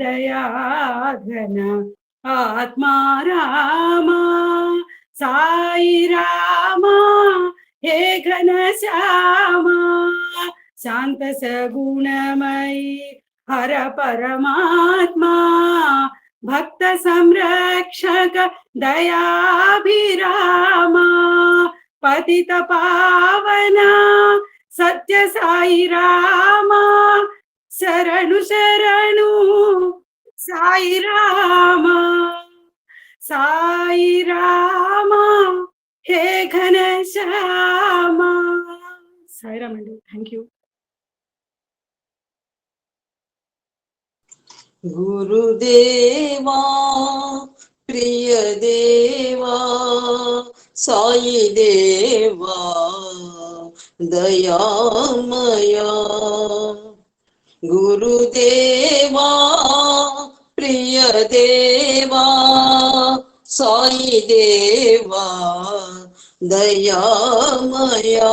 दयाघन आत्मा रामा साई रामा हे घन श्यामा शांत सगुणमयी हर परमात्मा भक्त संरक्षक दयाभिरामा पतित पावना सत्य साई रामा शरणु शरणु साई रामा साई रामा हे घन श्यामा साई राम अंडी थैंक यू गुरुदेवा प्रिय देवा साई देवा दयामया गुरुदेवा प्रिय देवा साई देवा दयामया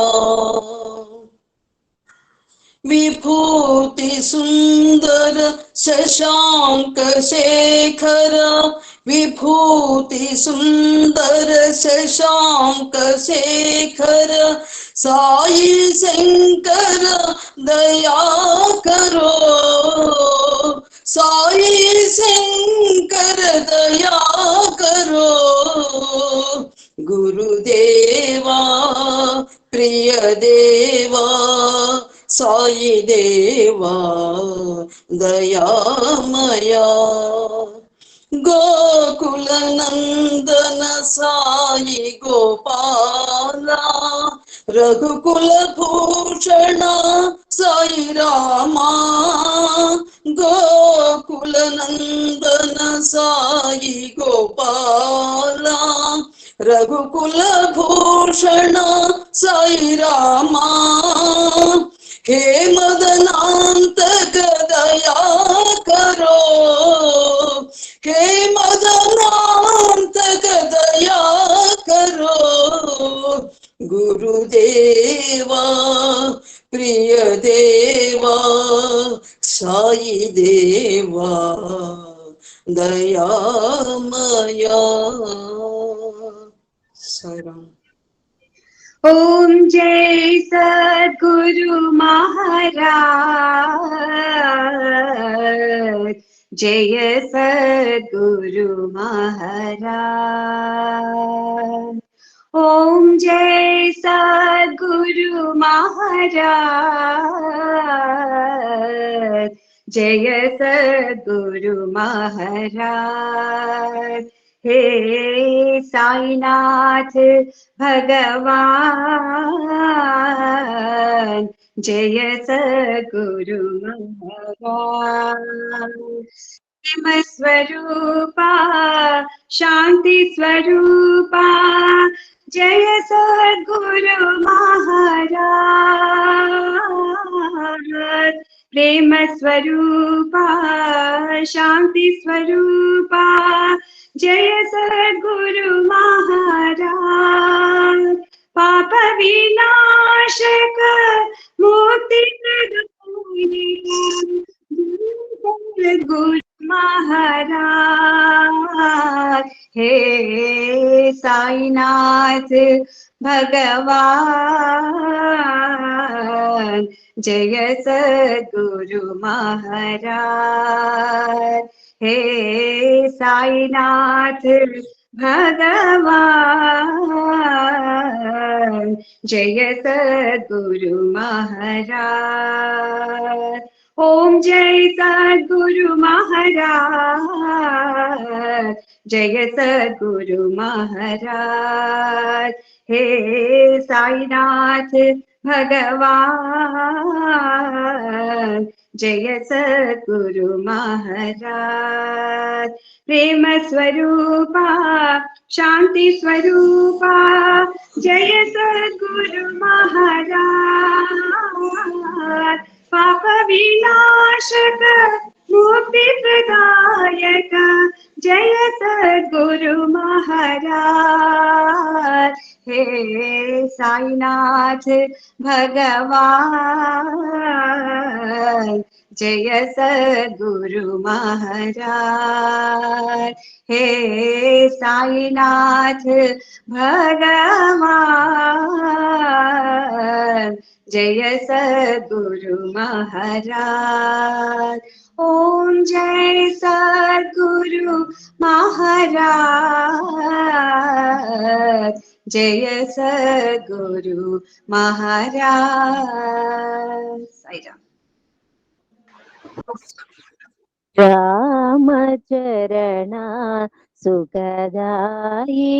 विभूति सुंदर शशांक शेखर विभूति सुंदर शशांक शेखर साई शंकर दया करो साई शंकर दया करो गुरुदेवा प्रिय देवा साई देवा दयामया गोकुल नंदन साई गोपाला रघुकुल भूषण साई रामा गोकुल नंदन साई गोपाला रघुकुल भूषण साई रामा हे मदनांतक दया करो हे मदनांतक दया करो गुरुदेवा प्रिय देवा साई देवा दयामया साईराम। ओम जय सद्गुरु महाराज जय सद्गुरु महाराज ओम जय सद्गुरु महाराज जय सद्गुरु महाराज हे साईनाथ भगवान जय सद्गुरु महाराज प्रेम स्वरूपा शांति स्वरूपा जय सद्गुरु महाराज प्रेम स्वरूपा शांति स्वरूपा जय सद्गुरु महाराज पाप विनाशक मुक्ति गुरु महाराज हे साईनाथ भगवान जय सद्गुरु महाराज हे साईनाथ भगवान जय सद्गुरु महाराज ओम जय सद्गुरु महाराज जय सद्गुरु महाराज हे साईनाथ भगवान जय सद्गुरु महाराज प्रेम स्वरूपा शांति स्वरूपा जय सद्गुरु महाराज पाप विनाशक मुक्ति प्रदायक जय सद्गुरु महाराज हे साईनाथ भगवान जय सद्गुरु महाराज। हे साईनाथ भगवान, जय सद्गुरु महाराज। ओम जय सद्गुरु महाराज, जय सद्गुरु महाराज। साई राम। रामचरणा सुखदायी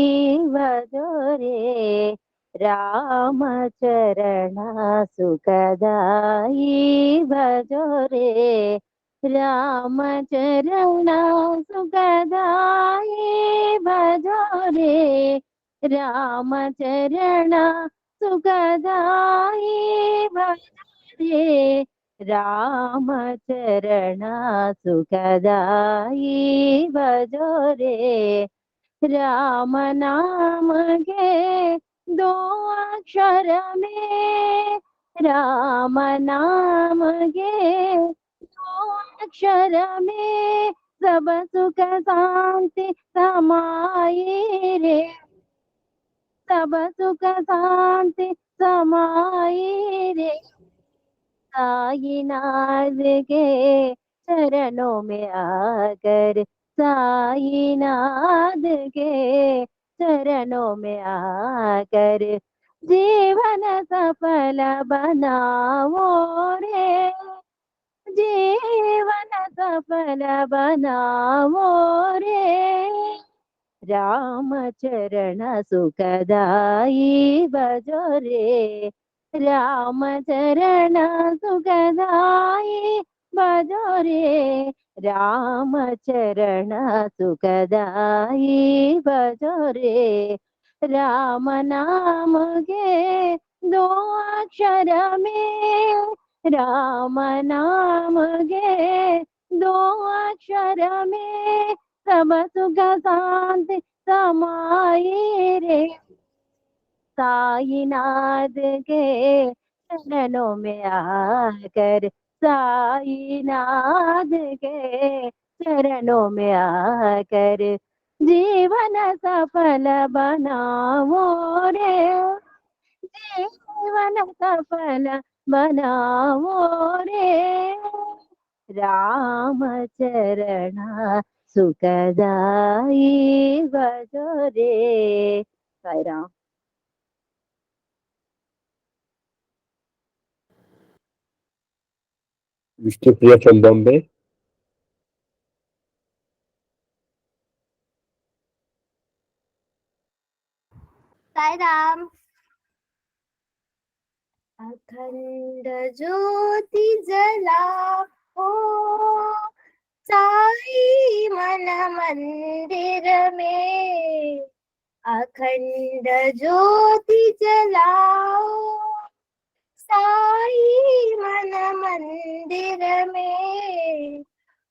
वदोरे, रामचरणा सुखदायी भजोरे, रामचरणा सुखदायी भजोरे, रामचरणा सुखदायी भजोरे, रामचरणा सुखदायी भजोरे, राम नाम के दो अक्षर में, राम नाम के दो अक्षर में सब सुख शांति समाई रे, सब सुख शांति समाई रे। साईनाथ के चरणों में आकर, साईनाथ के चरणों में आकर जीवन सफल बनाओ रे, जीवन सफल बनाओ रे, रामचरण सुखदायी भजोरे, रामचरण सुखदायी भजोरे, रामचरण सुखदायी भजोरे, राम नाम के दो अक्षर में, राम नाम के दो अक्षर में सब सुख शांति समाई रे। साईनाथ के चरणों में आकर, साईनाथ के चरणों में आकर जीवन सफल बनाओ रे, जीवन सफल बनाओ रे, रामचरणा सुखदायी भजोरे। Sai Ram. Vishnupriya from Bombay. Sai Ram. अखंड ज्योति जलाओ साई मन मंदिर में, अखंड ज्योति जलाओ साई मन मंदिर में,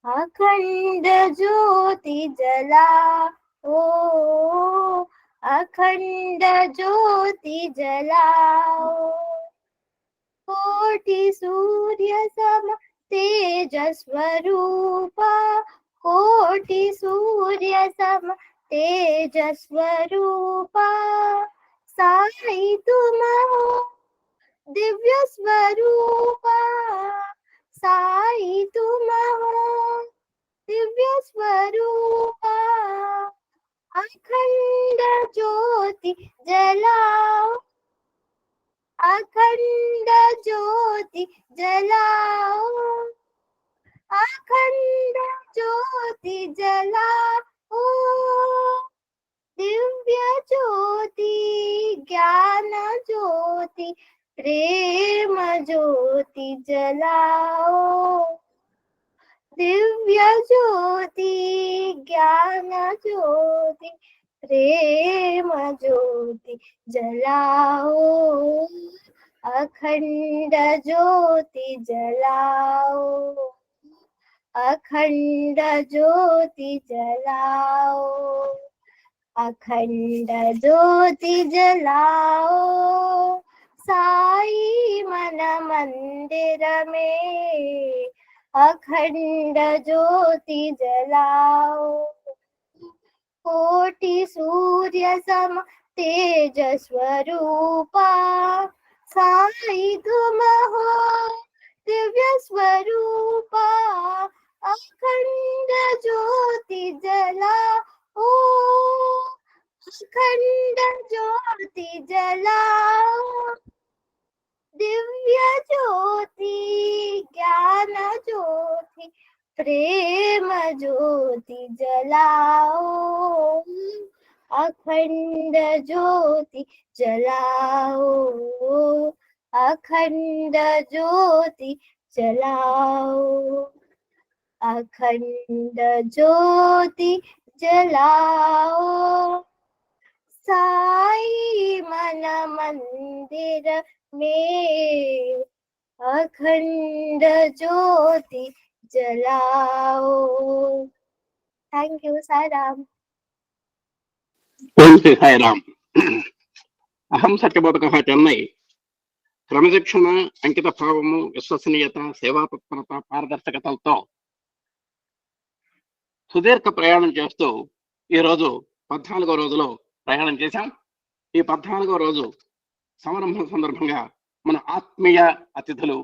अखंड ज्योति जलाओ, अखंड ज्योति जलाओ, कोटि सूर्य सम तेजस्वरूपा, कोटि सूर्य सम तेजस्वरूपा, साई तुम हो दिव्य स्वरूपा, साई तुम हो दिव्य स्वरूपा, अखंड ज्योति जलाओ, अखंड ज्योति जलाओ, अखंड ज्योति जलाओ, दिव्य ज्योति ज्ञान ज्योति प्रेम ज्योति जलाओ, दिव्य ज्योति ज्ञान ज्योति प्रेम ज्योति जलाओ, अखंड ज्योति जलाओ, अखंड ज्योति जलाओ, अखंड ज्योति जलाओ, साई मन मंदिर में, अखंड ज्योति जलाओ कोटि सूर्य सम तेज स्वरूपा साई तुम हो दिव्य स्वरूपा अखंड ज्योति जलाओ अखंड ज्योति जलाओ दिव्य ज्योति ज्ञान ज्योति प्रेम ज्योति जलाओ अखंड ज्योति जलाओ अखंड ज्योति जलाओ अखंड ज्योति जलाओ साई मन मंदिर में अखंड ज्योति जलाओ। Thank you Sai Ram. ఓం శ్రీ సాయిరామ్. అహం సత్యబోధక చెన్నై. క్రమశిక్షణ, అంకిత భావము, విశ్వసనీయత, సేవాతత్పరత, పారదర్శకతలతో సుదీర్ఘ ప్రయాణం చేస్తూ ఈరోజు 14వ రోజులో ప్రయాణం చేశాం. ఈ 14వ రోజు సంరంభం సందర్భంగా మన ఆత్మీయ అతిథులు,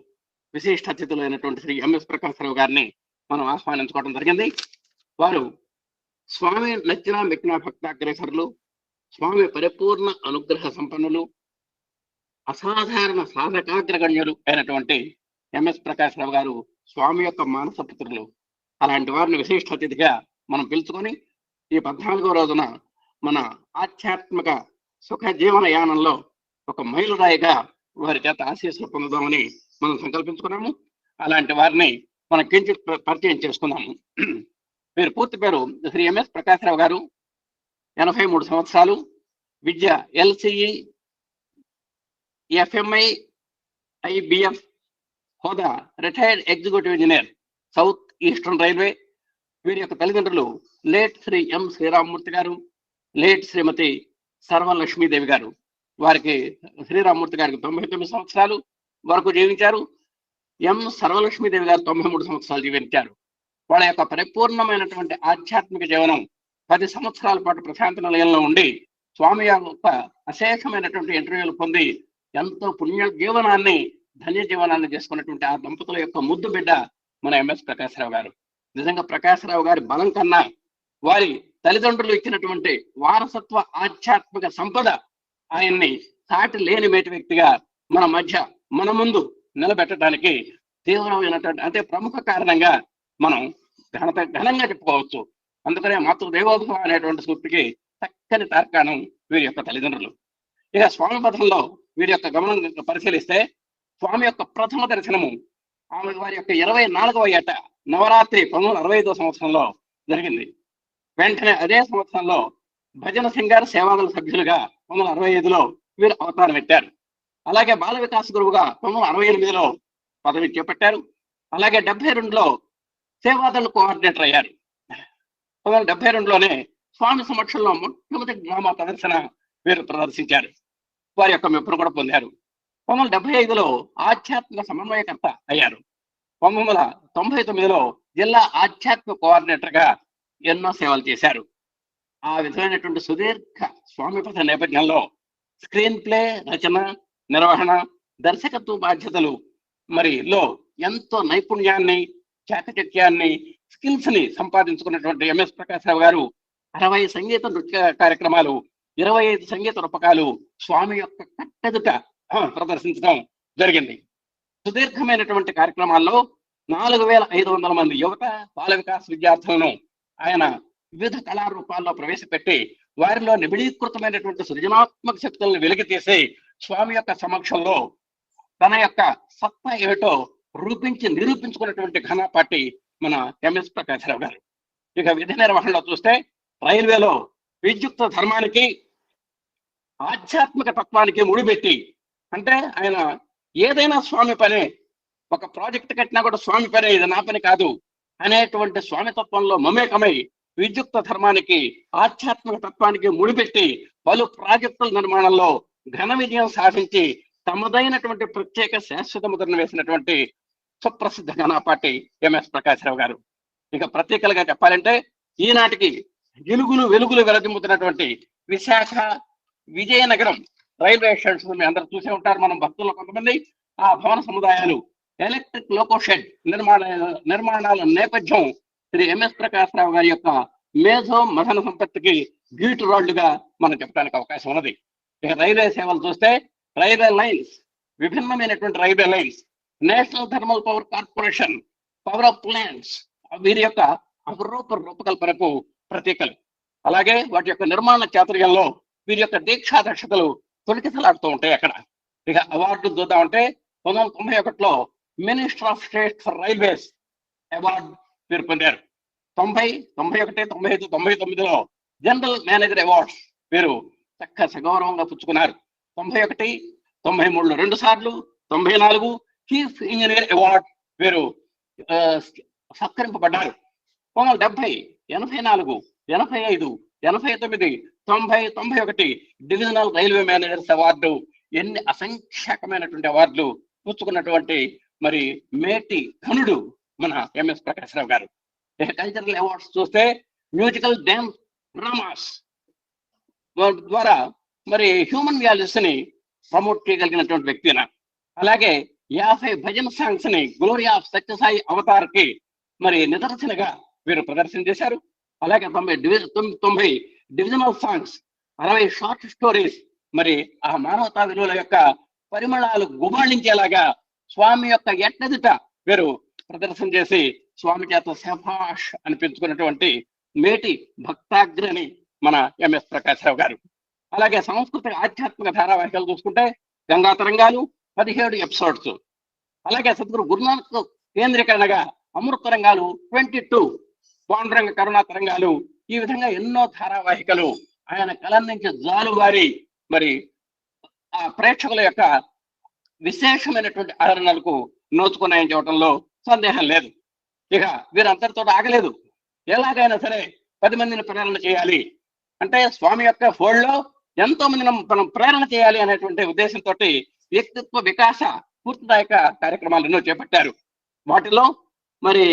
విశిష్ట అతిథులు అయినటువంటి శ్రీ ఎంఎస్ ప్రకాశరావు గారిని మనం ఆహ్వానించుకోవడం జరిగింది. వారు స్వామి నచ్చిన మెక్కిన భక్తాగ్రేసరులు, స్వామి పరిపూర్ణ అనుగ్రహ సంపన్నులు, అసాధారణ సాధకాగ్రగణ్యులు అయినటువంటి ఎంఎస్ ప్రకాశరావు గారు స్వామి యొక్క మానస పుత్రులు. అలాంటి వారిని విశిష్ట అతిథిగా మనం పిలుచుకొని ఈ 14వ రోజున మన ఆధ్యాత్మిక సుఖ జీవన యానంలో ఒక మైలురాయిగా వారి చేత ఆశీస్సులు పొందుదామని మనం సంకల్పించుకున్నాము. అలాంటి వారిని మనం కించిత్ పరిచయం చేసుకున్నాము. వీరి పూర్తి పేరు శ్రీ ఎంఎస్ ప్రకాశరావు గారు. 83 సంవత్సరాలు. విద్య LCE, FMI, IBF. హోదా retired executive engineer, south eastern railway. వీరి యొక్క తల్లిదండ్రులు లేట్ శ్రీ ఎం శ్రీరామమూర్తి గారు, లేట్ శ్రీమతి సర్వలక్ష్మీదేవి గారు. వారికి శ్రీరామమూర్తి గారికి 99 సంవత్సరాలు వరకు జీవించారు. ఎం సర్వలక్ష్మీదేవి గారు 93 సంవత్సరాలు జీవించారు. వాళ్ళ యొక్క పరిపూర్ణమైనటువంటి ఆధ్యాత్మిక జీవనం 10 సంవత్సరాల పాటు ప్రశాంత నిలయంలో ఉండి స్వామి యొక్క అశేషమైనటువంటి ఇంటర్వ్యూలు పొంది ఎంతో పుణ్య జీవనాన్ని, ధన్య జీవనాన్ని చేసుకున్నటువంటి ఆ దంపతుల యొక్క ముద్దు బిడ్డ మన ఎంఎస్ ప్రకాశరావు గారు. నిజంగా ప్రకాశరావు గారి బలం కన్నా వారి తల్లిదండ్రులు ఇచ్చినటువంటి వారసత్వ ఆధ్యాత్మిక సంపద ఆయన్ని సాటి లేని మేటి వ్యక్తిగా మన మధ్య, మన ముందు నిలబెట్టడానికి తీవ్రమైనటువంటి, అంటే ప్రముఖ కారణంగా మనం ఘనంగా చెప్పుకోవచ్చు. అందుకనే మాతృదేవోభవ అనేటువంటి సూక్తికి చక్కని తార్కాణం వీరి యొక్క తల్లిదండ్రులు. ఇక స్వామి పథంలో వీరి యొక్క గమనం పరిశీలిస్తే స్వామి యొక్క ప్రథమ దర్శనము వారి యొక్క 24వ ఏట నవరాత్రి 1965 సంవత్సరంలో జరిగింది. వెంటనే అదే సంవత్సరంలో భజన సింగార్ సేవాదళ సభ్యులుగా 1965లో వీరు అవతారం ఎత్తారు. అలాగే బాల వికాస్ గురువుగా 1968లో పదవి చేపట్టారు. అలాగే 72లో సేవాదళ కోఆర్డినేటర్ అయ్యారు. 1972లోనే స్వామి సమక్షంలో మొట్టమొదటి డ్రామా ప్రదర్శన వీరు ప్రదర్శించారు. వారి యొక్క మెప్పును కూడా పొందారు. 1975లో ఆధ్యాత్మిక సమన్వయకర్త అయ్యారు. 1999లో జిల్లా ఆధ్యాత్మిక కోఆర్డినేటర్గా ఎన్నో సేవలు చేశారు. ఆ విధమైనటువంటి సుదీర్ఘ స్వామిపథ నేపథ్యంలో స్క్రీన్ ప్లే రచన, నిర్వహణ, దర్శకత్వ బాధ్యతలు లో ఎంతో నైపుణ్యాన్ని, చాకచక్యాన్ని, స్కిల్స్ ని సంపాదించుకున్నటువంటి ఎంఎస్ ప్రకాశరావు గారు 60 సంగీత నృత్య కార్యక్రమాలు, 25 సంగీత రూపకాలు స్వామి యొక్క కట్టెదుట ప్రదర్శించడం జరిగింది. సుదీర్ఘమైనటువంటి కార్యక్రమాల్లో 4500 మంది యువత బాల వికాస్ విద్యార్థులను ఆయన వివిధ కళారూపాల్లో ప్రవేశపెట్టి వారిలో నిబిడీకృతమైనటువంటి సృజనాత్మక శక్తులను వెలికి తీసి స్వామి యొక్క సమక్షంలో తన యొక్క సత్తా ఏమిటో నిరూపించుకున్నటువంటి ఘనపాటి మన ఎంఎస్ ప్రకాశరావు గారు. ఇక విధి నిర్వహణలో చూస్తే రైల్వేలో విద్యుక్త ధర్మానికి, ఆధ్యాత్మిక తత్వానికి ముడిపెట్టి, అంటే ఆయన ఏదైనా స్వామి పనే, ఒక ప్రాజెక్ట్ కట్టినా కూడా స్వామి పనే, ఇది నా పని కాదు అనేటువంటి స్వామి తత్వంలో మమేకమై విద్యుక్త ధర్మానికి, ఆధ్యాత్మిక తత్వానికి ముడిపెట్టి పలు ప్రాజెక్టుల నిర్మాణంలో ఘన విజయం సాధించి తమదైనటువంటి ప్రత్యేక శాశ్వత ముద్రను వేసినటువంటి సుప్రసిద్ధ ఘనపాటి ఎంఎస్ ప్రకాశ్రావు గారు. ఇక ప్రత్యేకలుగా చెప్పాలంటే ఈనాటికి వెలుగులు వెలదిమ్ముతున్నటువంటి విశాఖ విజయనగరం రైల్వే స్టేషన్ మీ అందరూ చూసే ఉంటారు. మనం భక్తుల్లో కొంతమంది ఆ భవన సముదాయాలు ఎలక్ట్రిక్ లోకో షెడ్ నిర్మాణాల నేపథ్యం శ్రీ ఎంఎస్ ప్రకాశ్రావు గారి యొక్క మేధో మథన సంపత్తికి గీటు రాళ్లుగా మనం చెప్పడానికి అవకాశం ఉన్నది. ఇక రైల్వే సేవలు చూస్తే రైల్వే లైన్స్, విభిన్నమైనటువంటి railway lines, national thermal power corporation, power of plants వీరి యొక్క అపరూప రూపకల్పనకు ప్రతీకలు. అలాగే వాటి యొక్క నిర్మాణ చాతుర్యంలో వీరి యొక్క దీక్షాదక్షతలు తొలికిసలాడుతూ ఉంటాయి అక్కడ. ఇక అవార్డు చూద్దామంటే 1991లో minister of state for railways award పేరు పొందారు. 90, 91, 95, 99లో జనరల్ మేనేజర్ అవార్డ్స్ పేరు చక్క సగౌరవంగా పుచ్చుకున్నారు. 91, 93లో 2 సార్లు, 94 చీఫ్ ఇంజనీర్ అవార్డ్ పేరు సత్కరింపబడ్డారు. 1970, 84, 85, 89, 90, 91 డివిజనల్ రైల్వే మేనేజర్స్ అవార్డు, ఎన్ని అసంఖ్యాకమైనటువంటి అవార్డులు పుచ్చుకున్నటువంటి మరి మేటి ఘనుడు మన ఎంఎస్ ప్రకాశ్రావు గారు. కల్చరల్ అవార్డ్స్ చూస్తే మ్యూజికల్ డ్యాన్స్ డ్రామాస్ ద్వారా మరి హ్యూమన్ వాల్యూస్ ని ప్రమోట్ చేయగలిగినటువంటి వ్యక్తి. అలాగే 50 భజన సాంగ్స్ ని గ్లోరీ ఆఫ్ సత్యసాయి అవతార్ కి మరి నిదర్శనగా వీరు ప్రదర్శన చేశారు. అలాగే 90 డివిజనల్ సాంగ్స్, 60 షార్ట్ స్టోరీస్ మరి ఆ మానవతా విలువల యొక్క పరిమళాలు గుబాళించేలాగా స్వామి యొక్క ఎట్టదిట వీరు ప్రదర్శన చేసి స్వామి చేత శభాష్ అనిపించుకున్నటువంటి మేటి భక్తాగ్రని మన ఎంఎస్ ప్రకాశ్రావు గారు. అలాగే సాంస్కృతిక ఆధ్యాత్మిక ధారావాహికలు చూసుకుంటే గంగా తరంగాలు 17 ఎపిసోడ్స్, అలాగే సద్గురు గురునానక్ కేంద్రీకరణగా అమృత రంగాలు 22, పాండురంగ కరుణా తరంగాలు, ఈ విధంగా ఎన్నో ధారావాహికలు ఆయన కలం నుంచి జాలువారి మరి ఆ ప్రేక్షకుల యొక్క విశేషమైనటువంటి ఆదరణలకు నోచుకున్నాయని చెప్పడంలో సందేహం లేదు. ఇక వీరంతటితో ఆగలేదు. ఎలాగైనా సరే 10 మందిని ప్రేరణ చేయాలి అంటే స్వామి యొక్క ఫోల్డ్లో ఎంతో మందిని మనం ప్రేరణ చేయాలి అనేటువంటి ఉద్దేశంతో వ్యక్తిత్వ వికాస పూర్తిదాయక కార్యక్రమాలు ఎన్నో చేపట్టారు. వాటిలో మరి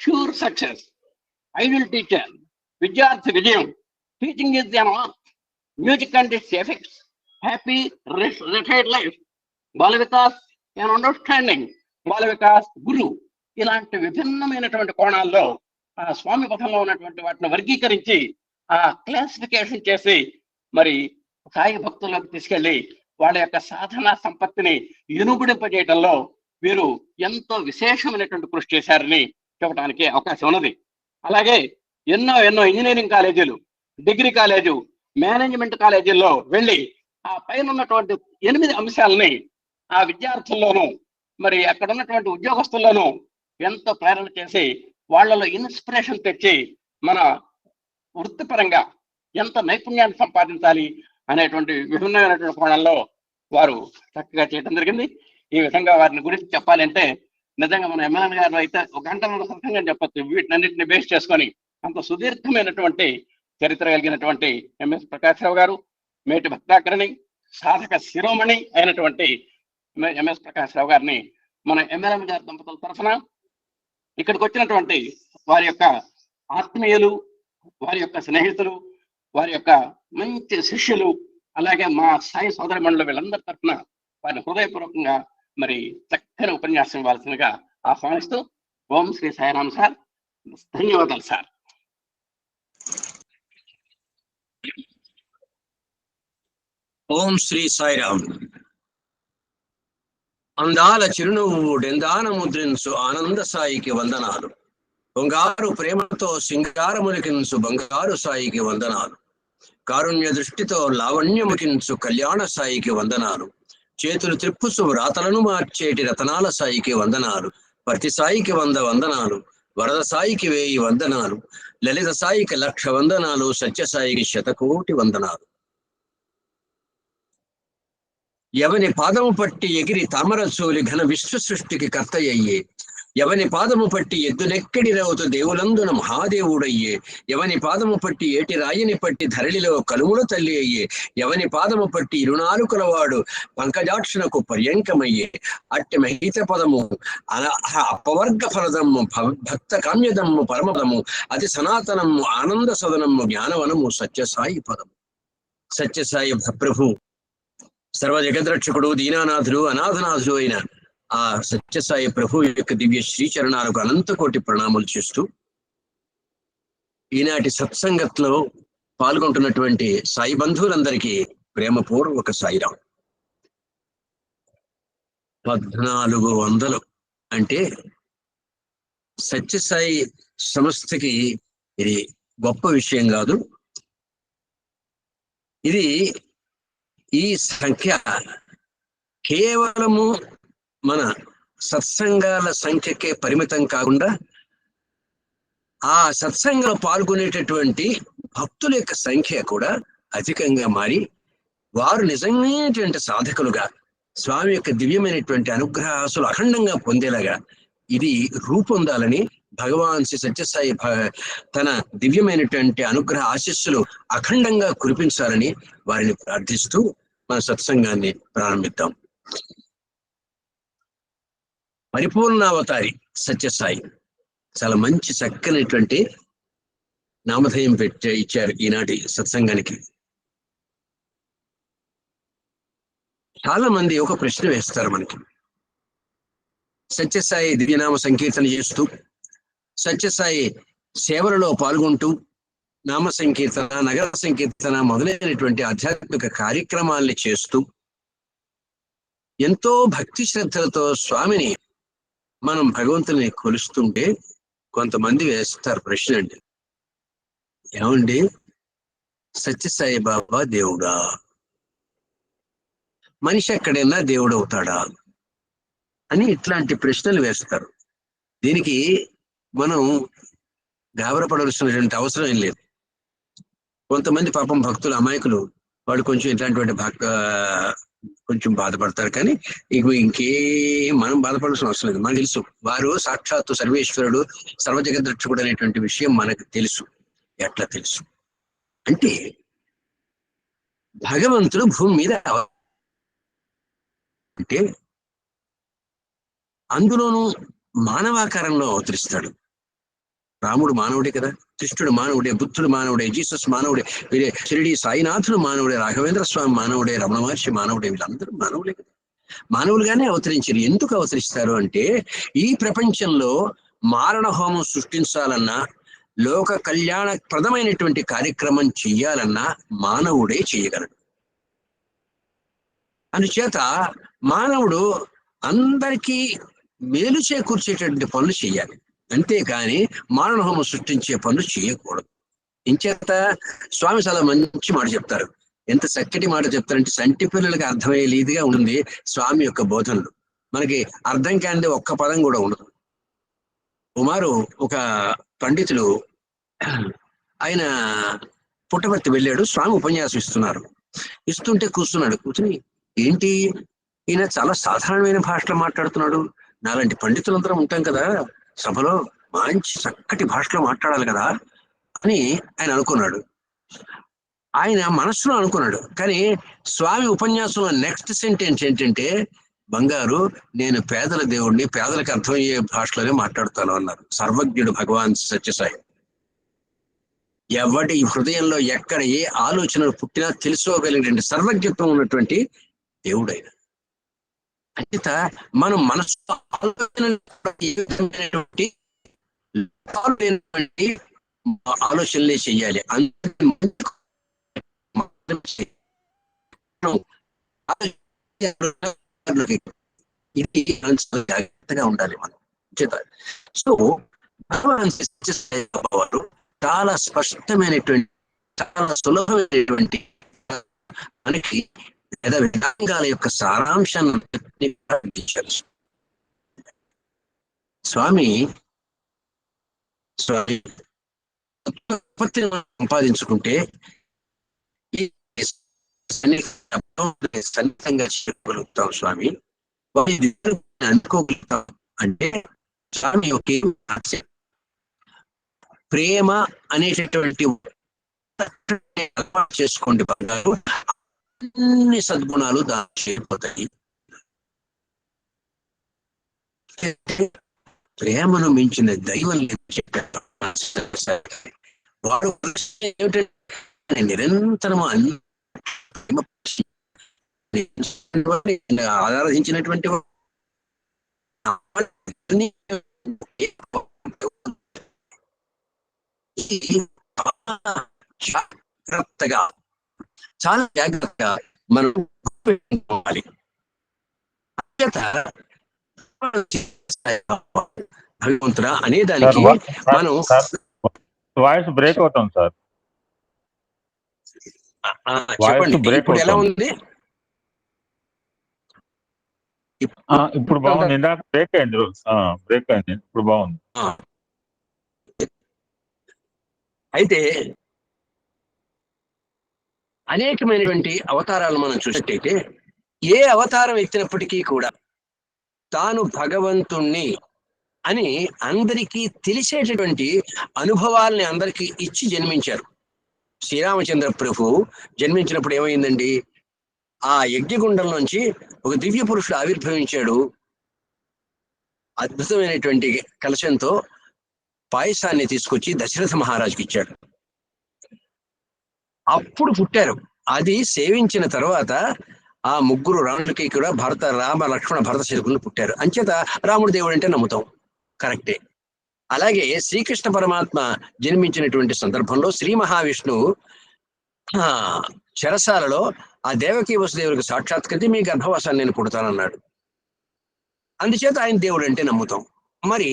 షూర్ సక్సెస్, ఐడియల్ టీచర్, విద్యార్థి విజయం, teaching is an art, music and its effects, happy retired life, Bala Vikas and understanding, Bala Vikas Guru, ఇలాంటి విభిన్నమైనటువంటి కోణాల్లో ఆ స్వామి పథంలో ఉన్నటువంటి వాటిని వర్గీకరించి ఆ క్లాసిఫికేషన్ చేసి మరి సాయి భక్తులకు తీసుకెళ్లి వాళ్ళ యొక్క సాధన సంపత్తిని ఇనుబడింపజేయడంలో వీరు ఎంతో విశేషమైనటువంటి కృషి చేశారని చెప్పడానికి అవకాశం ఉన్నది. అలాగే ఎన్నో ఇంజనీరింగ్ కాలేజీలు, డిగ్రీ కాలేజు, మేనేజ్మెంట్ కాలేజీల్లో వెళ్ళి ఆ పైన ఉన్నటువంటి 8 అంశాలని ఆ విద్యార్థుల్లోనూ మరి అక్కడ ఉన్నటువంటి ఉద్యోగస్తుల్లోనూ ఎంతో ప్రేరణ చేసి వాళ్ళలో ఇన్స్పిరేషన్ తెచ్చి మన వృత్తిపరంగా ఎంత నైపుణ్యాన్ని సంపాదించాలి అనేటువంటి విభిన్నమైనటువంటి కోణంలో వారు చక్కగా చేయడం జరిగింది. ఈ విధంగా వారిని గురించి చెప్పాలంటే నిజంగా మన ఎమ్మెల్యే గారు అయితే 1 గంటన్నర సొంతంగా చెప్పచ్చు. వీటినన్నింటిని బేస్ చేసుకొని అంత సుదీర్ఘమైనటువంటి చరిత్ర కలిగినటువంటి ఎంఎస్ ప్రకాశ్రావు గారు, మేటి భక్తాగ్రణి, సాధక శిరోమణి అయినటువంటి ఎంఎస్ ప్రకాశ్రావు గారిని మన ఎమ్మెల్యే గారి దంపతుల తరఫున ఇక్కడికి వచ్చినటువంటి వారి యొక్క ఆత్మీయులు, వారి యొక్క స్నేహితులు, వారి యొక్క మంచి శిష్యులు, అలాగే మా సాయి సోదరి మండలి వీళ్ళందరి తరఫున వారిని హృదయపూర్వకంగా మరి చక్కని ఉపన్యాసం ఇవ్వాల్సిందిగా ఆహ్వానిస్తూ ఓం శ్రీ సాయిరామ్ సార్. ధన్యవాదాలు సార్. ఓం శ్రీ సాయిరామ్. అందాల చిరునవ్వు డెందాన ముద్రించు ఆనంద సాయికి వందనాలు. బంగారు ప్రేమతో సింగారములికించు బంగారు సాయికి వందనాలు. కారుణ్య దృష్టితో లావణ్యముకించు కళ్యాణ సాయికి వందనాలు. చేతులు త్రిప్పుసు రాతలను మార్చేటి రతనాల సాయికి వందనాలు. ప్రతి సాయికి 100 వందనాలు. వరద సాయికి 1000 వందనాలు. లలిత సాయికి 1,00,000 వందనాలు. సత్య సాయికి 100,000,000 వందనాలు. ఎవని పాదము పట్టి ఎగిరి తామర చోలి ఘన విశ్వ సృష్టికి కర్త అయ్యే ఎవని పాదము పట్టి ఎద్దునెక్కడి రవుతు దేవులందున మహాదేవుడయ్యే, ఎవని పాదము పట్టి ఏటి రాయిని పట్టి ధరళిలో కలుముల తల్లి అయ్యే, ఎవని పాదము పట్టి ఇరునాలుకలవాడు పంకజాక్షునకు పర్యంకమయ్యే, అట్టి మహిత పదము అపవర్గ ఫలదమ్ము భక్త కామ్యదమ్ము పరమపదము అతి సనాతనము ఆనంద సదనము జ్ఞానవనము సత్యసాయి పదము. సత్యసాయి ప్రభు సర్వ జగద్రక్షకుడు, దీనానాథుడు, అనాథనాథుడు అయిన ఆ సత్యసాయి ప్రభు యొక్క దివ్య శ్రీచరణాలకు అనంత కోటి ప్రణామాలు చేస్తూ, ఈనాటి సత్సంగత్లో పాల్గొంటున్నటువంటి సాయి బంధువులందరికీ ప్రేమపూర్వక సాయిరాం. 1400 అంటే సత్యసాయి సంస్థకి ఇది గొప్ప విషయం కాదు. ఇది ఈ సంఖ్య కేవలము మన సత్సంగాల సంఖ్యకే పరిమితం కాకుండా ఆ సత్సంగంలో పాల్గొనేటటువంటి భక్తుల యొక్క సంఖ్య కూడా అధికంగా మారి వారు నిజమైనటువంటి సాధకులుగా స్వామి యొక్క దివ్యమైనటువంటి అనుగ్రహాసులు అఖండంగా పొందేలాగా ఇది రూపొందాలని భగవాన్ శ్రీ సత్యసాయి తన దివ్యమైనటువంటి అనుగ్రహ ఆశీస్సులు అఖండంగా కురిపించాలని వారిని ప్రార్థిస్తూ మన సత్సంగాన్ని ప్రారంభిద్దాం. పరిపూర్ణావతారి సత్యసాయి చాలా మంచి చక్కనటువంటి నామధేయం ఇచ్చారు ఈనాటి సత్సంగానికి. చాలా మంది ఒక ప్రశ్న వేస్తారు మనకి, సత్యసాయి దివ్యనామ సంకీర్తన చేస్తూ, సత్యసాయి సేవలలో పాల్గొంటూ, నామ సంకీర్తన, నగర సంకీర్తన మొదలైనటువంటి ఆధ్యాత్మిక కార్యక్రమాల్ని చేస్తూ ఎంతో భక్తి శ్రద్ధలతో స్వామిని మనం భగవంతుని కొలుస్తుంటే కొంతమంది వేస్తారు ప్రశ్న అండి, ఏమండి సత్యసాయి బాబా దేవుడా? మనిషి ఎక్కడైనా దేవుడు అవుతాడా అని ఇట్లాంటి ప్రశ్నలు వేస్తారు. దీనికి మనం గాబరపడవలసినటువంటి అవసరం ఏం లేదు. కొంతమంది పాపం భక్తులు అమాయకులు, వాళ్ళు కొంచెం ఇట్లాంటి కొంచెం బాధపడతారు. కానీ మనం బాధపడాల్సిన అవసరం లేదు. మనకు తెలుసు వారు సాక్షాత్తు సర్వేశ్వరుడు, సర్వజగద్రక్షకుడు అనేటువంటి విషయం మనకు తెలుసు. ఎట్లా తెలుసు అంటే భగవంతుడు భూమి మీద అంటే అందులోనూ మానవాకారంలో అవతరిస్తాడు. రాముడు మానవుడే కదా, కృష్ణుడు మానవుడే, బుద్ధుడు మానవుడే, జీసస్ మానవుడే, వీరే షిరిడి సాయినాథుడు మానవుడే, రాఘవేంద్ర స్వామి మానవుడే, రమణ మహర్షి మానవుడే, వీళ్ళందరూ మానవులే కదా. మానవులుగానే అవతరించారు. ఎందుకు అవతరిస్తారు అంటే ఈ ప్రపంచంలో మారణ హోమం సృష్టించాలన్నా, లోక కళ్యాణప్రదమైనటువంటి కార్యక్రమం చెయ్యాలన్నా మానవుడే చేయగలడు. అందుచేత మానవుడు అందరికీ మేలు చేకూర్చేటువంటి పనులు చేయాలి, అంతేకాని మారణహోమం సృష్టించే పనులు చేయకూడదు. ఇంచేత స్వామి చాలా మంచి మాట చెప్తారు. ఎంత చక్కటి మాట చెప్తారంటే సంటి పిల్లలకి అర్థమయ్యే రీతిగా ఉంటుంది స్వామి యొక్క బోధనలు. మనకి అర్థం కానిది ఒక్క పదం కూడా ఉండదు. కుమారు ఒక పండితుడు, ఆయన పుట్టపర్తి వెళ్ళాడు. స్వామి ఉపన్యాసం ఇస్తుంటే కూర్చుని, ఏంటి ఈయన చాలా సాధారణమైన భాషలో మాట్లాడుతున్నాడు, నాలాంటి పండితులందరం ఉంటాం కదా సభలో, మంచి చక్కటి భాషలో మాట్లాడాలి కదా అని ఆయన అనుకున్నాడు. ఆయన మనస్సులో అనుకున్నాడు. కానీ స్వామి ఉపన్యాసంలో నెక్స్ట్ సెంటెన్స్ ఏంటంటే, బంగారు నేను పేదల దేవుడిని, పేదలకు అర్థమయ్యే భాషలోనే మాట్లాడుతాను అన్నారు సర్వజ్ఞుడు భగవాన్ సత్యసాయి. ఎవరి హృదయంలో ఎక్కడ ఏ ఆలోచనలు పుట్టినా తెలుసుకోగలిగినటువంటి సర్వజ్ఞత్వం ఉన్నటువంటి దేవుడైన. అంచేత మనం మనసు ఆలోచనలే చెయ్యాలి. ఇది జాగ్రత్తగా ఉండాలి మనం. సో వారు చాలా స్పష్టమైనటువంటి, చాలా సులభమైనటువంటి మనకి వేద విధాంగాల యొక్క సారాంశాన్ని అందించారు. స్వామి సంపాదించుకుంటే సన్నిహితంగా చేయగలుగుతాం. స్వామి అందుకోగలుగుతాం అంటే స్వామి ఒకే ప్రేమ అనేటటువంటి చేసుకోండి బంగారు, అన్ని సద్గుణాలు దాని చేరిపోతాయి. ప్రేమను మించిన దైవం చెప్పారు. వాడు ఏమిటంటే నిరంతరము ఆరాధించినటువంటి జాగ్రత్తగా, చాలా జాగ్రత్తగా మనం భగవంతుడా అనేదానికి మనం వాయిస్ బ్రేక్ అవుతుంది సార్. చెప్పండి ఇప్పుడు ఎలా ఉంది? ఇప్పుడు బాగుంది. ఇందాక బ్రేక్ అయింది, ఇప్పుడు బాగుంది. అయితే అనేకమైనటువంటి అవతారాలు మనం చూసినట్టయితే ఏ అవతారం ఎత్తినప్పటికీ కూడా తాను భగవంతుణ్ణి అని అందరికీ తెలిసేటటువంటి అనుభవాల్ని అందరికీ ఇచ్చి జన్మించారు. శ్రీరామచంద్ర ప్రభు జన్మించినప్పుడు ఏమైందండి? ఆ యజ్ఞగుండం నుంచి ఒక దివ్య పురుషుడు ఆవిర్భవించాడు. అద్భుతమైనటువంటి కలశంతో పాయసాన్ని తీసుకొచ్చి దశరథ మహారాజుకి ఇచ్చాడు. అప్పుడు పుట్టారు. అది సేవించిన తర్వాత ఆ ముగ్గురు రాములకి కూడా రామ లక్ష్మణ భరత శత్రుఘ్నులు పుట్టారు. అంచేత రాముడు దేవుడు అంటే నమ్ముతాం, కరెక్టే. అలాగే శ్రీకృష్ణ పరమాత్మ జన్మించినటువంటి సందర్భంలో శ్రీ మహావిష్ణువు చెరసాలలో ఆ దేవకీ వసుదేవులకు సాక్షాత్కరించి మీ గర్భవాసాన్ని నేను పుడతానన్నాడు. అందుచేత ఆయన దేవుడు అంటే నమ్ముతాం. మరి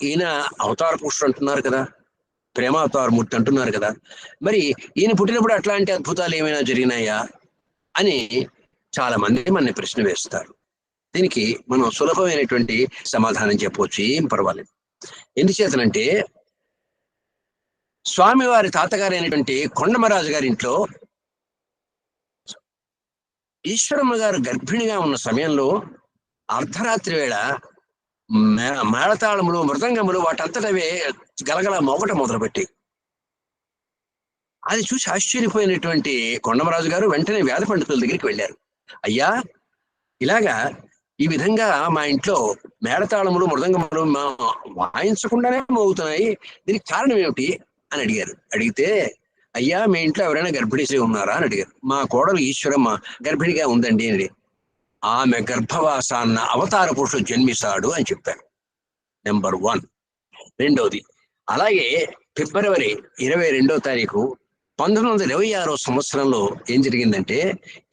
ఈయన అవతార పురుషుడు అంటున్నారు కదా, ప్రేమావతారమూర్తి అంటున్నారు కదా, మరి ఈయన పుట్టినప్పుడు అట్లాంటి అద్భుతాలు ఏమైనా జరిగినాయా అని చాలా మంది మన ప్రశ్న వేస్తారు. దీనికి మనం సులభమైనటువంటి సమాధానం చెప్పవచ్చు, ఏం పర్వాలేదు. ఎందుచేతనంటే స్వామివారి తాతగారైనటువంటి కొండమరాజు గారి ఇంట్లో ఈశ్వరమ్మ గారు గర్భిణిగా ఉన్న సమయంలో అర్ధరాత్రి వేళ మేళతాళములు, మృదంగములు వాటంతటవే గలగల మోగట మొదలుపెట్టి అది చూసి ఆశ్చర్యపోయినటువంటి కొండమరాజు గారు వెంటనే వేద పండితుల దగ్గరికి వెళ్ళారు. అయ్యా, ఇలాగా ఈ విధంగా మా ఇంట్లో మేళతాళములు, మృదంగములు వాయించకుండానే మోగుతున్నాయి, దీనికి కారణం ఏమిటి అని అడిగారు. అడిగితే, అయ్యా మీ ఇంట్లో ఎవరైనా గర్భిణీ ఉన్నారా అని అడిగారు. మా కోడలు ఈశ్వరమ్మ గర్భిణిగా ఉందండి అని. ఆమె గర్భవాసాన్న అవతార పురుషుడు జన్మిస్తాడు అని చెప్పారు. నెంబర్ 1. రెండవది, అలాగే ఫిబ్రవరి 22వ తారీఖు 1926 సంవత్సరంలో ఏం జరిగిందంటే,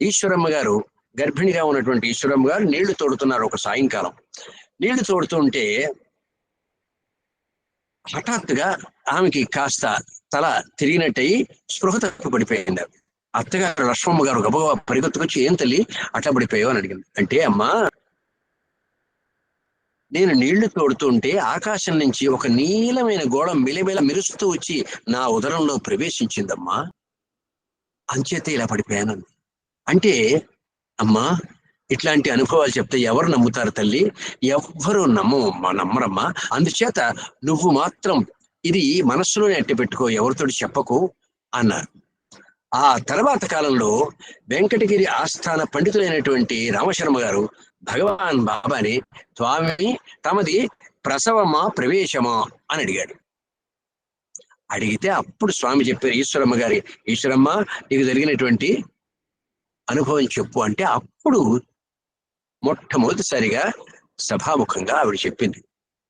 ఈశ్వరమ్మ గారు గర్భిణిగా ఉన్నటువంటి ఈశ్వరమ్మ గారు నీళ్లు తోడుతున్నారు. ఒక సాయంకాలం నీళ్లు తోడుతుంటే హఠాత్తుగా ఆమెకి కాస్త తల తిరిగినట్టయి స్పృహ తప్పి పడిపోయింది. అత్తగారు లక్ష్మమ్మ గారు గబగబా పరిగెత్తుకొచ్చి, ఏం తల్లి అట్లా పడిపోయావు అని అడిగింది. అంటే, అమ్మా, నేను నీళ్లు తోడుతుంటే ఆకాశం నుంచి ఒక నీలమైన గోళం మిలమిల మెరుస్తూ వచ్చి నా ఉదరంలో ప్రవేశించిందమ్మా, అంచేత ఇలా పడిపోయాను. అంటే, అమ్మా, ఇట్లాంటి అనుభవాలు చెప్తే ఎవరు నమ్ముతారు తల్లి? ఎవ్వరూ నమ్మరమ్మా. అందుచేత నువ్వు మాత్రం ఇది మనస్సులోనే అట్టి పెట్టుకో, ఎవరితోటి చెప్పకు అన్నారు. ఆ తర్వాత కాలంలో వెంకటగిరి ఆస్థాన పండితులైనటువంటి రామశర్మ గారు భగవాన్ బాబాని, స్వామి తమది ప్రసవమా ప్రవేశమా అని అడిగాడు. అడిగితే అప్పుడు స్వామి చెప్పారు, ఈశ్వరమ్మ నీకు జరిగినటువంటి అనుభవం చెప్పు అంటే, అప్పుడు మొట్టమొదటిసారిగా సభాముఖంగా ఆవిడ చెప్పింది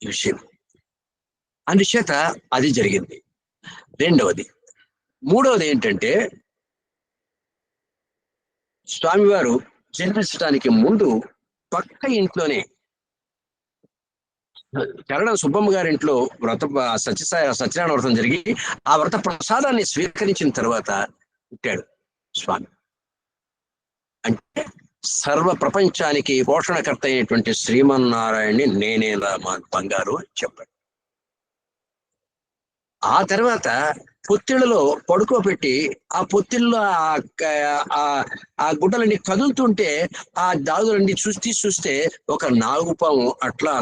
ఈ విషయం. అందుచేత అది జరిగింది. రెండవది. మూడవది ఏంటంటే, స్వామివారు జన్మించడానికి ముందు పక్క ఇంట్లోనే కరణం సుబ్బమ్మ గారింట్లో సత్యనారాయణ వ్రతం జరిగి ఆ వ్రత ప్రసాదాన్ని స్వీకరించిన తర్వాత పుట్టాడు స్వామి. అంటే సర్వ ప్రపంచానికి పోషణకర్త అయినటువంటి శ్రీమన్నారాయణ్ణి నేనే బంగారు అని చెప్పాడు. ఆ తర్వాత పొత్తిళ్ళలో పడుకోబెట్టి ఆ పొత్తిళ్ళలో ఆ గుడ్డలన్నీ కదులుతుంటే ఆ దాగులన్నీ చూస్తే ఒక నాగుపాము అట్లా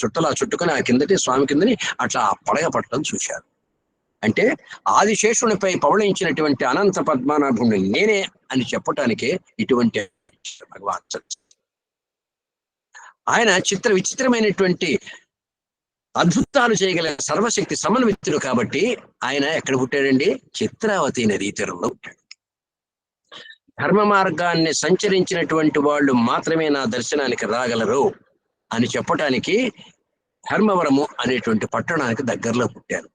చుట్టలా చుట్టుకొని ఆ కిందటి స్వామి కిందని అట్లా పడగ పట్టడం చూశారు. అంటే ఆదిశేషునిపై పవళించినటువంటి అనంత పద్మనాభుని నేనే అని చెప్పటానికే ఇటువంటి భగవాన్. ఆయన విచిత్రమైనటువంటి అద్భుతాలు చేయగల సర్వశక్తి సమన్వితుడు కాబట్టి ఆయన ఎక్కడ పుట్టాడండి? చిత్రావతి నదీ తీరంలో పుట్టాడు. ధర్మ మార్గాన్ని సంచరించినటువంటి వాళ్ళు మాత్రమే నా దర్శనానికి రాగలరు అని చెప్పటానికి ధర్మవరము అనేటువంటి పట్టణానికి దగ్గరలో పుట్టారు.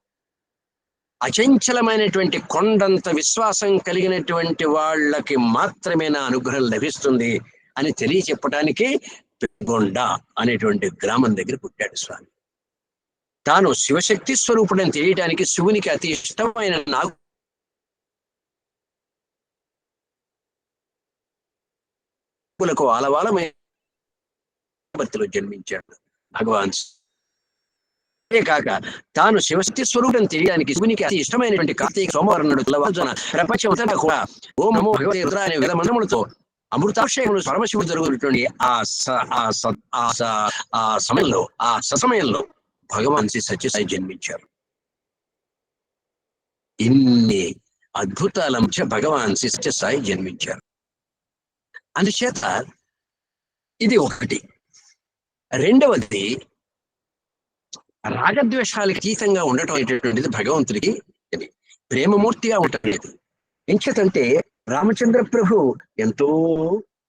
అచంచలమైనటువంటి కొండంత విశ్వాసం కలిగినటువంటి వాళ్ళకి మాత్రమే నా అనుగ్రహం లభిస్తుంది అని తెలియచెప్పటానికి పెనుగొండ అనేటువంటి గ్రామం దగ్గర పుట్టాడు స్వామి. తాను శివశక్తి స్వరూపుడని తెలియటానికి శివునికి అతి ఇష్టమైన నాగులకు ఆలవాలమైన భక్తిలో జన్మించాడు భగవాన్. కాక తాను శివశక్తి స్వరూపం తెలియడానికి శివునికి అతి ఇష్టమైనటువంటి కార్తీక సోమవారం నాడు తెల్లవారుజామున ప్రపంచమంతా కూడా ఓం నమో భగవతే రుద్రాయ అనే వేదమంత్రములతో అమృతాభిషేకములు పరమశివుడు జరుగుతున్నటువంటి ఆ సమయంలో భగవాన్ శ్రీ సత్యసాయి జన్మించారు. ఇన్ని అద్భుతాల మధ్య భగవాన్ శ్రీ సత్యసాయి జన్మించారు. అందుచేత ఇది ఒకటి. రెండవది, రాగద్వేషాలకి అతీతంగా ఉండటం అనేటటువంటిది భగవంతుడికి ప్రేమమూర్తిగా ఉండటం. ఎంచేతంటే రామచంద్ర ప్రభు ఎంతో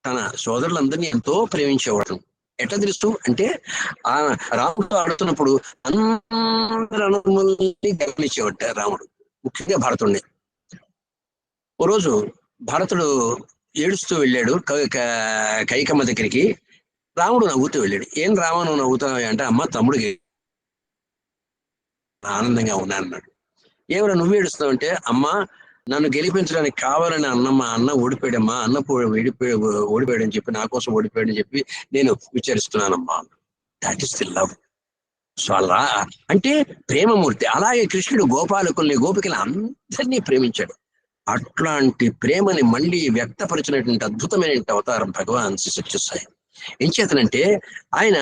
తన సోదరులందరినీ ఎంతో ప్రేమించేవాడు. ఎట్లా తెలుస్తూ అంటే ఆ రాముడు ఆడుతున్నప్పుడు అందరూ అనుమల్ని గమనించేవాట రాముడు, ముఖ్యంగా భరతుడిని. ఓ రోజు భరతుడు ఏడుస్తూ వెళ్ళాడు కైకమ్మ దగ్గరికి. రాముడు నవ్వుతూ వెళ్ళాడు. ఏం రామ నువ్వు నవ్వుతున్నావు అంటే, అమ్మ తమ్ముడికి ఆనందంగా ఉన్నానన్నాడు. ఏమైనా నువ్వు ఏడుస్తున్నావు అంటే, అమ్మ నన్ను గెలిపించడానికి కావాలని అన్న ఓడిపోయాడమ్మా, ఓడిపోయాడని చెప్పి నా కోసం ఓడిపోయాడని చెప్పి నేను విచారిస్తున్నానమ్మా. That is the love. So అలా అంటే ప్రేమమూర్తి. అలాగే కృష్ణుడు గోపికల్ని అందరినీ ప్రేమించాడు. అట్లాంటి ప్రేమని మళ్ళీ వ్యక్తపరిచినటువంటి అద్భుతమైన అవతారం భగవాన్ శ్రీ సత్యసాయి. ఏం చేతనంటే ఆయన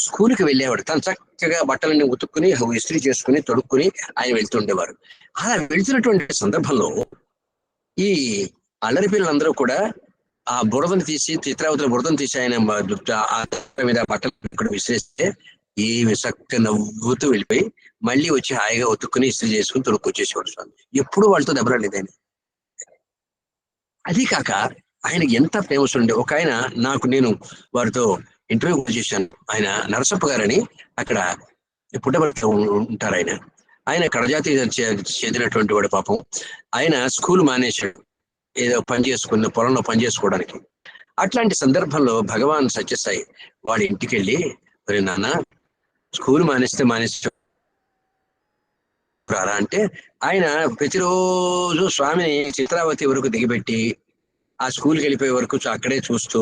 స్కూల్కి వెళ్ళేవాడు. తను చక్కగా బట్టలన్నీ ఉతుక్కుని ఇస్త్రీ చేసుకుని తొడుక్కుని ఆయన వెళ్తుండేవారు. అలా వెళ్తున్నటువంటి సందర్భంలో ఈ అల్లరి పిల్లలందరూ కూడా ఆ బురదను తీసి, చిత్రావతిలో బురదను తీసి ఆయన మీద బట్టలు విసిరేస్తే ఈ చక్క నవ్వుతూ వెళ్ళిపోయి మళ్ళీ వచ్చి హాయిగా ఉతుక్కుని ఇస్త్రీ చేసుకుని తొడుక్కొచ్చేసేవాడు స్వామి. ఎప్పుడు వాళ్ళతో దెబ్బలాడలేదు ఆయన. అది కాక ఆయనకి ఎంత ఫేమస్ ఉండే ఒక ఆయన, నేను వారితో ఇంటర్వ్యూ చేశాను. ఆయన నరసప్ప గారని అక్కడ పుట్టబడిలో ఉంటారు. ఆయన కడజాతి చెందినటువంటి వాడు పాపం. ఆయన స్కూల్ మానేశాడు ఏదో పొలంలో పని చేసుకోవడానికి. అట్లాంటి సందర్భంలో భగవాన్ సత్యసాయి వాడి ఇంటికి వెళ్ళి, మరి నాన్న స్కూల్ మానేస్తే అంటే ఆయన ప్రతిరోజు స్వామిని చిత్రావతి వరకు దిగిపెట్టి ఆ స్కూల్కి వెళ్ళిపోయే వరకు అక్కడే చూస్తూ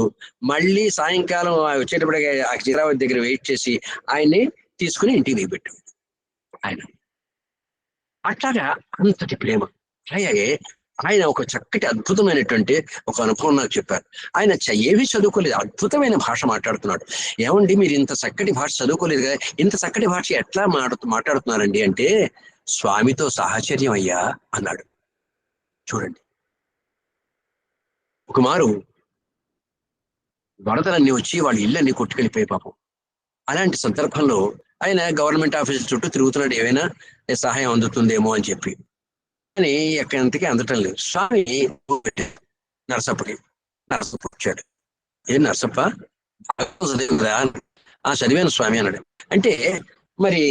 మళ్ళీ సాయంకాలం వచ్చేటప్పటికే ఆ చిత్రావతి దగ్గర వెయిట్ చేసి ఆయన్ని తీసుకుని ఇంటికి దిగిపెట్టాడు ఆయన. అట్లాగా అంతటి ప్రేమ. అలాగే ఆయన ఒక చక్కటి అద్భుతమైనటువంటి ఒక అనుభవం నాకు చెప్పారు. ఆయన ఏమీ చదువుకోలేదు, అద్భుతమైన భాష మాట్లాడుతున్నాడు. ఏమండి మీరు ఇంత చక్కటి భాష చదువుకోలేదు కదా, ఇంత చక్కటి భాష ఎట్లా మాట్లాడుతున్నారండి అంటే, స్వామితో సాహచర్యం అయ్యా అన్నాడు. చూడండి, ఒక మారు వరదలన్నీ వచ్చి వాళ్ళ ఇళ్ళన్నీ కొట్టుకెళ్ళిపోయి పాపం. అలాంటి సందర్భంలో ఆయన గవర్నమెంట్ ఆఫీసుల చుట్టూ తిరుగుతున్నాడు, ఏమైనా సహాయం అందుతుందేమో అని చెప్పి. అని ఎక్కడంతకీ అందటం లేదు. స్వామి నరసప్పకి వచ్చాడు. ఏం నరసప్ప చదివాను స్వామి అన్నాడు. అంటే మరి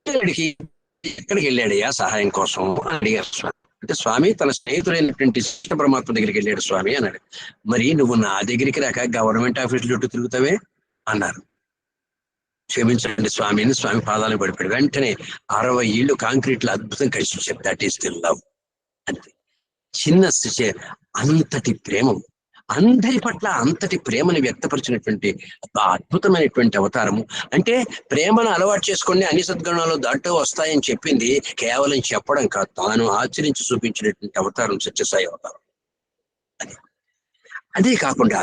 ఎక్కడికి వెళ్ళాడయ్యా సహాయం కోసం అని అడిగారు స్వామి. అంటే స్వామి తన స్నేహితుడైనటువంటి కృష్ణ పరమాత్మ దగ్గరికి వెళ్ళాడు స్వామి అన్నాడు. మరి నువ్వు నా దగ్గరికి రాక గవర్నమెంట్ ఆఫీసుల చుట్టూ తిరుగుతావే అన్నారు. క్షమించండి స్వామి అని స్వామి పాదాలు పడిపోయాడు. వెంటనే 60 ఏళ్ళు కాంక్రీట్ లో అద్భుతం కలిసి వచ్చారు. That is the love. అంతే, చిన్న అంతటి ప్రేమ. అందరి పట్ల అంతటి ప్రేమను వ్యక్తపరిచినటువంటి అద్భుతమైనటువంటి అవతారము. అంటే ప్రేమను అలవాటు చేసుకుని అన్ని సద్గుణాలు దాంట్లో వస్తాయని చెప్పింది కేవలం చెప్పడం కాదు, తాను ఆచరించి చూపించినటువంటి అవతారం సత్యసాయి అవతారం. అదే కాకుండా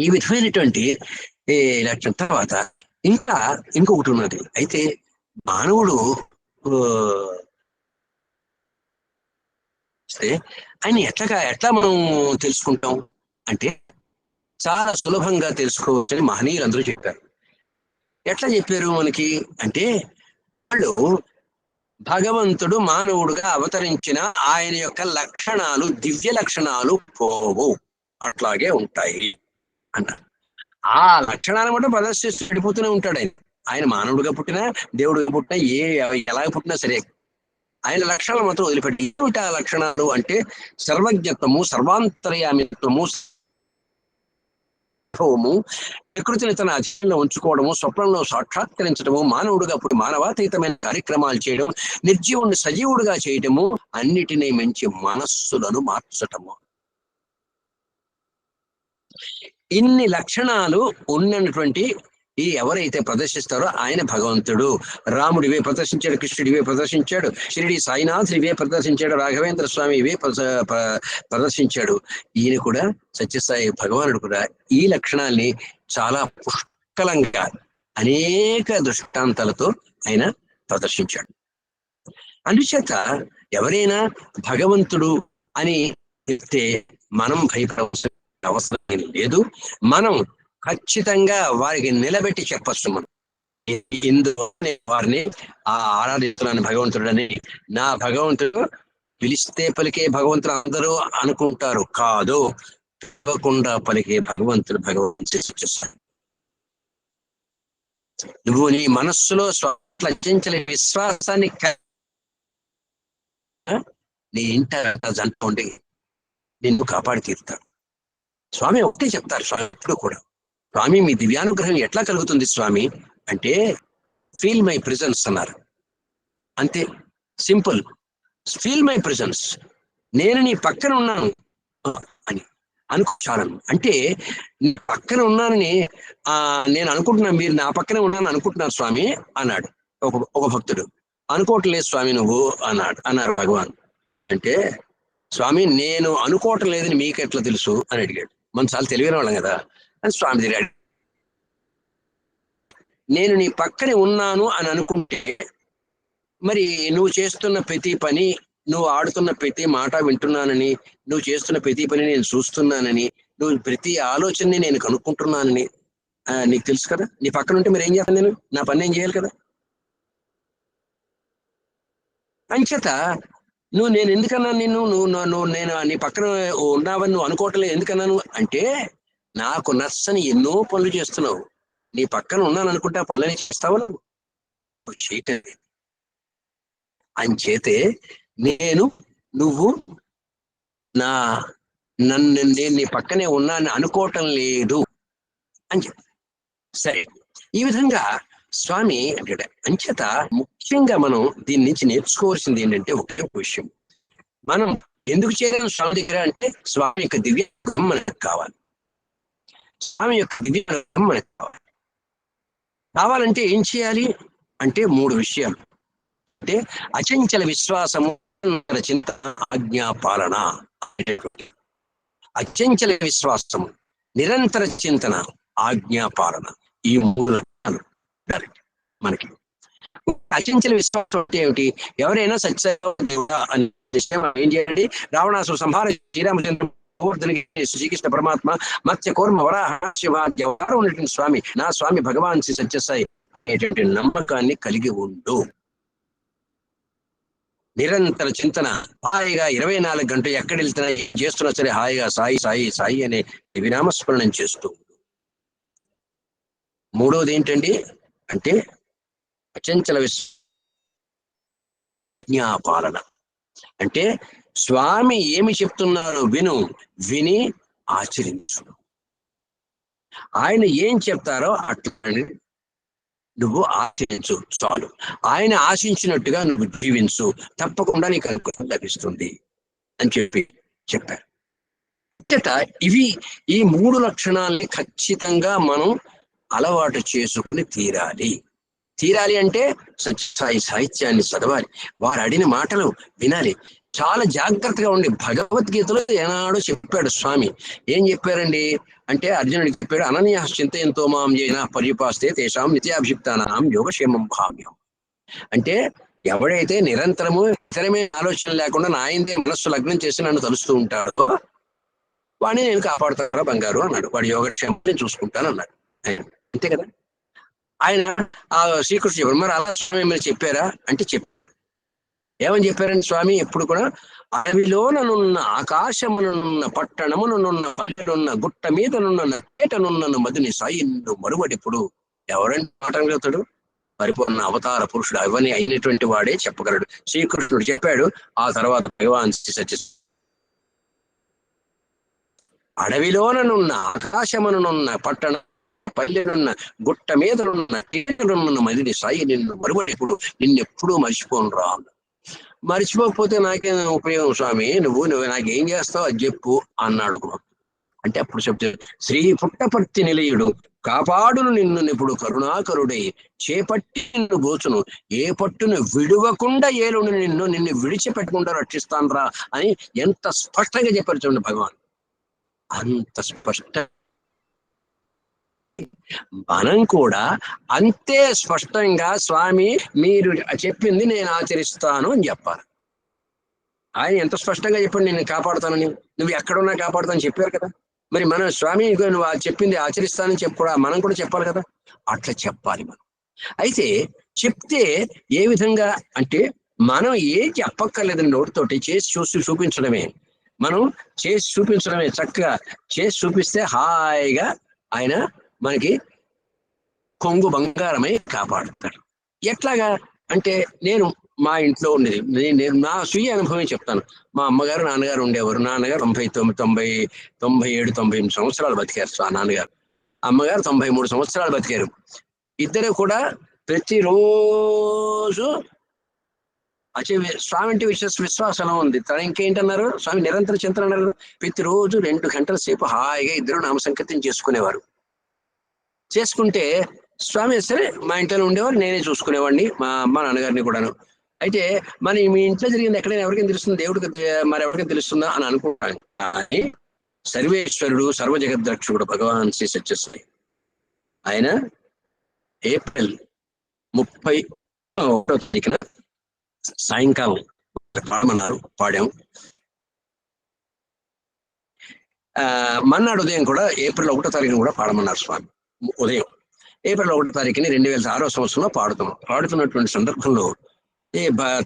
ఈ విధమైనటువంటి లక్షణం తర్వాత ఇంకా ఇంకొకటి ఉన్నది. అయితే మానవుడు ఆయన ఎట్లా మనం తెలుసుకుంటాం అంటే చాలా సులభంగా తెలుసుకోవచ్చని మహనీయులు అందరూ చెప్పారు. ఎట్లా చెప్పారు మనకి అంటే, వాళ్ళు భగవంతుడు మానవుడుగా అవతరించిన ఆయన యొక్క లక్షణాలు, దివ్య లక్షణాలు పోవు, అట్లాగే ఉంటాయి అన్నారు. ఆ లక్షణాలు కూడా ప్రదర్శిస్తూ వెళ్ళిపోతూనే ఉంటాడు ఆయన. ఆయన మానవుడిగా పుట్టినా, దేవుడిగా పుట్టినా, ఎలా పుట్టినా సరే ఆయన లక్షణాలు మాత్రం వదిలిపెట్టి. ఏమిటి ఆ లక్షణాలు అంటే సర్వజ్ఞత్వము, సర్వాంతర్యామిత్వము, ప్రకృతిని తన అధీనంలో ఉంచుకోవడము, స్వప్నంలో సాక్షాత్కరించడము, మానవుడిగా పుట్టి మానవాతీతమైన కార్యక్రమాలు చేయడం, నిర్జీవుడిని సజీవుడిగా చేయటము, అన్నిటినీ మించి మనస్సులను మార్చటము. ఇన్ని లక్షణాలు ఉన్నటువంటి ఈ ఎవరైతే ప్రదర్శిస్తారో ఆయన భగవంతుడు. రాముడు ఇవే ప్రదర్శించాడు, కృష్ణుడు ఇవే ప్రదర్శించాడు, షిరిడి సాయినాథ్ ఇవే ప్రదర్శించాడు, రాఘవేంద్ర స్వామి ఇవే ప్రదర్శించాడు. ఈయన కూడా సత్యసాయి భగవానుడు కూడా ఈ లక్షణాల్ని చాలా పుష్కలంగా అనేక దృష్టాంతాలతో ఆయన ప్రదర్శించాడు. అందుచేత ఎవరైనా భగవంతుడు అని చెప్తే మనం భయపడవలసిన అవసరం లేదు. మనం ఖచ్చితంగా వారికి నిలబెట్టి చెప్పచ్చు. మనం ఇందులో వారిని ఆరాధిస్తున్నాను భగవంతుడని. నా భగవంతుడు పిలిస్తే పలికే భగవంతుడు అందరూ అనుకుంటారు, కాదు, పిలవకుండా పలికే భగవంతుడు భగవంతుడు. నువ్వు నీ మనస్సులో అత్యంత విశ్వాసాన్ని నీ ఇంట జంట ఉండి నిన్ను కాపాడి తీరుతాడు. స్వామి ఒకటే చెప్తారు, స్వామి ఎప్పుడు కూడా, స్వామి మీ దివ్యానుగ్రహం ఎట్లా కలుగుతుంది స్వామి అంటే ఫీల్ మై ప్రెజెన్స్ అన్నారు. అంతే, సింపుల్. ఫీల్ మై ప్రెజెన్స్, నేను నీ పక్కన ఉన్నాను అని అనుకోచాలను. అంటే నీ పక్కన ఉన్నానని నేను అనుకుంటున్నాను, మీరు నా పక్కనే ఉన్నాను అనుకుంటున్నారు స్వామి అన్నాడు ఒక భక్తుడు. అనుకోవట్లేదు స్వామి నువ్వు అన్నారు భగవాన్. అంటే స్వామి నేను అనుకోవటం లేదని మీకు ఎట్లా తెలుసు అని అడిగాడు. మనం చాలా తెలివైన వాళ్ళం కదా అని స్వామి తిరిగాడు. నేను నీ పక్కనే ఉన్నాను అని అనుకుంటే మరి నువ్వు చేస్తున్న ప్రతి పని, నువ్వు ఆడుతున్న ప్రతి మాట వింటున్నానని, నువ్వు చేస్తున్న ప్రతి పని నేను చూస్తున్నానని, నువ్వు ప్రతి ఆలోచనని నేను కనుక్కుంటున్నానని నీకు తెలుసు కదా. నీ పక్కన ఉంటే మరి ఏం చేస్తాను, నేను నా పని ఏం చేయాలి కదా. అంచేత నువ్వు నేను ఎందుకన్నాను నువ్వు నేను నీ పక్కన ఉన్నావని నువ్వు అనుకోవట్లేదు ఎందుకన్నాను అంటే, నాకు నచ్చని ఎన్నో పనులు చేస్తున్నావు, నీ పక్కన ఉన్నాను అనుకుంటే ఆ పనులని చేస్తావా నువ్వు చేయటం. అంచేతే నువ్వు నేను నీ పక్కనే ఉన్నాను అనుకోవటం లేదు అని చెప్పి. సరే, ఈ విధంగా స్వామి అంటే అంచేత ముఖ్యంగా మనం దీని నుంచి నేర్చుకోవాల్సింది ఏంటంటే ఒకే విషయం. మనం ఎందుకు చేయగలం స్వామి దగ్గర అంటే స్వామి యొక్క దివ్యానుగ్రహం మనకు కావాలి. స్వామి యొక్క దివ్యానుగ్రహం మనకు కావాలంటే ఏం చేయాలి అంటే 3 విషయాలు. అంటే అచంచల విశ్వాసము, చింతన, ఆజ్ఞాపాలన. అచంచల విశ్వాసము, నిరంతర చింతన, ఆజ్ఞాపాలన, ఈ 3 మనకి. అచంచల విశ్వాసం అంటే ఏమిటి? ఎవరైనా సత్యదేవుడా అని ఏం చేయండి, రావణాసుర సంహార శ్రీరామచంద్ర శ్రీకృష్ణ పరమాత్మ మత్స్య కూర్మ వరాహ శివ ఉన్నటువంటి స్వామి, నా స్వామి భగవాన్ శ్రీ సత్యసాయి అనేటువంటి నమ్మకాన్ని కలిగి ఉండు. నిరంతర చింతన, హాయిగా 24 గంటలు ఎక్కడ వెళ్తున్నా చేస్తున్నా సరే హాయిగా సాయి సాయి సాయి అనే వినామస్మరణం చేస్తూ. 3వది ఏంటండి అంటే అచంచల విజ్ఞాపాలన. అంటే స్వామి ఏమి చెప్తున్నారో విని ఆచరించు. ఆయన ఏం చెప్తారో అట్లా నువ్వు ఆచరించు చాలు. ఆయన ఆశించినట్టుగా నువ్వు జీవించు, తప్పకుండా నీకు అనుగ్రహం లభిస్తుంది అని చెప్పారు. అంతటా ఈ 3 లక్షణాలని ఖచ్చితంగా మనం అలవాటు చేసుకుని తీరాలి అంటే సత్యసాయి సాహిత్యాన్ని చదవాలి, వారు అడిగిన మాటలు వినాలి, చాలా జాగ్రత్తగా ఉండి. భగవద్గీతలో ఏనాడో చెప్పాడు స్వామి. ఏం చెప్పారండి అంటే, అర్జునుడికి చెప్పాడు, అనన్య చింతయంతో మాం జైన పర్యుపాస్తే తేషాం నిత్యాభిషిక్తానాం యోగక్షేమం భావ్యం. అంటే ఎవడైతే నిరంతరము ఇతరమే ఆలోచన లేకుండా నా ఆయనదే మనస్సు లగ్నం చేసి నన్ను తలుస్తూ ఉంటాడో వాడిని నేను కాపాడుతారా బంగారు అన్నాడు. వాడి యోగక్షేమం చూసుకుంటాను అన్నాడు. అంతే కదా. ఆయన ఆ శ్రీకృష్ణుడు చెప్పారు. మరి అలా స్వామి మీరు చెప్పారా అంటే ఏమని చెప్పారండి స్వామి? ఎప్పుడు కూడా అడవిలోననున్న ఆకాశమునున్న పట్టణమునున్న పల్లెనున్న గుట్ట మీదనున్న పేటనున్న మధుని సాయిన్ను మరువడిప్పుడు. ఎవరండి మాట్లాడగలుగుతాడు? పరిపూర్ణ అవతార పురుషుడు అవన్నీ అయినటువంటి వాడే చెప్పగలడు. శ్రీకృష్ణుడు చెప్పాడు. ఆ తర్వాత భగవాన్ సత్య అడవిలోననున్న ఆకాశమునున్న పట్టణ పల్లెనున్న గుట్ట మీదనున్న మదిని సాయి నిన్ను మరువడిప్పుడు, నిన్నెప్పుడూ మర్చిపోను రా. మర్చిపోకపోతే నాకేం ఉపయోగం స్వామి, నువ్వు నాకేం చేస్తావు అది చెప్పు అన్నాడు. అంటే అప్పుడు చెప్తాడు, శ్రీ పుట్టపర్తి నిలయుడు కాపాడును నిన్ను ఇప్పుడు కరుణాకరుడై చేపట్టి నిన్ను గోచును, ఏ పట్టును విడువకుండా ఏలును నిన్ను విడిచిపెట్టకుండా రక్షిస్తాను రా అని ఎంత స్పష్టంగా చెప్పారు చూడండి భగవాన్. అంత స్పష్ట మనం కూడా అంతే స్పష్టంగా స్వామి మీరు చెప్పింది నేను ఆచరిస్తాను అని చెప్పాలి. ఆయన ఎంత స్పష్టంగా చెప్పండి, నేను కాపాడుతానని, నువ్వు ఎక్కడున్నా కాపాడుతానని చెప్పారు కదా. మరి మనం స్వామి నువ్వు చెప్పింది ఆచరిస్తానని కూడా మనం కూడా చెప్పాలి కదా. అట్లా చెప్పాలి మనం. అయితే చెప్తే ఏ విధంగా అంటే, మనం ఏం చెప్పక్కర్లేదని నోటితోటి చేసి చూపించడమే. మనం చేసి చూపించడమే, చక్కగా చేసి చూపిస్తే హాయిగా ఆయన మనకి కొంగు బంగారమై కాపాడుతాడు. ఎట్లాగా అంటే, నేను మా ఇంట్లో ఉండేది, నేను నా స్వీయ అనుభవం చెప్తాను. మా అమ్మగారు నాన్నగారు ఉండేవారు. నాన్నగారు 97-98 సంవత్సరాలు బతికారు. నాన్నగారు, అమ్మగారు 93 సంవత్సరాలు బతికారు. ఇద్దరు కూడా ప్రతిరోజు స్వామి అంటే విశ్వాసం ఉంది. తన ఇంకేంటన్నారు, స్వామి నిరంతర చింతన అన్నారు. ప్రతిరోజు 2 గంటల సేపు హాయిగా ఇద్దరు నామ సంకీర్తన చేసుకునేవారు. చేసుకుంటే స్వామి సరే మా ఇంట్లో ఉండేవారు, నేనే చూసుకునేవాడిని, మా అమ్మ నాన్నగారిని కూడాను. అయితే మరి మీ ఇంట్లో జరిగింది ఎక్కడైనా ఎవరికైనా తెలుస్తుంది, దేవుడికి మరి ఎవరికైనా తెలుస్తుందా అని అనుకుంటాను. కానీ సర్వేశ్వరుడు సర్వజగద్రక్షకుడు భగవాన్ శ్రీ సత్యసాయి ఆయన ఏప్రిల్ 31వ తారీఖున సాయంకాలం పాడమన్నారు. పాడాం. మన్నాడు ఉదయం కూడా ఏప్రిల్ 1వ తారీఖున కూడా పాడమన్నారు స్వామి. ఉదయం ఏప్రిల్ 1వ తారీఖుని 2006వ సంవత్సరంలో పాడుతున్నటువంటి సందర్భంలో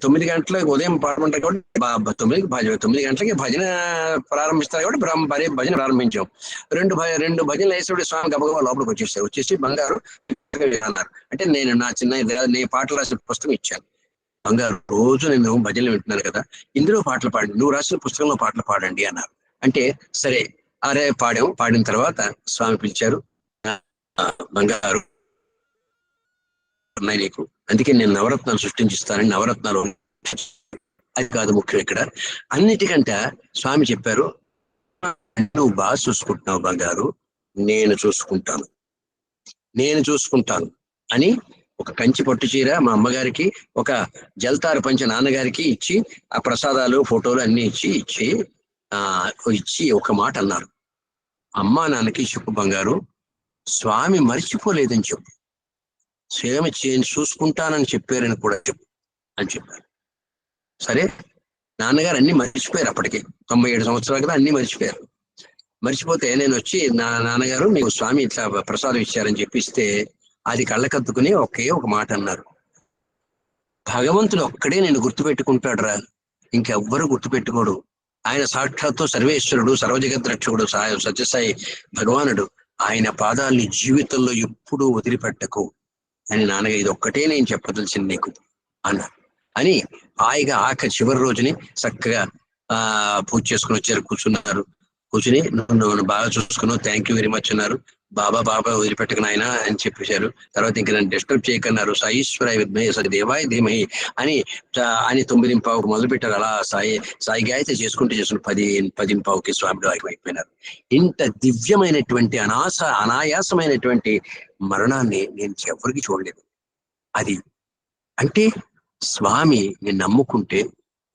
9 గంటలకు ఉదయం పాడమంటారు కాబట్టి 9 గంటలకి భజన ప్రారంభిస్తారు కాబట్టి భజన ప్రారంభించాం. 2 భజనలు వేసేవాడు స్వామి గబగబా లోపలికి వచ్చేసి బంగారు అన్నారు. అంటే నేను నా నేను పాటలు రాసిన పుస్తకం ఇచ్చాను. బంగారు రోజు నేను భజనలు వింటున్నాను కదా, ఇందులో పాటలు పాడండి, నువ్వు రాసిన పుస్తకంలో పాటలు పాడండి అన్నారు. అంటే సరే అరే పాడిన తర్వాత స్వామి పిలిచారు. బంగారు ఉన్నాయి నీకు, అందుకే నేను నవరత్నాలు సృష్టించిస్తానని నవరత్నాలు. అది కాదు ముఖ్యం ఇక్కడ. అన్నిటికంటే స్వామి చెప్పారు, నువ్వు బాగా చూసుకుంటున్నావు బంగారు, నేను చూసుకుంటాను అని ఒక కంచి పట్టు చీర మా అమ్మగారికి, ఒక జల్తారు పంచ నాన్నగారికి ఇచ్చి, ఆ ప్రసాదాలు ఫోటోలు అన్ని ఇచ్చి ఒక మాట అన్నారు, అమ్మా నాన్నకి చెప్పు బంగారు, స్వామి మర్చిపోలేదని చెప్పు, స్వామి చూసుకుంటానని చెప్పారని కూడా చెప్పు అని చెప్పారు. సరే నాన్నగారు అన్ని మర్చిపోయారు. అప్పటికి 97 సంవత్సరాలు కదా, అన్ని మర్చిపోయారు. మర్చిపోతే నేను వచ్చి, నాన్నగారు మీకు స్వామి ఇట్లా ప్రసాదం ఇచ్చారని చెప్పిస్తే అది కళ్ళకద్దుకుని ఒక మాట అన్నారు, భగవంతుడు ఒక్కడే నేను గుర్తుపెట్టుకుంటాడు రా, ఇంకెవ్వరూ గుర్తుపెట్టుకోడు. ఆయన సాక్షాత్తు సర్వేశ్వరుడు సర్వజగద్రక్షకుడు సత్యసాయి భగవానుడు. ఆయన పాదాలని జీవితంలో ఎప్పుడూ వదిలిపెట్టకు అని నాన్నగా ఇది ఒక్కటే నేను చెప్పదలిసింది నీకు అన్నారు. అని హాయిగా చివరి రోజుని చక్కగా పూజ చేసుకుని వచ్చారు, కూర్చున్నారు. కూర్చుని నన్ను బాగా చూసుకున్నావు, థ్యాంక్ యూ వెరీ మచ్ అన్నారు. బాబా వదిలిపెట్టకు నాయన అని చెప్పేశారు. తర్వాత ఇంక నన్ను డిస్టర్బ్ చేయకన్నారు. సాయీశ్వరాయ విద్మహే సదేవాయ ధీమహి అని 9:15 మొదలు పెట్టారు. అలా సాయి గాయత్రి చేసుకుంటూ 10:15కి స్వామిలో అయిపోయినారు. ఇంత దివ్యమైనటువంటి అనాయాసమైనటువంటి మరణాన్ని నేను ఎవరికి చూడలేదు. అది అంటే స్వామి నేను నమ్ముకుంటే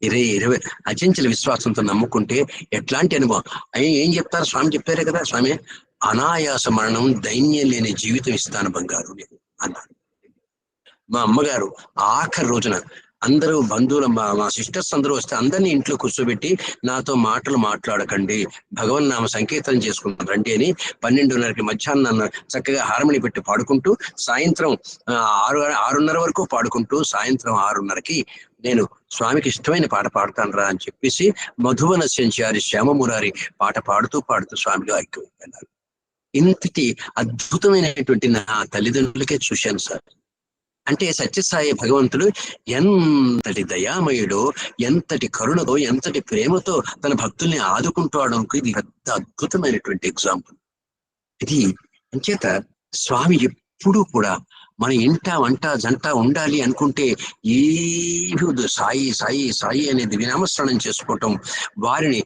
20 అచంచల విశ్వాసంతో నమ్ముకుంటే ఎట్లాంటి అనుభవం. ఏం చెప్తారు స్వామి? చెప్పారే కదా స్వామి, అనాయాస మరణం, దైన్యం లేని జీవితం ఇస్తాను బంగారు అన్నారు. మా అమ్మగారు ఆఖరి రోజున అందరూ బంధువులు, మా సిస్టర్స్ అందరూ వస్తే అందరినీ ఇంట్లో కూర్చోబెట్టి నాతో మాటలు మాట్లాడకండి, భగవన్ నామ సంకీర్తనం చేసుకుంటాం రండి అని 12:30కి మధ్యాహ్నం చక్కగా హార్మోని పెట్టి పాడుకుంటూ సాయంత్రం 6:30 వరకు పాడుకుంటూ సాయంత్రం 6:30కి నేను స్వామికి ఇష్టమైన పాట పాడతాను రా అని చెప్పేసి మధువన సంచారి శ్యామమురారి పాట పాడుతూ స్వామిలో ఐక్యమైపోయినారు. ఇంతటి అద్భుతమైనటువంటి నా తల్లిదండ్రులకే చూశాను సార్. అంటే సత్యసాయి భగవంతుడు ఎంతటి దయామయుడో, ఎంతటి కరుణతో, ఎంతటి ప్రేమతో తన భక్తుల్ని ఆదుకుంటాడో ఇది పెద్ద అద్భుతమైనటువంటి ఎగ్జాంపుల్. ఇది అంచేత స్వామి ఎప్పుడూ కూడా మన ఇంట వంట జంట ఉండాలి అనుకుంటే ఏమి సాయి సాయి సాయి అనేది వినామస్మరణం చేసుకోవటం, వారిని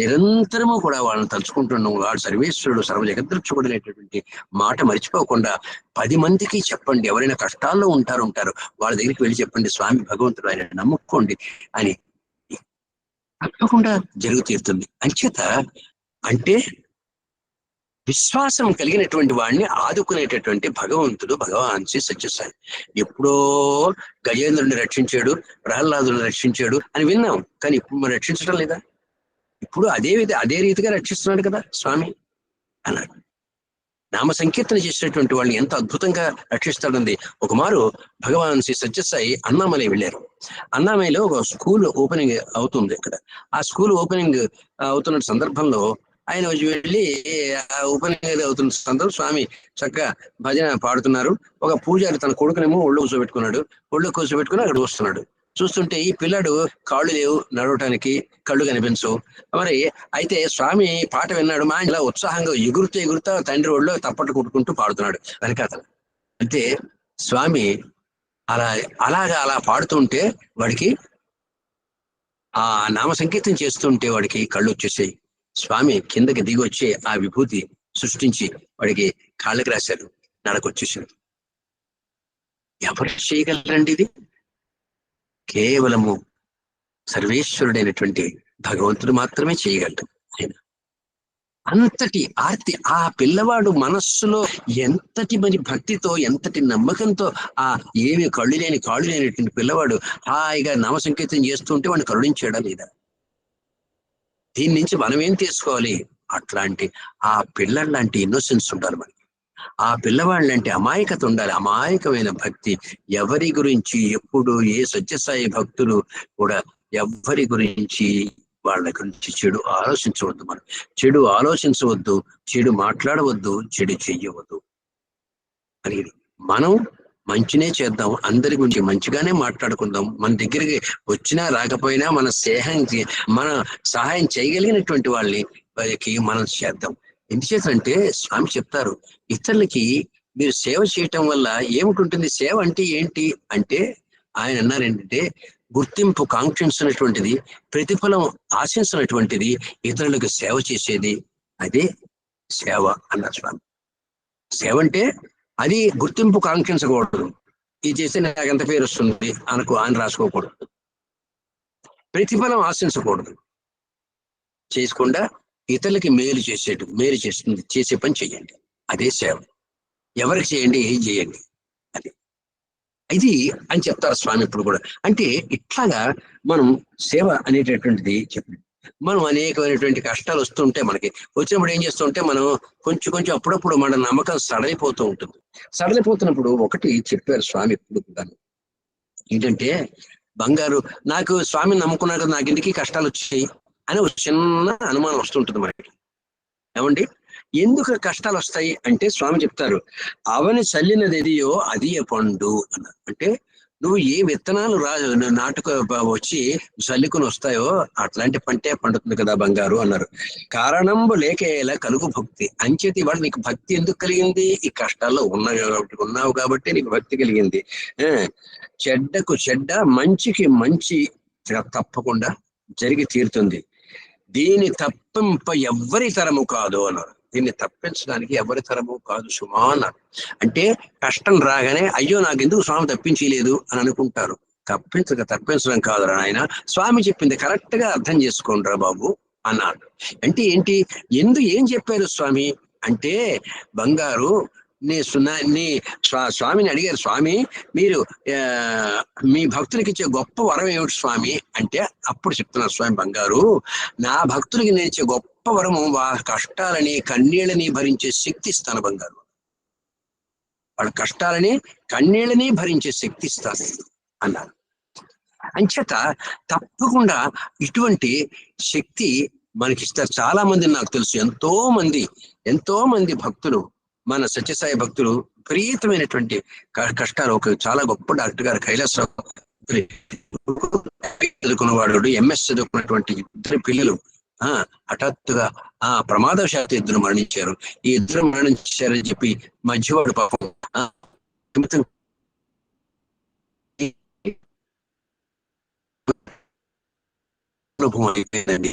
నిరంతరము కూడా వాళ్ళని తలుచుకుంటున్నాం. వాడు సర్వేశ్వరుడు సర్వ జగద్రక్షకుడనేటటువంటి మాట మర్చిపోకుండా 10 మందికి చెప్పండి. ఎవరైనా కష్టాల్లో ఉంటారు వాళ్ళ దగ్గరికి వెళ్ళి చెప్పండి, స్వామి భగవంతుడు ఆయన నమ్ముకోండి అని, తప్పకుండా జరుగు తీరుతుంది. అంచేత అంటే విశ్వాసం కలిగినటువంటి వాడిని ఆదుకునేటటువంటి భగవంతుడు భగవాన్ శ్రీ సత్యసాయి. ఎప్పుడో గజేంద్రుడిని రక్షించాడు, ప్రహ్లాదుని రక్షించాడు అని విన్నాం, కానీ ఇప్పుడు మనం రక్షించడం లేదా? ఇప్పుడు అదే రీతిగా రక్షిస్తున్నాడు కదా స్వామి అన్నాడు. నామ సంకీర్తన చేసినటువంటి వాళ్ళని ఎంత అద్భుతంగా రక్షిస్తాడంది. ఒకమారు భగవాన్ శ్రీ సత్యసాయి అన్నామలై వెళ్ళారు. అన్నామలైలో ఒక స్కూల్ ఓపెనింగ్ అవుతుంది. అక్కడ ఆ స్కూల్ ఓపెనింగ్ అవుతున్న సందర్భంలో ఆయన వెళ్ళి ఓపెనింగ్ అవుతున్న సందర్భం స్వామి చక్కగా భజన పాడుతున్నారు. ఒక పూజారి తన కొడుకునేమో ఒళ్ళో కూర్చోబెట్టుకుని అక్కడ చూస్తుంటే ఈ పిల్లాడు కాళ్ళు లేవు, నడవటానికి కళ్ళు కనిపించవు. మరి అయితే స్వామి పాట విన్నాడు, మా ఇలా ఉత్సాహంగా ఎగురుతా తండ్రి ఒళ్ళో తప్పట్లు కొట్టుకుంటూ పాడుతున్నాడు వెనకాతల. అంటే స్వామి అలా పాడుతుంటే వాడికి ఆ నామ సంకీర్తన చేస్తుంటే వాడికి కళ్ళు వచ్చేసాయి. స్వామి కిందకి దిగి వచ్చి ఆ విభూతి సృష్టించి వాడికి కాళ్ళకి రాశారు, నడకొచ్చేసాడు. ఎవరు చేయగలరండి ఇది? కేవలము సర్వేశ్వరుడైనటువంటి భగవంతుడు మాత్రమే చేయగలడు. ఆయన అంతటి ఆర్తి ఆ పిల్లవాడు మనస్సులో ఎంతటి మరి భక్తితో, ఎంతటి నమ్మకంతో ఏమి కాళ్ళు లేనటువంటి పిల్లవాడు హాయిగా నామ సంకీర్తన చేస్తుంటే వాడిని కరుణించాడా లేదా? దీని నుంచి మనం ఏం తీసుకోవాలి? అట్లాంటి ఆ పిల్లల లాంటి ఇన్నోసెన్స్ ఉండాలి మనకి. ఆ పిల్లవాళ్ళంటే అమాయకత ఉండాలి, అమాయకమైన భక్తి. ఎవరి గురించి ఎప్పుడు ఏ సత్యసాయి భక్తులు కూడా ఎవరి గురించి వాళ్ళ గురించి చెడు ఆలోచించవద్దు. మనం చెడు ఆలోచించవద్దు, చెడు మాట్లాడవద్దు, చెడు చెయ్యవద్దు అనేది. మనం మంచినే చేద్దాం, అందరి గురించి మంచిగానే మాట్లాడుకుందాం. మన దగ్గరికి వచ్చినా రాకపోయినా మన సహాయం చేయగలిగినటువంటి వాళ్ళకి మనం చేద్దాం. ఎందుచేతంటే స్వామి చెప్తారు, ఇతరులకి మీరు సేవ చేయటం వల్ల ఏమిటి? సేవ అంటే ఏంటి అంటే ఆయన అన్నారు ఏంటంటే, గుర్తింపు కాంక్షించినటువంటిది, ప్రతిఫలం ఆశించినటువంటిది, ఇతరులకు సేవ చేసేది, అదే సేవ అన్నారు స్వామి. సేవ అంటే అది గుర్తింపు కాంక్షించకూడదు. ఇది చేస్తే నాకు ఎంత పేరు వస్తుంది అని రాసుకోకూడదు. ప్రతిఫలం ఆశించకూడదు. చేయకుండా ఇతరులకి మేలు చేసే పని చెయ్యండి, అదే సేవ. ఎవరికి చేయండి, ఏం చేయండి, ఇది అని చెప్తారు స్వామి ఇప్పుడు కూడా. అంటే ఇట్లాగా మనం సేవ అనేటటువంటిది చెప్పండి. మనం అనేకమైనటువంటి కష్టాలు వస్తుంటే మనకి వచ్చినప్పుడు ఏం చేస్తుంటే మనం కొంచెం అప్పుడప్పుడు మన నమ్మకం సడలిపోతూ ఉంటుంది. సడలిపోతున్నప్పుడు ఒకటి చెప్పారు స్వామి ఇప్పుడు కూడా ఏంటంటే, బంగారు నాకు స్వామి నమ్ముకున్నారు, నాకు ఇంటికి కష్టాలు వచ్చాయి అని ఒక చిన్న అనుమానం వస్తుంటుంది మనకి. ఏమండి, ఎందుకు కష్టాలు వస్తాయి అంటే స్వామి చెప్తారు, అవని చల్లినది ఎదియో అది పండు అన్నారు. అంటే నువ్వు ఏ విత్తనాలు నాటుకు వచ్చి చల్లుకుని వస్తాయో అట్లాంటి పంటే పండుతుంది కదా బంగారు అన్నారు. కారణంబు లేకేలా కలుగు భక్తి అంచేతి వాడు నీకు భక్తి ఎందుకు కలిగింది? ఈ కష్టాల్లో ఉన్నావు కాబట్టి నీకు భక్తి కలిగింది. చెడ్డకు చెడ్డ మంచికి మంచి తప్పకుండా జరిగి తీరుతుంది. దీని తప్పింప ఎవ్వరి తరము కాదు అన్నారు. దీన్ని తప్పించడానికి ఎవరి తరము కాదు సుమా అన్నారు. అంటే కష్టం రాగానే అయ్యో నాకెందుకు స్వామి తప్పించలేదు అని అనుకుంటారు. తప్పించడం కాదురా ఆయన, స్వామి చెప్పింది కరెక్ట్ గా అర్థం చేసుకోండిరా బాబు అన్నాడు. అంటే ఏంటి, ఏం చెప్పారు స్వామి అంటే, బంగారు నీ స్వామిని అడిగారు, స్వామి మీరు మీ భక్తులకి ఇచ్చే గొప్ప వరం ఏమిటి స్వామి అంటే, అప్పుడు చెప్తున్నారు స్వామి, బంగారు నా భక్తులకి నేను ఇచ్చే గొప్ప వరము వాళ్ళ కష్టాలని కన్నీళ్ళని భరించే శక్తి ఇస్తాను బంగారు. వాళ్ళ కష్టాలని కన్నీళ్ళని భరించే శక్తి ఇస్తాను అన్నారు. అంచేత తప్పకుండా ఇటువంటి శక్తి మనకిస్తారు. చాలా మంది నాకు తెలుసు, ఎంతో మంది భక్తులు, మన సత్యసాయి భక్తులు విపరీతమైనటువంటి కష్టాలు. ఒక చాలా గొప్ప డాక్టర్ గారు కైలాసరావు చదువుకున్నవాడు, ఎంఎస్ చదువుకున్నటువంటి 2 పిల్లలు హఠాత్తుగా ప్రమాదవశాత్తు 2 మరణించారు. ఈ 2 మరణించారని చెప్పి మధ్యవాడు పాపం అనుభవం అయిపోయిందండి.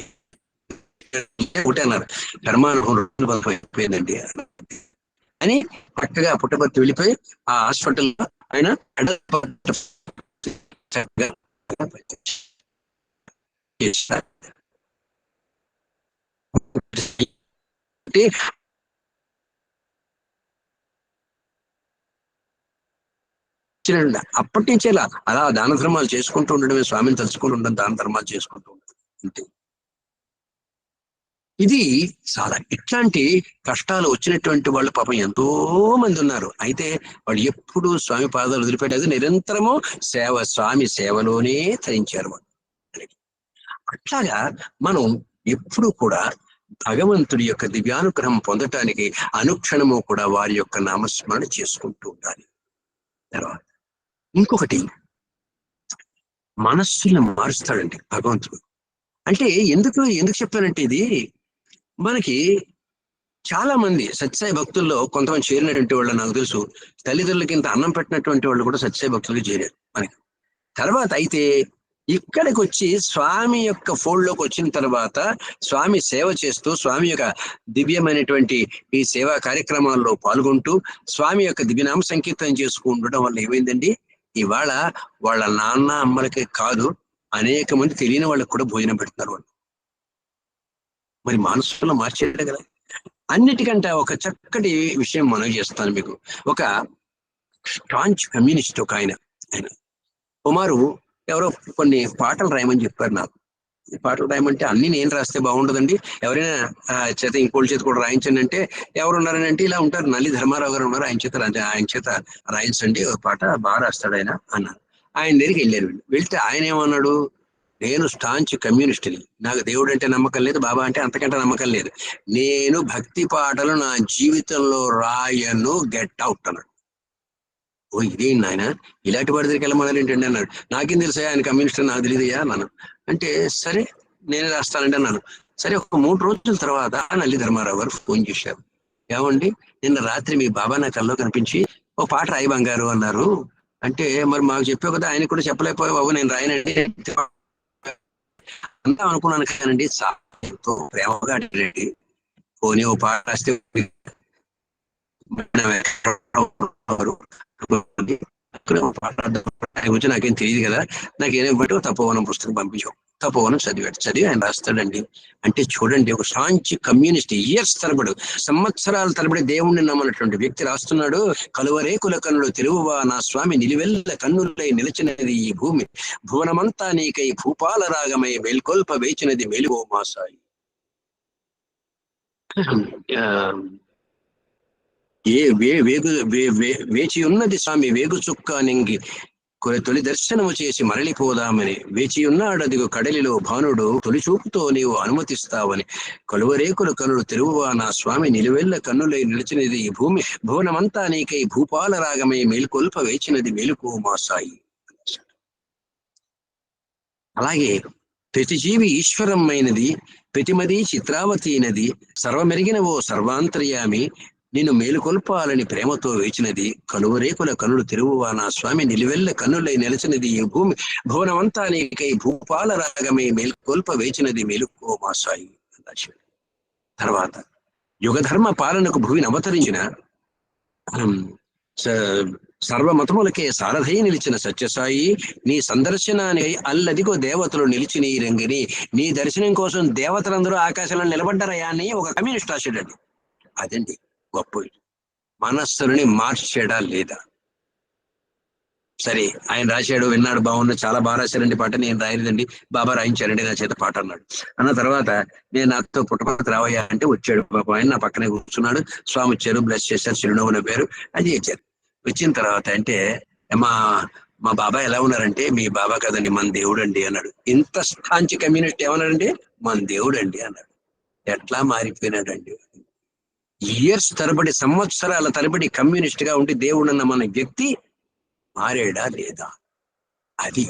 ఒకటే అన్నారు, కర్మానుభవం అయిపోయిందండి అని చక్కగా పుట్టపర్తి వెళ్ళిపోయి ఆ హాస్పిటల్లో ఆయన అప్పటి నుంచే అలా దాన ధర్మాలు చేసుకుంటూ ఉండడమే, స్వామిని తలుచుకుంటూ ఉండడం, దాన ధర్మాలు చేసుకుంటూ ఉండడం అంతే. ఇది చాలా ఇట్లాంటి కష్టాలు వచ్చినటువంటి వాళ్ళు పాపం ఎంతో మంది ఉన్నారు. అయితే వాళ్ళు ఎప్పుడు స్వామి పాదాలు వదిలిపెట్టేది, నిరంతరము స్వామి సేవలోనే తరించారు వాళ్ళు. అట్లాగా మనం ఎప్పుడు కూడా భగవంతుడి యొక్క దివ్యానుగ్రహం పొందటానికి అనుక్షణము కూడా వారి యొక్క నామస్మరణ చేసుకుంటూ ఉండాలి. తర్వాత ఇంకొకటి, మనస్సులను మారుస్తాడండి భగవంతుడు. అంటే ఎందుకు చెప్పానంటే, ఇది మనకి చాలా మంది సత్యసాయి భక్తుల్లో కొంతమంది చేరినటువంటి వాళ్ళు నాకు తెలుసు, తల్లిదండ్రులకి ఇంత అన్నం పెట్టినటువంటి వాళ్ళు కూడా సత్యసాయి భక్తులకి చేరారు మనకి. తర్వాత అయితే ఇక్కడికి వచ్చి స్వామి యొక్క ఫోల్డ్లోకి వచ్చిన తర్వాత స్వామి సేవ చేస్తూ, స్వామి యొక్క దివ్యమైనటువంటి ఈ సేవా కార్యక్రమాల్లో పాల్గొంటూ స్వామి యొక్క దివ్యనామ సంకీర్తనం చేసుకుంటడం వల్ల ఏమైందండి, ఇవాళ వాళ్ళ నాన్న అమ్మలకి కాదు, అనేక మంది తెలియని వాళ్ళకి కూడా భోజనం పెడుతున్నారు వాళ్ళు. మరి మనసులో మార్చేయడం కదా. అన్నిటికంటే ఒక చక్కటి విషయం మనం చేస్తాను మీకు. ఒక స్టాంచ్ కమ్యూనిస్ట్ ఒక ఆయన కుమారు ఎవరో కొన్ని పాటలు రాయమని చెప్పారు నాకు. పాటలు రాయమంటే అన్ని నేను రాస్తే బాగుండదండి, ఎవరైనా చేత ఇంకోటి చేత కూడా రాయించండి అంటే, ఎవరున్నారని అంటే ఇలా ఉంటారు, నల్లి ధర్మారావు గారు ఉన్నారు, ఆయన చేత రాయించండి, ఒక పాట బాగా రాస్తాడు ఆయన అన్నారు. ఆయన దగ్గరికి వెళ్ళారు. వెళ్తే ఆయన ఏమన్నాడు, నేను స్టాంచ్ కమ్యూనిస్ట్ని, నాకు దేవుడు అంటే నమ్మకం లేదు, బాబా అంటే అంతకంటే నమ్మకం లేదు, నేను భక్తి పాటలు నా జీవితంలో రాయను, గెట్ అవుట్ అన్నాడు. ఓ ఇదేంటి ఆయన ఇలాంటి వాడి దగ్గరికి వెళ్ళమన్నారు ఏంటండి అన్నాడు. నాకేం తెలుసా ఆయన కమ్యూనిస్ట్, నాకు తెలియదయ్యా అన్నాను. అంటే సరే నేనే రాస్తానండి అన్నాను. సరే ఒక 3 రోజుల తర్వాత నల్లి ధర్మారావు గారు ఫోన్ చేశారు, ఏమండి నిన్న రాత్రి మీ బాబా నా కల్లో కనిపించి ఓ పాట రాయి బంగారు అన్నారు. అంటే మరి మాకు చెప్పావు కదా, ఆయన కూడా చెప్పలేకపోయావు బాబు, నేను రాయనండి అంతా అనుకున్నాను కానండి, ఎంతో ప్రేమగా అడిగాడు, పోనీ ఓ పాట రాస్తే గురించి నాకేం తెలియదు కదా, నాకేమో బట్టి తపోవనం పుస్తకం పంపించాం, తపోవనం చదివి ఆయన రాస్తాడండి. అంటే చూడండి, ఒక స్టాంచ్ కమ్యూనిస్ట్ ఇయర్స్ తరబడి, సంవత్సరాల తరబడి దేవుణ్ణి నమ్మనటువంటి వ్యక్తి రాస్తున్నాడు, కలువరేకుల కన్నులు తెరువువా నా స్వామి, నిలువెల్ల కన్నులై నిలిచినది ఈ భూమి, భువనమంతా నీకై భూపాల రాగమై మేల్కొల్ప వేచినది మేలువో మా సాయి. వేచి ఉన్నది స్వామి వేగు చుక్క నింగి తొలి దర్శనము చేసి మరలిపోదామని, వేచి ఉన్నాడదిగో కడలిలో భానుడు తొలి చూపుతో నీవు అనుమతిస్తావని, కలువరేకుల కన్నులు తెరువువా నా స్వామి, నిలువెల్ల కన్నులై నిలిచినది ఈ భూమి, భువనమంతా నీకై భూపాల రాగమై మేల్కొల్ప వేచినది మేలుకో మా సాయి. అలాగే ప్రతి జీవి ఈశ్వరమైనది, ప్రతిమది చిత్రావతి అయినది, సర్వమెరిగిన ఓ సర్వాంతర్యామి, నిన్ను మేలుకొల్పాలని ప్రేమతో వేచినది, కనువరేకుల కనులు తెరువువా నా స్వామి, నిలువెల్ల కన్నులై నిలిచినది ఈ భూమి, భువనమంతా నీకై భూపాల రాగమే మేల్కొల్ప వేచినది, మేలుకో మా స్వామి. తర్వాత యుగధర్మ పాలనకు భూమిని అవతరించిన సర్వమతములకే సారథై నిలిచిన సత్యసాయి, నీ సందర్శనానికి అల్లదిగో దేవతలు నిలిచి నీ రంగిని, నీ దర్శనం కోసం దేవతలందరూ ఆకాశంలో నిలబడ్డారయా అని ఒక కమ్యూనిస్ట్ రాశాడండి. అదండి గొప్ప మనస్సుని మార్చేడా లేదా. సరే, ఆయన రాశాడు, విన్నాడు, బాగున్నా, చాలా బాగా రాశారండి పాట, నేను రాయలేదండి, బాబా రాయించారండి నా చేత పాట అన్నాడు. అన్న తర్వాత నేను నాతో పుట్టపతి రావయ్యా అంటే వచ్చాడు. పాపం ఆయన నా పక్కనే కూర్చున్నాడు. స్వామి వచ్చారు, బ్లెస్ చేశారు, చిరునవ్వున పేరు అది ఇచ్చారు. వచ్చిన తర్వాత అంటే మా బాబా ఎలా ఉన్నారంటే, మీ బాబా కదండి మన దేవుడు అండి అన్నాడు. ఇంత స్థాంచి కమ్యూనిస్ట్ ఏమన్నాడండి, మన దేవుడు అండి అన్నాడు. ఎట్లా మారిపోయినాడండి. ఇయర్స్ తరబడి, సంవత్సరాల తరబడి కమ్యూనిస్ట్ గా ఉండి దేవుడు అన్న మన వ్యక్తి మారేడా లేదా. అది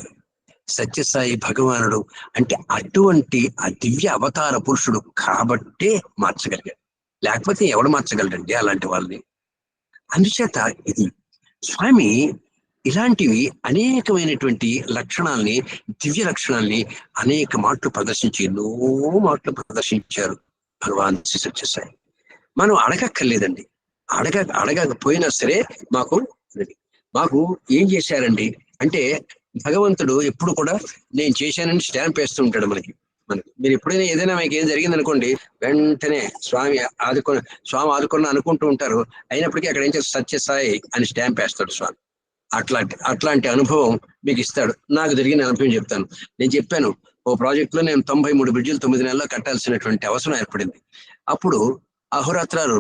సత్యసాయి భగవానుడు అంటే అటువంటి ఆ దివ్య అవతార పురుషుడు కాబట్టే మార్చగలిగాడు. లేకపోతే ఎవడు మార్చగలడండి అలాంటి వాళ్ళని. అందుచేత ఇది స్వామి ఇలాంటివి అనేకమైనటువంటి లక్షణాలని, దివ్య లక్షణాలని అనేక మాటలు ప్రదర్శించి, ఎన్నో మాటలు ప్రదర్శించారు భగవాన్ శ్రీ సత్యసాయి. మనం అడగక్కర్లేదండి, అడగకపోయినా సరే మాకు ఏం చేశారండి అంటే, భగవంతుడు ఎప్పుడు కూడా నేను చేశానని స్టాంప్ వేస్తూ ఉంటాడు మనకి. మీరు ఎప్పుడైనా ఏదైనా మీకు ఏం జరిగింది అనుకోండి, వెంటనే స్వామి ఆదుకున్న అనుకుంటూ ఉంటారు. అయినప్పటికీ అక్కడ ఏం చేస్తారు, సత్యసాయి అని స్టాంప్ వేస్తాడు స్వామి. అట్లాంటి అనుభవం మీకు ఇస్తాడు. నాకు జరిగిన అనుభవం చెప్తాను. నేను చెప్పాను, ఓ ప్రాజెక్ట్ లో నేను 93 బ్రిడ్జిలు 9 నెలల్లో కట్టాల్సినటువంటి అవసరం ఏర్పడింది. అప్పుడు అహోరాత్రాలు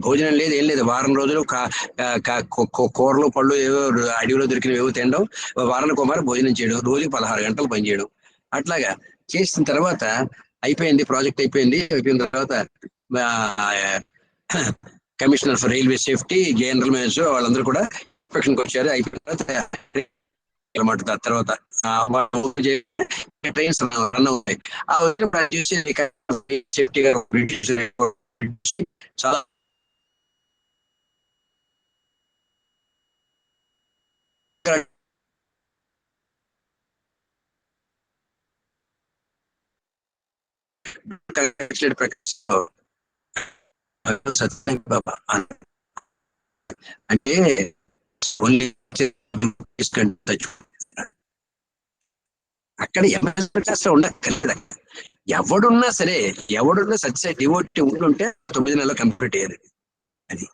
భోజనం లేదు, ఏం లేదు. వారం రోజులు కూరలు పళ్ళు ఏవో అడవిలో దొరికినవి ఏవో తినడం, వారానికి ఒకమారు భోజనం చేయడం, రోజుకి 16 గంటలు పనిచేయడం. అట్లాగా చేసిన తర్వాత అయిపోయింది, ప్రాజెక్ట్ అయిపోయింది. అయిపోయిన తర్వాత commissioner for railway safety, general manager వాళ్ళందరూ కూడా ఇన్స్పెక్షన్కి వచ్చారు. అయిపోయిన తర్వాత ట్రైన్స్ రన్ అవుతాయి. సేఫ్టీగా చాలా అంటే ఓన్లీ అక్కడ ఎమర్జెన్సీ ఉండక్కర్లేదు. ఎవడున్నా సత్య డివోటీ ఉంటుంటే 9 నెలలు కంప్లీట్ అయ్యేది. అది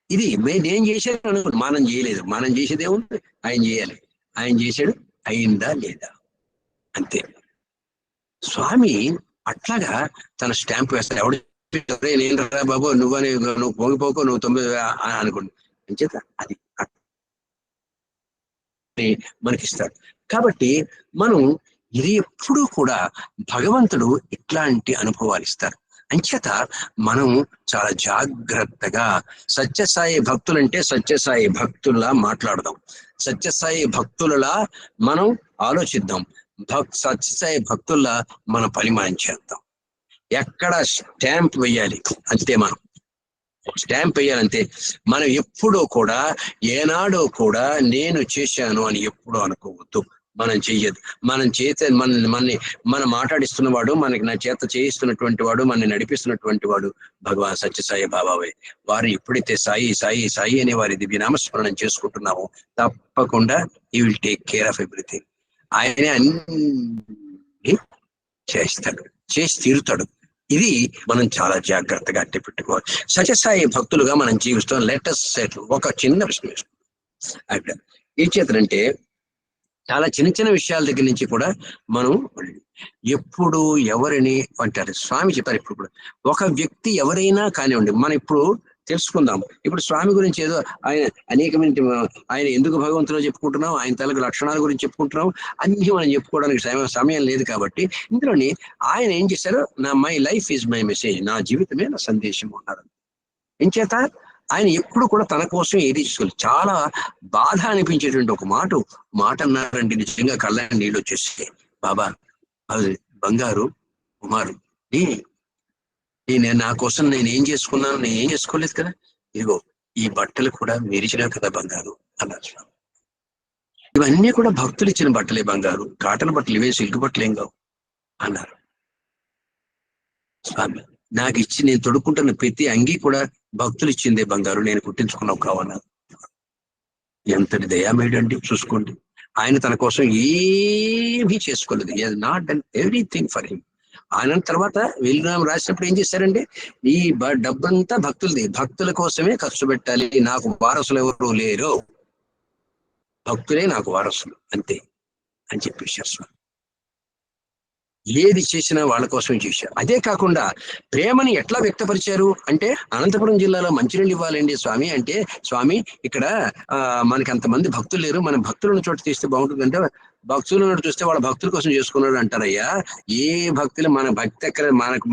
ఇది నేను చేశాను అనుకో, మనం చేయలేదు. మనం చేసేది ఏముంది, ఆయన చేయాలి. ఆయన చేశాడు, అయిందా లేదా అంతే. స్వామి అట్లాగా తన స్టాంప్ వేస్తాడు. ఎవడు నేను రా బాబు, నువ్వు పోగిపోకు, నువ్వు 9 అనుకోండి అంచేత అది మనకిస్తాడు. కాబట్టి మనం ఇది ఎప్పుడూ కూడా భగవంతుడు ఇట్లాంటి అనుభవాలు ఇస్తారు. అంచేత మనం చాలా జాగ్రత్తగా సత్యసాయి భక్తులంటే సత్యసాయి భక్తుల్లా మాట్లాడదాం, సత్యసాయి భక్తులలా మనం ఆలోచిద్దాం, సత్యసాయి భక్తుల్లా మన పని మనం చేద్దాం. ఎక్కడ స్టాంప్ వేయాలి అంతే, మనం స్టాంప్ వేయాలంతే. మనం ఎప్పుడూ కూడా ఏనాడో కూడా నేను చేశాను అని ఎప్పుడూ అనుకోవద్దు. మనం చెయ్యదు. మన మాట్లాడిస్తున్నవాడు, మనకి నా చేత చేయిస్తున్నటువంటి వాడు, మనని నడిపిస్తున్నటువంటి వాడు భగవాన్ సత్యసాయి బాబావే. వారు ఎప్పుడైతే సాయి సాయి సాయి అనే వారి దివ్య నామస్మరణం చేసుకుంటున్నామో తప్పకుండా he will take care of everything. ఆయనే అన్ని చేస్తాడు, చేసి తీరుతాడు. ఇది మనం చాలా జాగ్రత్తగా అట్టి పెట్టుకోవాలి. సత్యసాయి భక్తులుగా మనం జీవిస్తాం. లెటస్ సెట్ ఒక చిన్న ప్రశ్న వేసుకుంటాం అక్కడ. ఏ చేతనంటే చాలా చిన్న చిన్న విషయాల దగ్గర నుంచి కూడా మనం ఎప్పుడు ఎవరిని అంటారు. స్వామి చెప్పారు, ఇప్పుడు కూడా ఒక వ్యక్తి ఎవరైనా కానివ్వండి, మనం ఇప్పుడు తెలుసుకుందాం. ఇప్పుడు స్వామి గురించి ఏదో ఆయన అనేకమైన ఆయన ఎందుకు భగవంతులో చెప్పుకుంటున్నాం, ఆయన తలకు లక్షణాల గురించి చెప్పుకుంటున్నాం, అన్ని మనం చెప్పుకోవడానికి సమయం లేదు. కాబట్టి ఇందులోని ఆయన ఏం చేశారు, my life is my message, నా జీవితమే నా సందేశం అన్నారు. ఎంచేత ఆయన ఎప్పుడు కూడా తన కోసం ఏది చేసుకోవాలి. చాలా బాధ అనిపించేటువంటి ఒక మాట అన్నారండి, నిజంగా కళ్ళ నీళ్ళు వచ్చేసి. బాబా అది బంగారు కుమారు నేను నా కోసం నేను ఏం చేసుకున్నాను, నేను ఏం చేసుకోలేదు కదా, ఇదిగో ఈ బట్టలు కూడా మెరిచినావు కదా బంగారు అన్నారు స్వామి. ఇవన్నీ కూడా భక్తులు ఇచ్చిన బట్టలే బంగారు, కాటన్ బట్టలు ఇవే, సిల్క్ బట్టలు ఏం కావు అన్నారు స్వామి. నాకు ఇచ్చి నేను తొడుక్కుంటున్న ప్రతి అంగీ కూడా భక్తులు ఇచ్చిందే బంగారు, నేను కుట్టించుకున్నావు కావన్నారు. ఎంతటి దయామేడు అండి, చూసుకోండి. ఆయన తన కోసం ఏమీ చేసుకోలేదు. he has not done everything for him. ఆయన తర్వాత వీలునామా రాసినప్పుడు ఏం చేశారండి, ఈ డబ్బంతా భక్తులది, భక్తుల కోసమే ఖర్చు పెట్టాలి, నాకు వారసులు ఎవరు లేరు, భక్తులే నాకు వారసులు అంతే అని చెప్పేశారు స్వామి. ఏది చేసినా వాళ్ళ కోసమే చేశారు. అదే కాకుండా ప్రేమని ఎట్లా వ్యక్తపరిచారు అంటే, అనంతపురం జిల్లాలో మంచినీళ్ళు ఇవ్వాలండి స్వామి అంటే, స్వామి ఇక్కడ మనకి అంతమంది భక్తులు లేరు, మనం భక్తులను చోట తీస్తే బాగుంటుందంటే, భక్తులను చూస్తే వాళ్ళ భక్తుల కోసం చేసుకున్నాడు అంటారయ్యా. ఏ భక్తులు మన భక్తి ఎక్కడ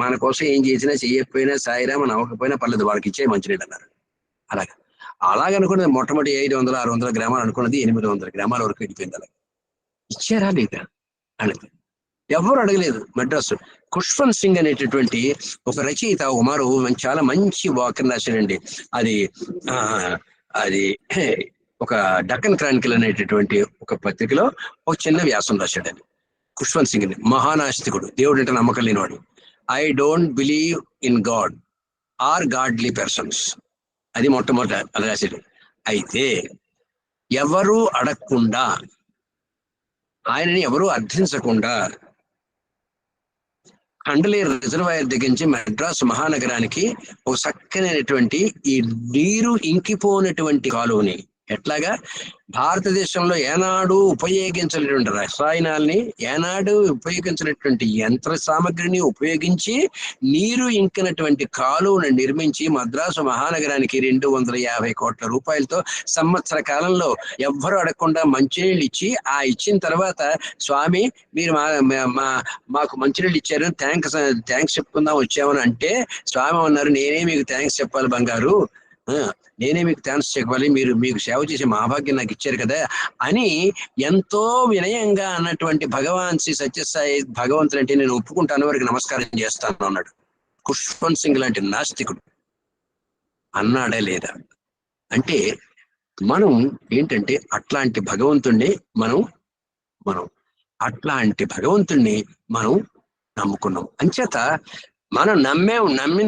మన కోసం ఏం చేసినా చెయ్యకపోయినా సాయిరా మనం అవ్వకపోయినా పర్లేదు, వాళ్ళకి ఇచ్చే మంచినీళ్ళు అన్నారు. అలాగనుకున్నది మొట్టమొదటి 500-600 గ్రామాలు అనుకున్నది 800 గ్రామాల వరకు వెళ్ళిపోయింది. అలాగే ఇచ్చారా లేదా అనేది ఎవరు అడగలేదు. మద్రాసు ఖుష్వంత్ సింగ్ అనేటటువంటి ఒక రచయిత కుమారు చాలా మంచి వాక్యం రాశాడండి. అది ఒక డక్కన్ క్రానికల్ అనేటటువంటి ఒక పత్రికలో ఒక చిన్న వ్యాసం రాశాడని. ఖుష్వంత్ సింగ్ మహానాస్తికుడు, దేవుడు అంటే నమ్మకం లేనివాడు. I don't believe in God or godly persons, అది మొట్టమొదట అలా రాశాడు. అయితే ఎవరు అడగకుండా, ఆయనని ఎవరు అర్థించకుండా కండలేరు రిజర్వాయర్ దగ్గర నుంచి మద్రాసు మహానగరానికి ఒక చక్కనైనటువంటి ఈ నీరు ఇంకిపోయినటువంటి కాలువని, ఎట్లాగా భారతదేశంలో ఏనాడు ఉపయోగించినటువంటి రసాయనాల్ని, ఏనాడు ఉపయోగించినటువంటి యంత్ర సామగ్రిని ఉపయోగించి నీరు ఇంకినటువంటి కాలువను నిర్మించి మద్రాసు మహానగరానికి 250 కోట్ల రూపాయలతో సంవత్సర కాలంలో ఎవ్వరూ అడగకుండా మంచినీళ్ళు ఇచ్చి, ఆ ఇచ్చిన తర్వాత స్వామి మీరు మాకు మంచినీళ్ళు ఇచ్చారు, థ్యాంక్స్ చెప్పుకుందాం వచ్చామని అంటే, స్వామి అన్నారు నేనే మీకు థ్యాంక్స్ చెప్పాలి బంగారు, నేనే మీకు థ్యాంక్స్ చెప్పాలి, మీరు మీకు సేవ చేసే మహాభాగ్యం నాకు ఇచ్చారు కదా అని ఎంతో వినయంగా అన్నటువంటి భగవాన్ శ్రీ సత్యసాయి భగవంతుడు అంటే నేను ఒప్పుకుంటాను, వారికి నమస్కారం చేస్తాను అన్నాడు. ఖుష్వంత్ సింగ్ లాంటి నాస్తికుడు అన్నాడే లేదా అంటే, మనం ఏంటంటే అట్లాంటి భగవంతుణ్ణి మనం అట్లాంటి భగవంతుణ్ణి మనం నమ్ముకున్నాం. అంచేత మనం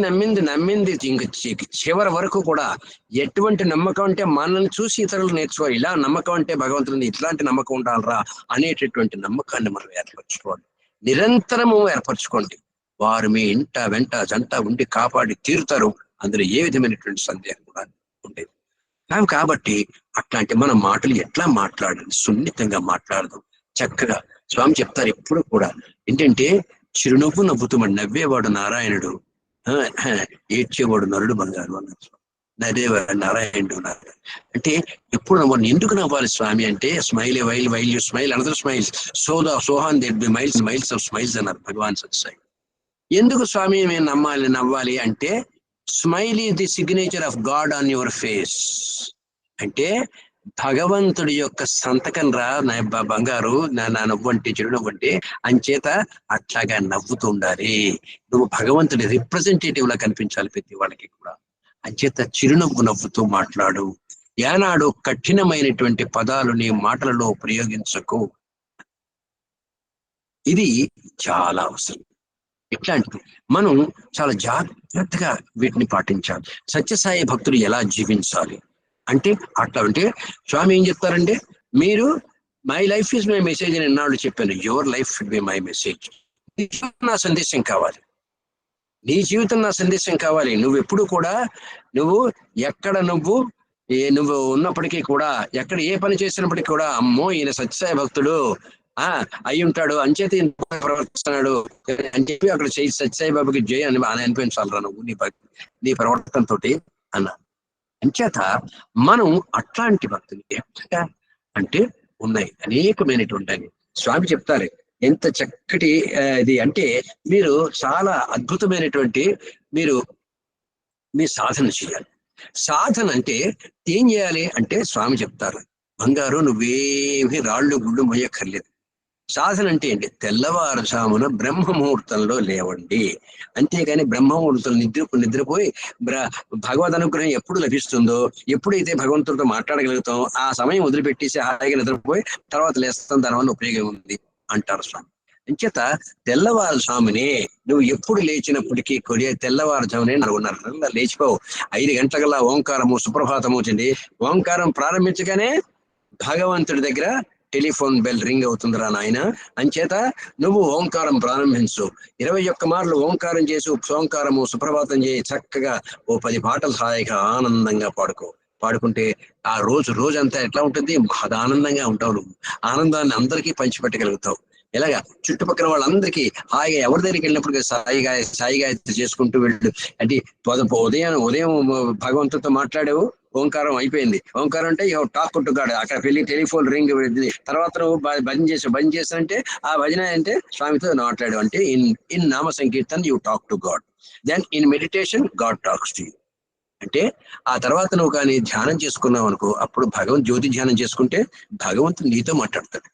నమ్మింది ఇంక చివరి వరకు కూడా ఎటువంటి నమ్మకం అంటే మనల్ని చూసి ఇతరులు నేర్చుకోవాలి. ఇలా నమ్మకం అంటే భగవంతుని ఇట్లాంటి నమ్మకం ఉండాలరా అనేటటువంటి నమ్మకాన్ని మనం ఏర్పరచుకోవాలి, నిరంతరము ఏర్పరచుకోండి. వారు మీ ఇంట వెంట జంట ఉండి కాపాడి తీరుతారు, అందులో ఏ విధమైనటువంటి సందేహం కూడా ఉండేది. కాబట్టి అట్లాంటి మన మాటలు ఎట్లా మాట్లాడాలి, సున్నితంగా మాట్లాడదాం. చక్కగా స్వామి చెప్తారు ఎప్పుడు కూడా ఏంటంటే, చిరునవ్వు నవ్వుతామని నవ్వేవాడు నారాయణుడు, ఏడ్చేవాడు నరుడు బంగారు అన్నారు. నవ్వేవాడు నారాయణుడు అన్నారు. ఎప్పుడు ఎందుకు నవ్వాలి స్వామి అంటే, smile while you smile another smiles సోహాన్ that be miles of smiles అన్నారు భగవాన్ సత్యసాయి. ఎందుకు స్వామి మేము నవ్వాలి అంటే, smile is the signature of God on your face అంటే, భగవంతుడి యొక్క సంతకం రా బంగారు, నా నవ్వంటే చిరునవ్వంటే, అంచేత అట్లాగా నవ్వుతూ ఉండాలి. నువ్వు భగవంతుడి రిప్రజెంటేటివ్ లా కనిపించాలి ప్రతి వాళ్ళకి కూడా. అంచేత చిరునవ్వు నవ్వుతూ మాట్లాడు, ఏనాడు కఠినమైనటువంటి పదాలు నీ మాటలలో ప్రయోగించకు. ఇది చాలా అవసరం. ఇట్లాంటిది మనం చాలా జాగ్రత్తగా వీటిని పాటించాలి. సత్యసాయి భక్తులు ఎలా జీవించాలి అంటే, అట్లా అంటే స్వామి ఏం చెప్తారంటే, మీరు my life is my message అని ఎన్నాళ్ళు చెప్పాను, your life should be my message. నా సందేశం కావాలి, నీ జీవితం నా సందేశం కావాలి. నువ్వు ఎప్పుడు కూడా ఎక్కడ నువ్వు ఉన్నప్పటికీ కూడా, ఎక్కడ ఏ పని చేసినప్పటికీ కూడా, అమ్మో ఈయన సత్యసాయి భక్తుడు అయి ఉంటాడు అంచేత ప్రవర్తిస్తున్నాడు అని చెప్పి అక్కడ సత్యసాయి బాబాకి జై అని అనిపించాలరా నువ్వు నీ ప్రవర్తనతో అన్నాను. అంచేత మనం అట్లాంటి భక్తులు ఎట్లా అంటే ఉన్నాయి, అనేకమైనటువంటి. స్వామి చెప్తారు ఎంత చక్కటి ఇది అంటే, మీరు చాలా అద్భుతమైనటువంటి మీ సాధన చేయాలి. సాధన అంటే ఏం చేయాలి అంటే, స్వామి చెప్తారు బంగారు నువ్వేమి రాళ్ళు గుళ్ళు మొయ్యక్కర్లేదు, సాధన అంటే ఏంటి? తెల్లవారుజామున బ్రహ్మముహూర్తంలో లేవండి. అంతేగాని బ్రహ్మముహూర్తం నిద్రపోయి భగవద్ అనుగ్రహం ఎప్పుడు లభిస్తుందో, ఎప్పుడైతే భగవంతుడితో మాట్లాడగలుగుతాం ఆ సమయం వదిలిపెట్టేసి హాయిగా నిద్రపోయి తర్వాత లేస్తాం, దానివల్ల ఉపయోగం ఉంది అంటారు స్వామి. అంచేత తెల్లవారుజామునే నువ్వు ఎప్పుడు లేచినప్పటికీ కూడా తెల్లవారుజామునే 4:30 లేచిపోవు. 5 గంటలకల్లా ఓంకారము సుప్రభాతము వచ్చింది. ఓంకారం ప్రారంభించగానే భగవంతుడి దగ్గర టెలిఫోన్ బెల్ రింగ్ అవుతుందిరా నాయన. అంచేత నువ్వు ఓంకారం ప్రారంభించు. 21 మార్లు ఓంకారం చేసి ఓంకారము సుప్రభాతం చేయి. చక్కగా ఓ 10 పాటలు హాయిగా ఆనందంగా పాడుకుంటే ఆ రోజంతా ఎట్లా ఉంటుంది? ఆనందంగా ఉంటావు. నువ్వు ఆనందాన్ని అందరికీ పంచిపెట్టగలుగుతావు. ఎలాగా? చుట్టుపక్కల వాళ్ళందరికీ హాయిగా ఎవరి దగ్గరికి వెళ్ళినప్పుడు సాయిగా చేసుకుంటూ వెళ్ళు. అంటే ఉదయం భగవంతుడితో మాట్లాడావు, ఓంకారం అయిపోయింది. ఓంకారం అంటే టాక్ టు గాడ్. అక్కడ వెళ్ళి టెలిఫోన్ రింగ్ తర్వాత నువ్వు భజన చేస్తానంటే ఆ భజన అంటే స్వామితో మాట్లాడావు. అంటే in nama sankirtan you talk to God. Then in meditation God talks to you. అంటే ఆ తర్వాత నువ్వు కానీ ధ్యానం చేసుకున్నావు అనుకో, అప్పుడు జ్యోతి ధ్యానం చేసుకుంటే భగవంతుడు నీతో మాట్లాడతాడు.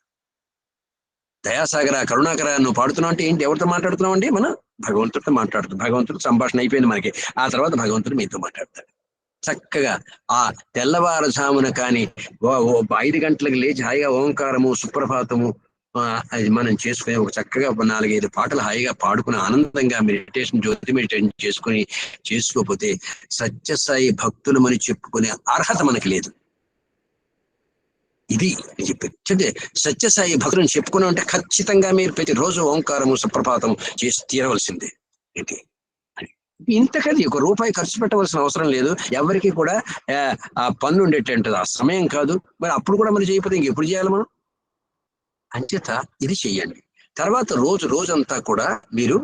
దయాసాగర కరుణాకర నువ్వు పాడుతున్నావు అంటే ఏంటి? ఎవరితో మాట్లాడుతున్నావు అండి? మన భగవంతుడితో మాట్లాడుతాం. భగవంతుడు సంభాషణ అయిపోయింది మనకి. ఆ తర్వాత భగవంతుడు మీతో మాట్లాడతాడు. చక్కగా ఆ తెల్లవారుజామున కానీ 5 గంటలకు లేచి హాయిగా ఓంకారము సుప్రభాతము అది మనం చేసుకుని ఒక చక్కగా 4-5 పాటలు హాయిగా పాడుకుని ఆనందంగా జ్యోతి మెడిటేషన్ చేసుకోకపోతే సత్యసాయి భక్తులమని చెప్పుకునే అర్హత మనకి లేదు. ఇది చెప్పేది. సత్యసాయి భక్తులను చెప్పుకున్నా అంటే ఖచ్చితంగా మీరు ప్రతిరోజు ఓంకారము సుప్రభాతము చేసి తీరవలసిందే. ఇది ఇంతకది ₹1 ఖర్చు పెట్టవలసిన అవసరం లేదు. ఎవరికి కూడా ఆ పన్ను ఉండేటంటది. ఆ సమయం కాదు. మరి అప్పుడు కూడా మనం చేయకపోతే ఇంకెప్పుడు చేయాలి మనం? అంచేత ఇది చెయ్యండి. తర్వాత రోజంతా కూడా మీరు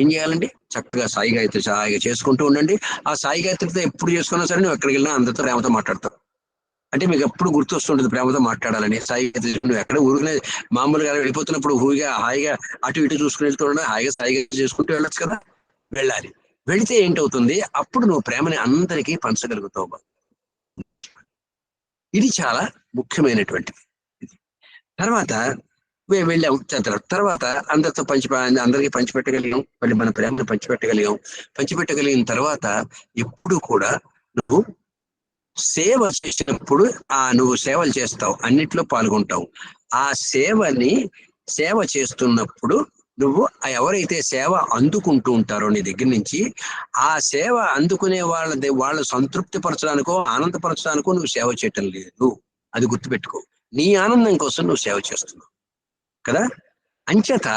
ఏం చేయాలండి? చక్కగా సాయి గాయత్రి హాయిగా చేసుకుంటూ ఉండండి. ఆ సాయి గాయత్రితో ఎప్పుడు చేసుకున్నా సరే నువ్వు ఎక్కడికి వెళ్ళినా అందరితో ప్రేమతో మాట్లాడతావు. అంటే మీకు ఎప్పుడు గుర్తొస్తుంటుంది ప్రేమతో మాట్లాడాలని. సాయి నువ్వు ఎక్కడ ఊరుకునే మామూలుగా వెళ్ళిపోతున్నప్పుడు హాయిగా అటు ఇటు చూసుకుని వెళ్తుండ హాయిగా సాయిగా చేసుకుంటూ వెళ్ళొచ్చు కదా. వెళ్ళాలి. వెళితే ఏంటవుతుంది? అప్పుడు నువ్వు ప్రేమని అందరికీ పంచగలుగుతావు. ఇది చాలా ముఖ్యమైనటువంటిది. తర్వాత వెళ్ళాం. తర్వాత అందరితో అందరికీ పంచిపెట్టగలిగాం. మళ్ళీ మన ప్రేమను పంచిపెట్టగలిగిన తర్వాత ఎప్పుడు కూడా నువ్వు సేవ చేసినప్పుడు నువ్వు సేవలు చేస్తావు, అన్నిట్లో పాల్గొంటావు. ఆ సేవ చేస్తున్నప్పుడు నువ్వు ఎవరైతే సేవ అందుకుంటూ ఉంటారో నీ దగ్గర నుంచి, ఆ సేవ అందుకునే వాళ్ళ సంతృప్తి పరచడానికో ఆనందపరచడానికో నువ్వు సేవ చేయటం లేదు. అది గుర్తుపెట్టుకో. నీ ఆనందం కోసం నువ్వు సేవ చేస్తున్నావు కదా. అంచేత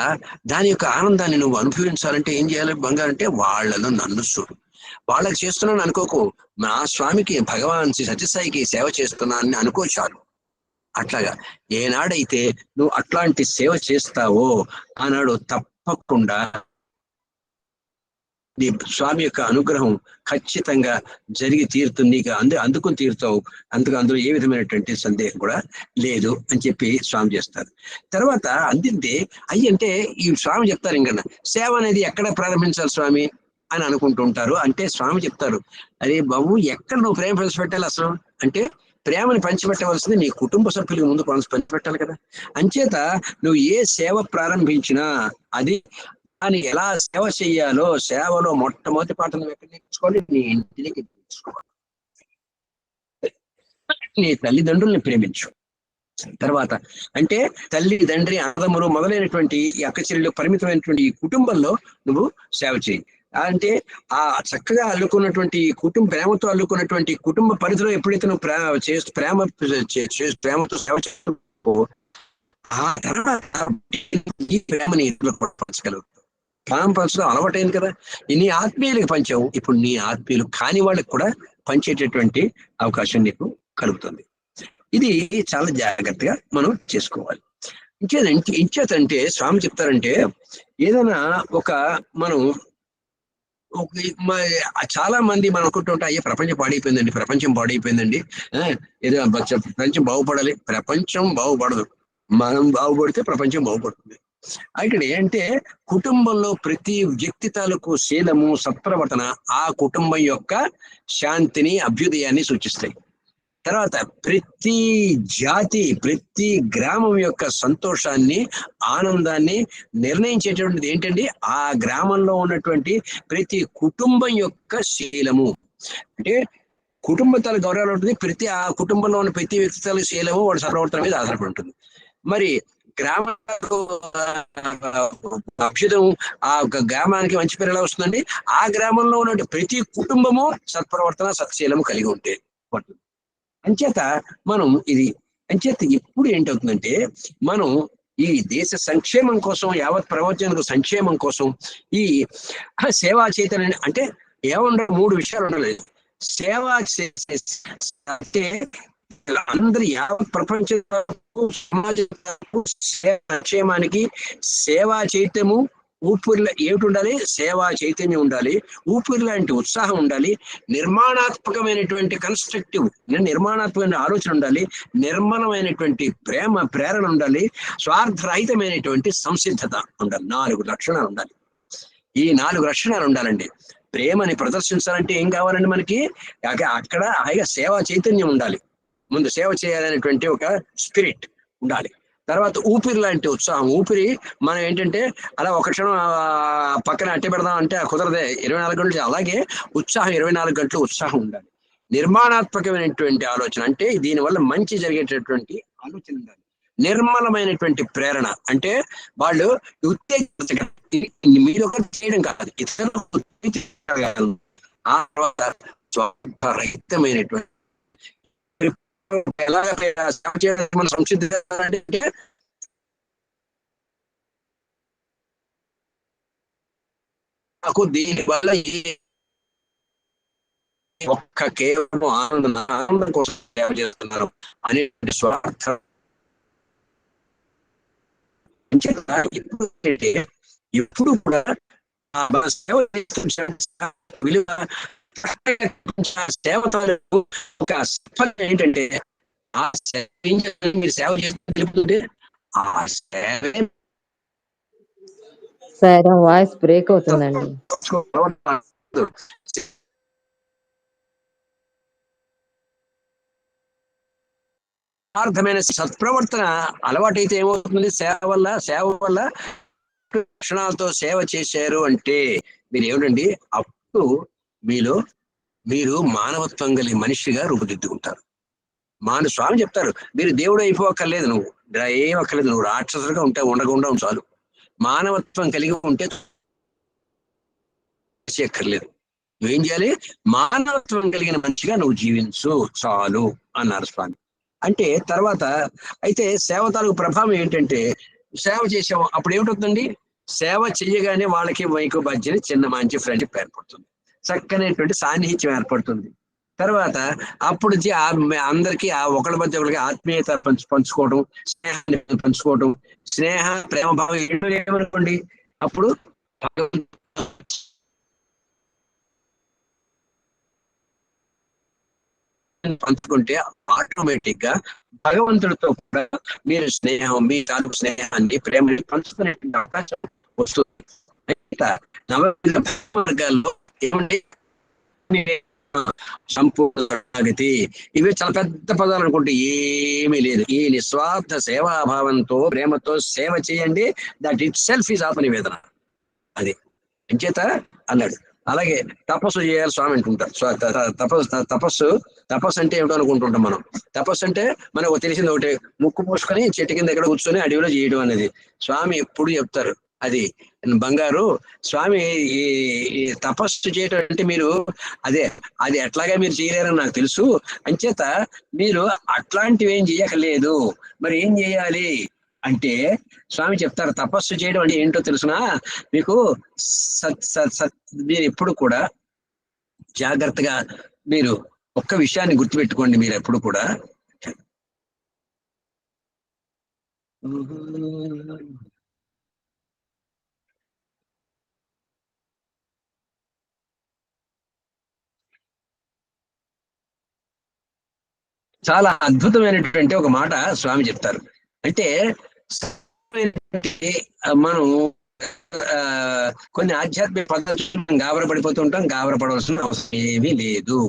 దాని యొక్క ఆనందాన్ని నువ్వు అనుభవించాలంటే ఏం చేయాలి? బంగారంటే వాళ్ళలో నన్ను చూడు. వాళ్ళకి చేస్తున్నాను అనుకోకు. నా స్వామికి భగవాన్ శ్రీ సత్యసాయికి సేవ చేస్తున్నానని అనుకో చాలు. అట్లాగా ఏనాడైతే నువ్వు అట్లాంటి సేవ చేస్తావో ఆనాడు తప్పకుండా నీ స్వామి యొక్క అనుగ్రహం ఖచ్చితంగా జరిగి తీరుతుంది. నీకు అందుకుని తీరుతావు. అందులో ఏ విధమైనటువంటి సందేహం కూడా లేదు అని చెప్పి స్వామి చేస్తారు. తర్వాత అందింటే అంటే ఈ స్వామి చెప్తారు, ఇంకా సేవ అనేది ఎక్కడ ప్రారంభించాలి స్వామి అని అనుకుంటూ ఉంటారు. అంటే స్వామి చెప్తారు, అరే బాబు ఎక్కడ నువ్వు ప్రేమ పంచిపెట్టాలి అసలు అంటే ప్రేమని పంచిపెట్టవలసింది నీ కుటుంబ సభ్యులకు ముందు పంచిపెట్టాలి కదా. అంచేత నువ్వు ఏ సేవ ప్రారంభించినా అది అని ఎలా సేవ చెయ్యాలో సేవలో మొట్టమొదటి పాట నువ్వు ఎక్కడ నేర్చుకోవాలి? నీ ఇంటికి నేర్చుకోవాలి. నీ తల్లిదండ్రుల్ని ప్రేమించు. తర్వాత అంటే తల్లి తండ్రి అన్నదమ్ములు మొదలైనటువంటి ఈ అక్క చెల్లెలు పరిమితమైనటువంటి ఈ కుటుంబంలో నువ్వు సేవ చేయి. అంటే ఆ చక్కగా అల్లుకున్నటువంటి ప్రేమతో అల్లుకున్నటువంటి కుటుంబ పరిధిలో ఎప్పుడైతే నువ్వు ప్రేమతో సేవ చేస్తావో ఆ తర్వాత ఈ ప్రేమని పంచగలుగుతావు. ప్రేమ పంచడం అలవాటైంది కదా. నీ ఆత్మీయులకు పంచావు, ఇప్పుడు నీ ఆత్మీయులు కాని వాళ్ళకి కూడా పంచేటటువంటి అవకాశం నీకు కలుగుతుంది. ఇది చాలా జాగ్రత్తగా మనం చేసుకోవాలి. ఇంచేతంటే స్వామి చెప్తారంటే ఏదైనా మనం చాలా మంది మనం అనుకుంటుంటే అయ్యే ప్రపంచం పాడైపోయిందండి ఏదో ప్రపంచం బాగుపడాలి. ప్రపంచం బాగుపడదు, మనం బాగుపడితే ప్రపంచం బాగుపడుతుంది. ఇక్కడ ఏంటంటే కుటుంబంలో ప్రతి వ్యక్తి తాలూకు శీలము సత్ప్రవర్తన ఆ కుటుంబం యొక్క శాంతిని అభ్యుదయాన్ని సూచిస్తాయి. తర్వాత ప్రతి జాతి, ప్రతి గ్రామం యొక్క సంతోషాన్ని, ఆనందాన్ని నిర్ణయించేటువంటిది ఏంటండి? ఆ గ్రామంలో ఉన్నటువంటి ప్రతి కుటుంబం యొక్క శీలము. అంటే కుటుంబ తల గౌరవం ఉంటుంది. ప్రతి ఆ కుటుంబంలో ఉన్న ప్రతి వ్యక్తి తల శీలము వాడి సర్వవర్తన మీద ఆధారపడి ఉంటుంది. మరి గ్రామాలకు అభ్యుదం, ఆ గ్రామానికి మంచి పేరు ఎలా వస్తుందండి? ఆ గ్రామంలో ఉన్న ప్రతి కుటుంబము సత్ప్రవర్తన, సత్శీలము కలిగి ఉంటే పడుతుంది. అంచేత మనం ఇది అంచేత ఎప్పుడు ఏంటవుతుందంటే, మనం ఈ దేశ సంక్షేమం కోసం, యావత్ ప్రపంచానికి సంక్షేమం కోసం ఈ సేవా చైతన్యం అంటే ఏముండాలి? 3 విషయాలు ఉండాలి. సేవా అంటే అందరి యావత్ ప్రపంచం సమాజం సంక్షేమానికి సేవా చైతన్యము ఊపిరిలో ఏమిటి ఉండాలి? సేవా చైతన్యం ఉండాలి, ఊపిరి లాంటి ఉత్సాహం ఉండాలి, నిర్మాణాత్మకమైనటువంటి కన్స్ట్రక్టివ్ నిర్మాణాత్మకమైన ఆలోచన ఉండాలి, నిర్మలమైనటువంటి ప్రేరణ ఉండాలి, స్వార్థరహితమైనటువంటి సంసిద్ధత ఉండాలి. 4 లక్షణాలు ఉండాలి. ఈ 4 లక్షణాలు ఉండాలండి. ప్రేమని ప్రదర్శించాలంటే ఏం కావాలండి మనకి? అక్కడ హాయిగా సేవా చైతన్యం ఉండాలి. ముందు సేవ చేయాలనేటువంటి ఒక స్పిరిట్ ఉండాలి. తర్వాత ఊపిరి లాంటి ఉత్సాహం. ఊపిరి మనం ఏంటంటే అలా ఒక క్షణం పక్కన అట్టే పెడదాం అంటే కుదరదే, 24 గంటలు. అలాగే ఉత్సాహం 24 గంటలు ఉత్సాహం ఉండాలి. నిర్మాణాత్మకమైనటువంటి ఆలోచన అంటే దీనివల్ల మంచి జరిగేటటువంటి ఆలోచన ఉండాలి. నిర్మలమైనటువంటి ప్రేరణ అంటే వాళ్ళు ఉత్తేజ మీరు ఒకటి చేయడం కాదు, ఇతరులు ఆ తర్వాత స్వార్థరహితమైనటువంటి మన సంసిద్ధి అంటే నాకు దీనివల్ల ఒక్క కేవలం ఆనందం కోసం సేవ చేస్తున్నారు అనే స్వార్థ ఎప్పుడు కూడా సేవ విలువ సేవ ఒక సఫలం ఏంటంటే ఆ సేవ మీరు సేవ చేస్తుంటే ఆ సేవ సార్ వాయిస్ బ్రేక్ అవుతుందండి. అర్థమైన సత్ప్రవర్తన అలవాటైతే ఏమవుతుంది? సేవ వల్ల లక్షణాలతో సేవ చేశారు అంటే మీరు ఏమిటండి? అప్పుడు మీరు మానవత్వం కలిగి మనిషిగా రూపుదిద్దుకుంటారు. స్వామి చెప్తారు, మీరు దేవుడు అయిపోక్కర్లేదు, నువ్వు ఏం అక్కర్లేదు, నువ్వు రాక్షసులుగా ఉండకుండా చాలు, మానవత్వం కలిగి ఉంటే అక్కర్లేదు. నువ్వేం చేయాలి? మానవత్వం కలిగిన మంచిగా నువ్వు జీవించు చాలు అన్నారు స్వామి. అంటే తర్వాత అయితే సేవ తాలూకు ప్రభావం ఏంటంటే, సేవ చేసాము అప్పుడు ఏమిటవుతుందండి? సేవ చెయ్యగానే వాళ్ళకి వైకు మధ్యన చిన్న మంచి ఫ్రెండ్షిప్ ఏర్పడుతుంది, చక్కనైనటువంటి సాన్నిహిత్యం ఏర్పడుతుంది. తర్వాత అప్పుడు అందరికీ ఒకళ్ళ మధ్య ఒకరికి ఆత్మీయత పంచుకోవడం, స్నేహాన్ని పంచుకోవడం, స్నేహ ప్రేమ భావం ఏమనుకోండి, అప్పుడు పంచుకుంటే ఆటోమేటిక్ గా భగవంతుడితో కూడా మీరు మీ తాలూకు స్నేహాన్ని ప్రేమని పంచుకునేటువంటి అవకాశం వస్తుంది. నవవిధ మార్గాల్లో ఏమండి సంపూర్ణగతి, ఇవి చాలా పెద్ద పదాలు అనుకుంటే ఏమీ లేదు. ఈ నిస్వార్థ సేవాభావంతో ప్రేమతో సేవ చేయండి, దట్ ఇట్ సెల్ఫ్ ఈజ్ ఆత్మనివేదన. అది అంచేత అన్నాడు. అలాగే తపస్సు చేయాలి స్వామి అంటుంటారు. తపస్సు అంటే ఏమిటో అనుకుంటుంటాం మనం. తపస్సు అంటే మనకు తెలిసింది ఒకటే, ముక్కు పూసుకొని చెట్టు కింద ఎక్కడ కూర్చొని అడవిలో చేయడం అనేది. స్వామి ఎప్పుడు చెప్తారు అది బంగారు. స్వామి ఈ తపస్సు చేయటం అంటే మీరు అది ఎట్లాగా మీరు చేయలేరని నాకు తెలుసు, అంచేత మీరు అట్లాంటివి ఏం చేయకలేదు. మరి ఏం చేయాలి అంటే స్వామి చెప్తారు, తపస్సు చేయడం అంటే ఏంటో తెలుసునా మీకు? మీరు ఎప్పుడు కూడా జాగ్రత్తగా మీరు ఒక్క విషయాన్ని గుర్తుపెట్టుకోండి. మీరు ఎప్పుడు కూడా చాలా అద్భుతమైనటువంటి ఒక మాట స్వామి చెప్తారు. అంటే మనం కొన్ని ఆధ్యాత్మిక పద్ధతులు గాబరపడిపోతుంటాం, గాబరపడవలసిన అవసరం ఏమీ లేదు.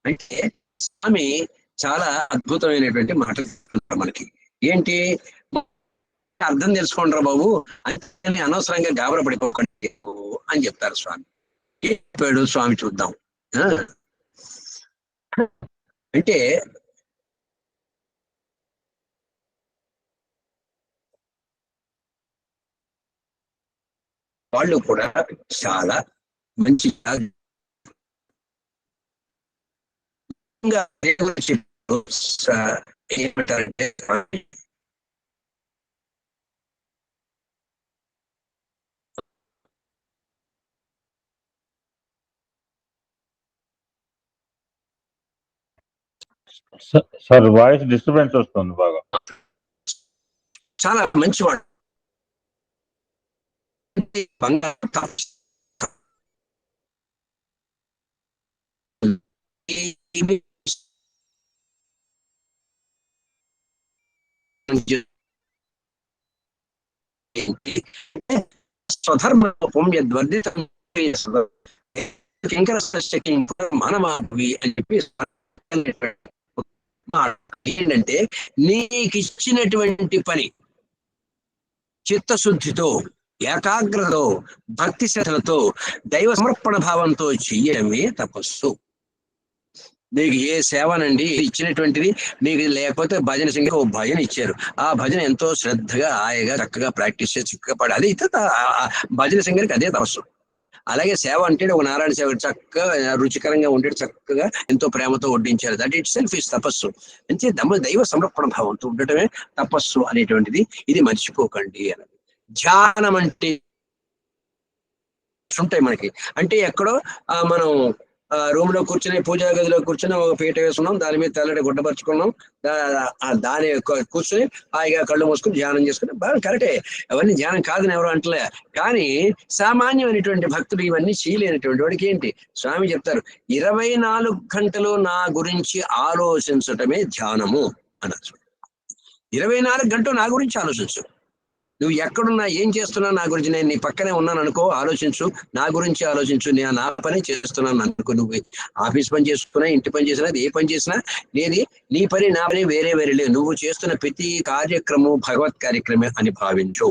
అంటే స్వామి చాలా అద్భుతమైనటువంటి మాటలు చెప్తున్నారు మనకి. ఏంటి అర్థం తెలుసుకోండి రా బాబు అని అనవసరంగా గాబర పడిపోకండి అని చెప్తారు స్వామి. ఏం చెప్పాడు స్వామి చూద్దాం. అంటే వాళ్ళు కూడా చాలా మంచి ఏమంటారంటే సార్ వాయిస్ డిస్టర్బెన్స్ వస్తుంది బాగా. చాలా మంచివాడు. స్వధర్మ పుణ్యద్వర్ధితం మానవావి అని చెప్పి ఏంటంటే నీకు ఇచ్చినటువంటి పని చిత్తశుద్ధితో, ఏకాగ్రతతో, భక్తి శ్రద్ధలతో, దైవ సమర్పణ భావంతో చెయ్యడమే తపస్సు. నీకు ఏ సేవనండి ఇచ్చినటువంటిది మీకు లేకపోతే భజన సింగర్ ఓ భజన ఇచ్చారు, ఆ భజన ఎంతో శ్రద్ధగా హాయిగా చక్కగా ప్రాక్టీస్ చేసి చక్కగా పడి అది భజన సింగర్కి అదే తపస్సు. అలాగే సేవ అంటే ఒక నారాయణ సేవ చక్కగా రుచికరంగా ఉండేది, చక్కగా ఎంతో ప్రేమతో వడ్డించారు. దట్ ఇట్ సెల్ఫ్ ఇస్ తపస్సు. అంటే దైవ సమర్పణ భావంతో ఉండటమే తపస్సు అనేటువంటిది. ఇది మర్చిపోకండి అని. ధ్యానం అంటే ఉంటాయి మనకి. అంటే ఎక్కడో మనం రూమ్ లో కూర్చొని పూజా గదిలో కూర్చొని ఒక పీట వేసుకున్నాం, దాని మీద తెల్లటి గుడ్డపరుచుకున్నాం, దాని కూర్చొని హాయిగా కళ్ళు మూసుకుని ధ్యానం చేసుకుని బాగా కరెక్టే. అవన్నీ ధ్యానం కాదని ఎవరు అంటలే. కానీ సామాన్యమైనటువంటి భక్తులు ఇవన్నీ చేయలేనటువంటి వాడికి ఏంటి స్వామి చెప్తారు, 24 గంటలు నా గురించి ఆలోచించటమే ధ్యానము అన్నారు. 24 గంటలు నా గురించి ఆలోచించు. నువ్వు ఎక్కడున్నా ఏం చేస్తున్నా నా గురించి, నేను నీ పక్కనే ఉన్నాను అనుకో, ఆలోచించు, నా గురించి ఆలోచించు. నేను నా పని చేస్తున్నాను అనుకో, నువ్వు ఆఫీస్ పని చేసుకున్నా, ఇంటి పని చేసినా, ఏ పని చేసినా నీ పని నా పని వేరే వేరే లేదు. నువ్వు చేస్తున్న ప్రతి కార్యక్రమం భగవత్ కార్యక్రమే అని భావించు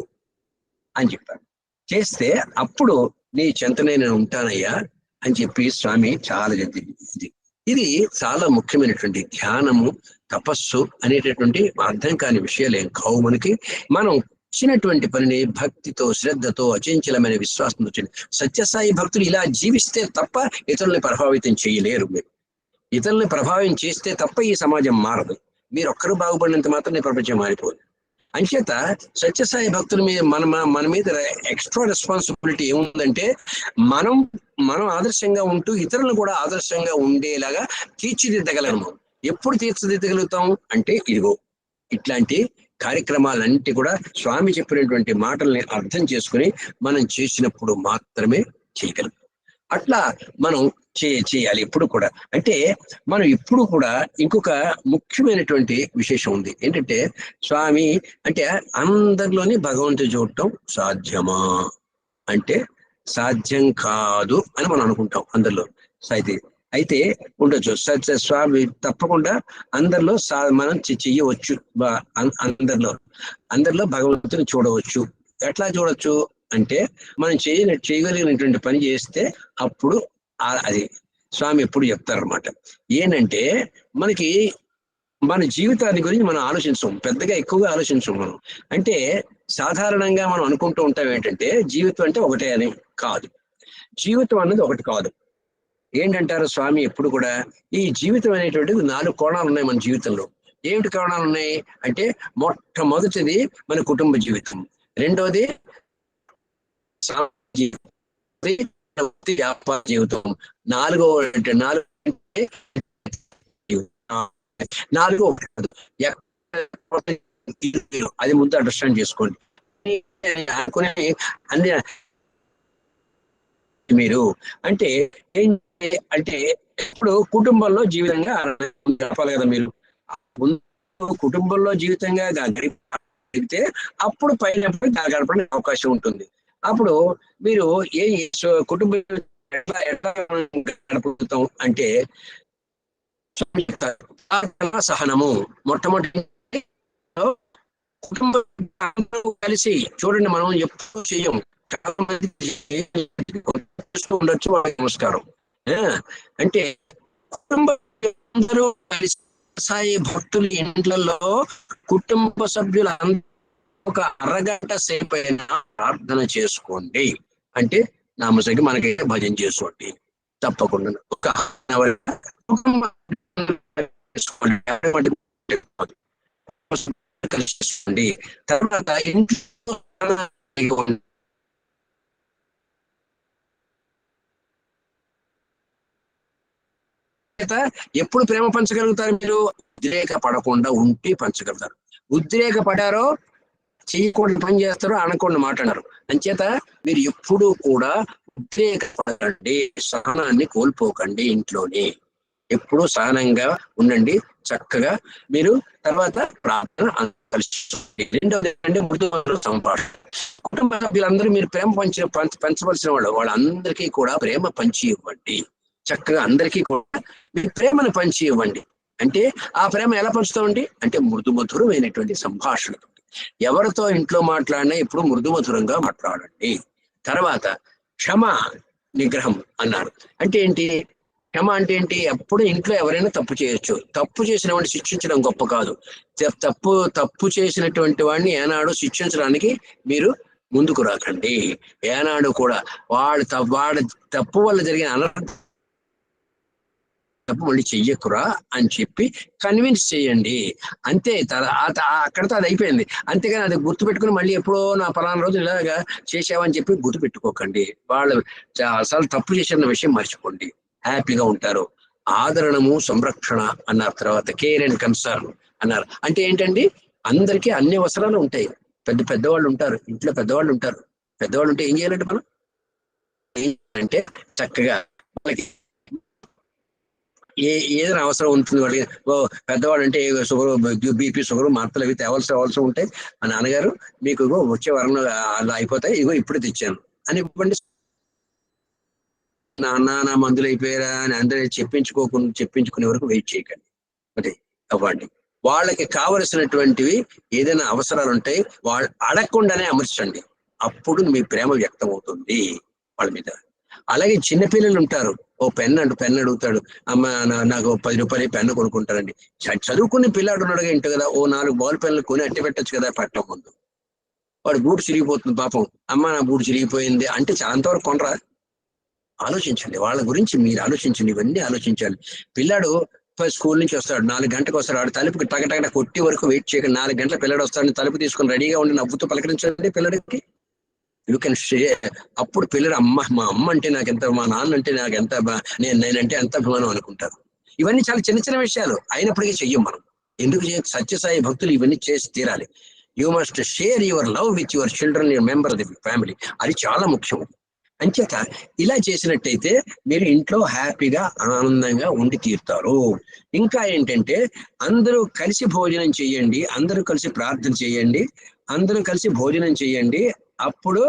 అని చెప్పాను. చేస్తే అప్పుడు నీ చెంతనే నేను ఉంటానయ్యా అని చెప్పి స్వామి చాలా చెప్పింది. ఇది చాలా ముఖ్యమైనటువంటి ధ్యానము, తపస్సు అనేటటువంటి అర్థం కాని విషయాలు ఏం కావు మనకి. మనం ఇచ్చినటువంటి పనిని భక్తితో, శ్రద్ధతో, అచంచలమైన విశ్వాసంతో చేయండి. సత్యసాయి భక్తులు ఇలా జీవిస్తే తప్ప ఇతరుల్ని ప్రభావితం చేయలేరు. మీరు ఇతరుల్ని ప్రభావితం చేస్తే తప్ప ఈ సమాజం మారదు. మీరు ఒక్కరు బాగుపడినంత మాత్రం ఈ ప్రపంచం మారిపోదు. అంచేత సత్యసాయి భక్తుల మీద మన మీద ఎక్స్ట్రా రెస్పాన్సిబిలిటీ ఏముందంటే మనం ఆదర్శంగా ఉంటూ ఇతరులను కూడా ఆదర్శంగా ఉండేలాగా తీర్చిదిద్దగలము. ఎప్పుడు తీర్చిదిద్దగలుగుతాం అంటే ఇదిగో ఇట్లాంటి కార్యక్రమాలన్నిటి కూడా స్వామి చెప్పినటువంటి మాటల్ని అర్థం చేసుకుని మనం చేసినప్పుడు మాత్రమే చేయగలం. అట్లా మనం చేయాలి ఎప్పుడు కూడా. అంటే మనం ఇప్పుడు కూడా ఇంకొక ముఖ్యమైనటువంటి విశేషం ఉంది. ఏంటంటే స్వామి అంటే అందరిలోని భగవంతుడు చూడటం సాధ్యమా అంటే సాధ్యం కాదు అని మనం అనుకుంటాం అందరిలో. అయితే ఉండొచ్చు స్వామి తప్పకుండా అందరిలో మనం చెయ్యవచ్చు. అందరిలో భగవంతుని చూడవచ్చు. ఎట్లా చూడొచ్చు అంటే మనం చేయగలిగినటువంటి పని చేస్తే అప్పుడు అది స్వామి ఎప్పుడు చెప్తారనమాట. ఏంటంటే మనకి మన జీవితాన్ని గురించి మనం ఆలోచించం, పెద్దగా ఎక్కువగా ఆలోచించం మనం. అంటే సాధారణంగా మనం అనుకుంటూ ఉంటాం ఏంటంటే జీవితం అంటే ఒకటే అని. కాదు, జీవితం అన్నది ఒకటి కాదు. ఏంటంటారు స్వామి ఎప్పుడు కూడా, ఈ జీవితం అనేటువంటిది 4 కోణాలు ఉన్నాయి మన జీవితంలో. ఏమిటి కోణాలు ఉన్నాయి అంటే, మొట్టమొదటిది మన కుటుంబ జీవితం, రెండోది వ్యాపార జీవితం, నాలుగో అది ముందు అండర్స్టాండ్ చేసుకోండి. అనుకునే అన్ని మీరు అంటే అంటే ఇప్పుడు కుటుంబంలో జీవితంగా గడపాలి కదా. మీరు ముందు కుటుంబంలో జీవితంగా గడిపితే అప్పుడు పైన గడపడానికి అవకాశం ఉంటుంది. అప్పుడు మీరు కుటుంబం ఎట్లా గడపగలుగుతాం అంటే స్వామి చెప్తారు. సహనము మొట్టమొదటి కుటుంబ కలిసి చూడండి, మనం ఎప్పుడు చెయ్యం, చాలా మంది ఉండొచ్చు. వాళ్ళకి నమస్కారం. అంటే కుటుంబ అందరూ కలిసి సాయి భక్తులు ఇంట్లలో కుటుంబ సభ్యుల ఒక అరగంట సేపు అయినా ప్రార్థన చేసుకోండి. అంటే నామసకి మనకి భజన చేసుకోండి తప్పకుండా. ఒక కలిసి తర్వాత ఇంట్లో ఎప్పుడు ప్రేమ పంచగలుగుతారు మీరు? ఉద్రేక పడకుండా ఉంటే పంచగలుగుతారు. ఉద్రేక పడారో చేయకూడని పని చేస్తారో అనకుండా మాట్లాడారు. అంచేత మీరు ఎప్పుడూ కూడా ఉద్రేకపడకండి, సహనాన్ని కోల్పోకండి. ఇంట్లోనే ఎప్పుడూ సహనంగా ఉండండి. చక్కగా మీరు తర్వాత ప్రార్థన కలిసి. రెండవది అంటే మృదు సంభాషణ. కుటుంబ సభ్యులందరూ మీరు ప్రేమ పంచవలసిన వాళ్ళందరికీ కూడా ప్రేమ పంచి ఇవ్వండి. చక్కగా అందరికీ కూడా మీ ప్రేమను పంచి ఇవ్వండి. అంటే ఆ ప్రేమ ఎలా పంచుతామండి అంటే మృదుమధురమైనటువంటి సంభాషణ. ఎవరితో ఇంట్లో మాట్లాడినా ఇప్పుడు మృదుమధురంగా మాట్లాడండి. తర్వాత క్షమ నిగ్రహం అన్నారు. అంటే ఏంటి? క్షమ అంటే ఏంటి? ఎప్పుడు ఇంట్లో ఎవరైనా తప్పు చేయొచ్చు. తప్పు చేసిన వాడిని శిక్షించడం గొప్ప కాదు. తప్పు చేసినటువంటి వాడిని ఏనాడు శిక్షించడానికి మీరు ముందుకు రాకండి. ఏనాడు కూడా వాడి తప్పు వల్ల జరిగిన అనర్థం తప్పు మళ్ళీ చెయ్యకురా అని చెప్పి కన్విన్స్ చేయండి. అంతే. అక్కడితో అది అయిపోయింది. అంతేగాని అది గుర్తుపెట్టుకుని మళ్ళీ ఎప్పుడో నా పలానా రోజు ఇలాగా చేసావని చెప్పి గుర్తుపెట్టుకోకండి. వాళ్ళు అసలు తప్పు చేసిన విషయం మర్చిపోండి. హ్యాపీగా ఉంటారు. ఆదరణము సంరక్షణ అన్నారు. తర్వాత కేర్ అండ్ కన్సర్న్ అన్నారు. అంటే ఏంటండి? అందరికీ అన్ని అవసరాలు ఉంటాయి. పెద్దవాళ్ళు ఉంటారు ఇంట్లో, పెద్దవాళ్ళు ఉంటారు. పెద్దవాళ్ళు ఉంటే ఏం చేయాలంటే మనం అంటే చక్కగా వాళ్ళకి ఏదైనా అవసరం ఉంటుంది. వాళ్ళకి పెద్దవాళ్ళు అంటే షుగర్, బీపీ, షుగర్, మాత్రలు అవి తేవాల్సి ఉంటాయి. మా నాన్నగారు మీకు వచ్చే వారంలో అలా అయిపోతాయి, ఇగో ఇప్పుడే తెచ్చాను అని ఇవ్వండి. నా మందులు అయిపోయారా అని అందరూ చెప్పించుకునే వరకు వెయిట్ చేయకండి. అదే అవ్వండి. వాళ్ళకి కావలసినటువంటివి ఏదైనా అవసరాలు ఉంటాయి, వాళ్ళు అడగకుండానే అమర్చండి. అప్పుడు మీ ప్రేమ వ్యక్తం అవుతుంది వాళ్ళ మీద. అలాగే చిన్నపిల్లలు ఉంటారు. ఓ పెన్ అడుగుతాడు. అమ్మ నాకు 10 రూపాయలు పెన్ను కొనుక్కుంటారండి. చదువుకునే పిల్లాడు ఉన్నాడుగా ఇంటి కదా, ఓ 4 బాల్ పెన్నులు కొని అట్టి పెట్టచ్చు కదా పెట్టడం ముందు. వాడు బూటు చిరిగిపోతుంది పాపం. అమ్మ నా బూటు చిరిగిపోయింది అంటే అంతవరకు కొనరా? ఆలోచించండి. వాళ్ళ గురించి మీరు ఆలోచించండి. ఇవన్నీ ఆలోచించాలి. పిల్లాడు స్కూల్ నుంచి వస్తాడు, 4 గంటలకు వస్తాడు. వాడు తలుపుకి టగటగ కొట్టి వరకు వెయిట్ చేయకండి. 4 గంటల పిల్లడు వస్తాడని తలుపు తీసుకొని రెడీగా ఉండి నవ్వుతూ పలకరించండి పిల్లడికి. You can share. అప్పుడు పిల్లడు మా అమ్మ అంటే నాకెంత, మా నాన్న అంటే నాకెంత, నేనంటే ఎంత అభిమానం అనుకుంటారు. ఇవన్నీ చాలా చిన్న చిన్న విషయాలు అయినప్పటికీ చెయ్యం మనం. ఎందుకు సత్యసాయి భక్తులు ఇవన్నీ చేసి తీరాలి. You must share your love with your children, your member of the family. అది చాలా ముఖ్యం. అంచేత ఇలా చేసినట్టయితే మీరు ఇంట్లో హ్యాపీగా ఆనందంగా ఉండి తీరుతారు. ఇంకా ఏంటంటే అందరూ కలిసి భోజనం చేయండి, అందరూ కలిసి ప్రార్థన చేయండి, అందరూ కలిసి భోజనం చేయండి. అప్పుడు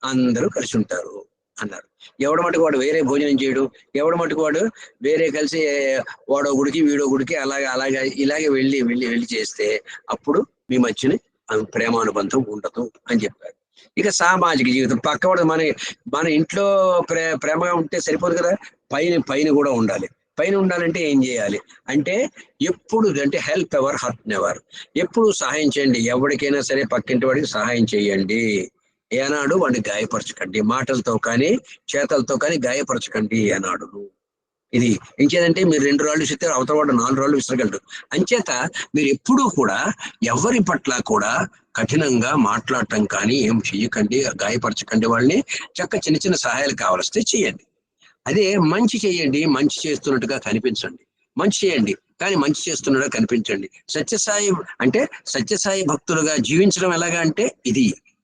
అందరూ కలిసి ఉంటారు అన్నారు. ఎవడ మటుకు వాడు వేరే భోజనం చేయడు, ఎవడ మటుకు వాడు వేరే కలిసి వాడో గుడికి వీడో గుడికి ఇలాగే వెళ్ళి చేస్తే అప్పుడు మీ మధ్యని ప్రేమానుబంధం ఉండదు అని చెప్పారు. ఇక సామాజిక జీవితం, పక్కవాడు మన ఇంట్లో ప్రేమగా ఉంటే సరిపోదు కదా, పైన కూడా ఉండాలి. పైన ఉండాలంటే ఏం చేయాలి అంటే ఎప్పుడు అంటే హెల్ప్ ఎవర్ హర్ట్ నెవర్. ఎప్పుడు సహాయం చేయండి. ఎవరికైనా సరే పక్కింటి వాడికి సహాయం చేయండి. ఏనాడు వాడిని గాయపరచకండి. మాటలతో కానీ చేతలతో కానీ గాయపరచకండి ఏనాడు. ఇది ఇంకేదంటే మీరు 2 రాళ్ళు విసిరితే అవతల వాడు 4 రాళ్ళు విసరగలడు. అంచేత మీరు ఎప్పుడూ కూడా ఎవరి పట్ల కూడా కఠినంగా మాట్లాడటం కానీ ఏం చెయ్యకండి, గాయపరచకండి వాళ్ళని. చిన్న చిన్న సహాయాలు కావలిస్తే చేయండి. అదే మంచి చేయండి, మంచి చేస్తున్నట్టుగా కనిపించండి. మంచి చేయండి కానీ మంచి చేస్తున్నట్టుగా కనిపించండి. సత్యసాయి భక్తులుగా జీవించడం ఎలాగా అంటే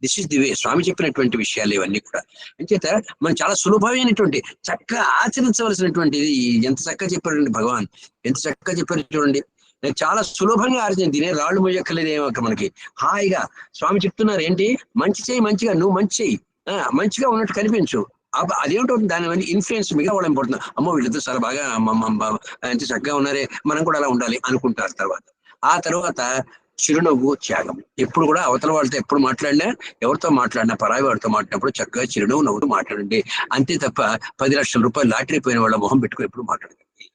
దిస్ ఇస్ ది వే. స్వామి చెప్పినటువంటి విషయాలు ఇవన్నీ కూడా. అంచేత మనం చాలా సులభమైనటువంటి చక్కగా ఆచరించవలసినటువంటిది. ఎంత చక్కగా చెప్పారండి భగవాన్, ఎంత చక్కగా చెప్పారు చూడండి. చాలా సులభంగా ఆచరించింది. దీనే రాళ్ళు మొయ్యక్కర్లేదేమో మనకి. హాయిగా స్వామి చెప్తున్నారు ఏంటి? మంచి చేయి, మంచిగా నువ్వు మంచి చేయి, మంచిగా ఉన్నట్టు కనిపించు. అదేమిటవుతుంది, దానివల్ల ఇన్ఫ్లుయెన్స్ మిగతా వాళ్ళని పడుతుంది. అమ్మో వీళ్ళతో చాలా బాగా ఎంత చక్కగా ఉన్నారే, మనం కూడా అలా ఉండాలి అనుకుంటారు. ఆ తర్వాత చిరునవ్వు, త్యాగం. ఎప్పుడు కూడా అవతల వాళ్ళతో ఎప్పుడు మాట్లాడినా, ఎవరితో మాట్లాడినా, పరాయి వాడితో మాట్లాడినప్పుడు చక్కగా చిరునవ్వు నవ్వుతూ మాట్లాడండి. అంతే తప్ప 10 లక్షల రూపాయలు లాటరీ పోయిన వాళ్ళ మొహం పెట్టుకుని ఎప్పుడు మాట్లాడకండి.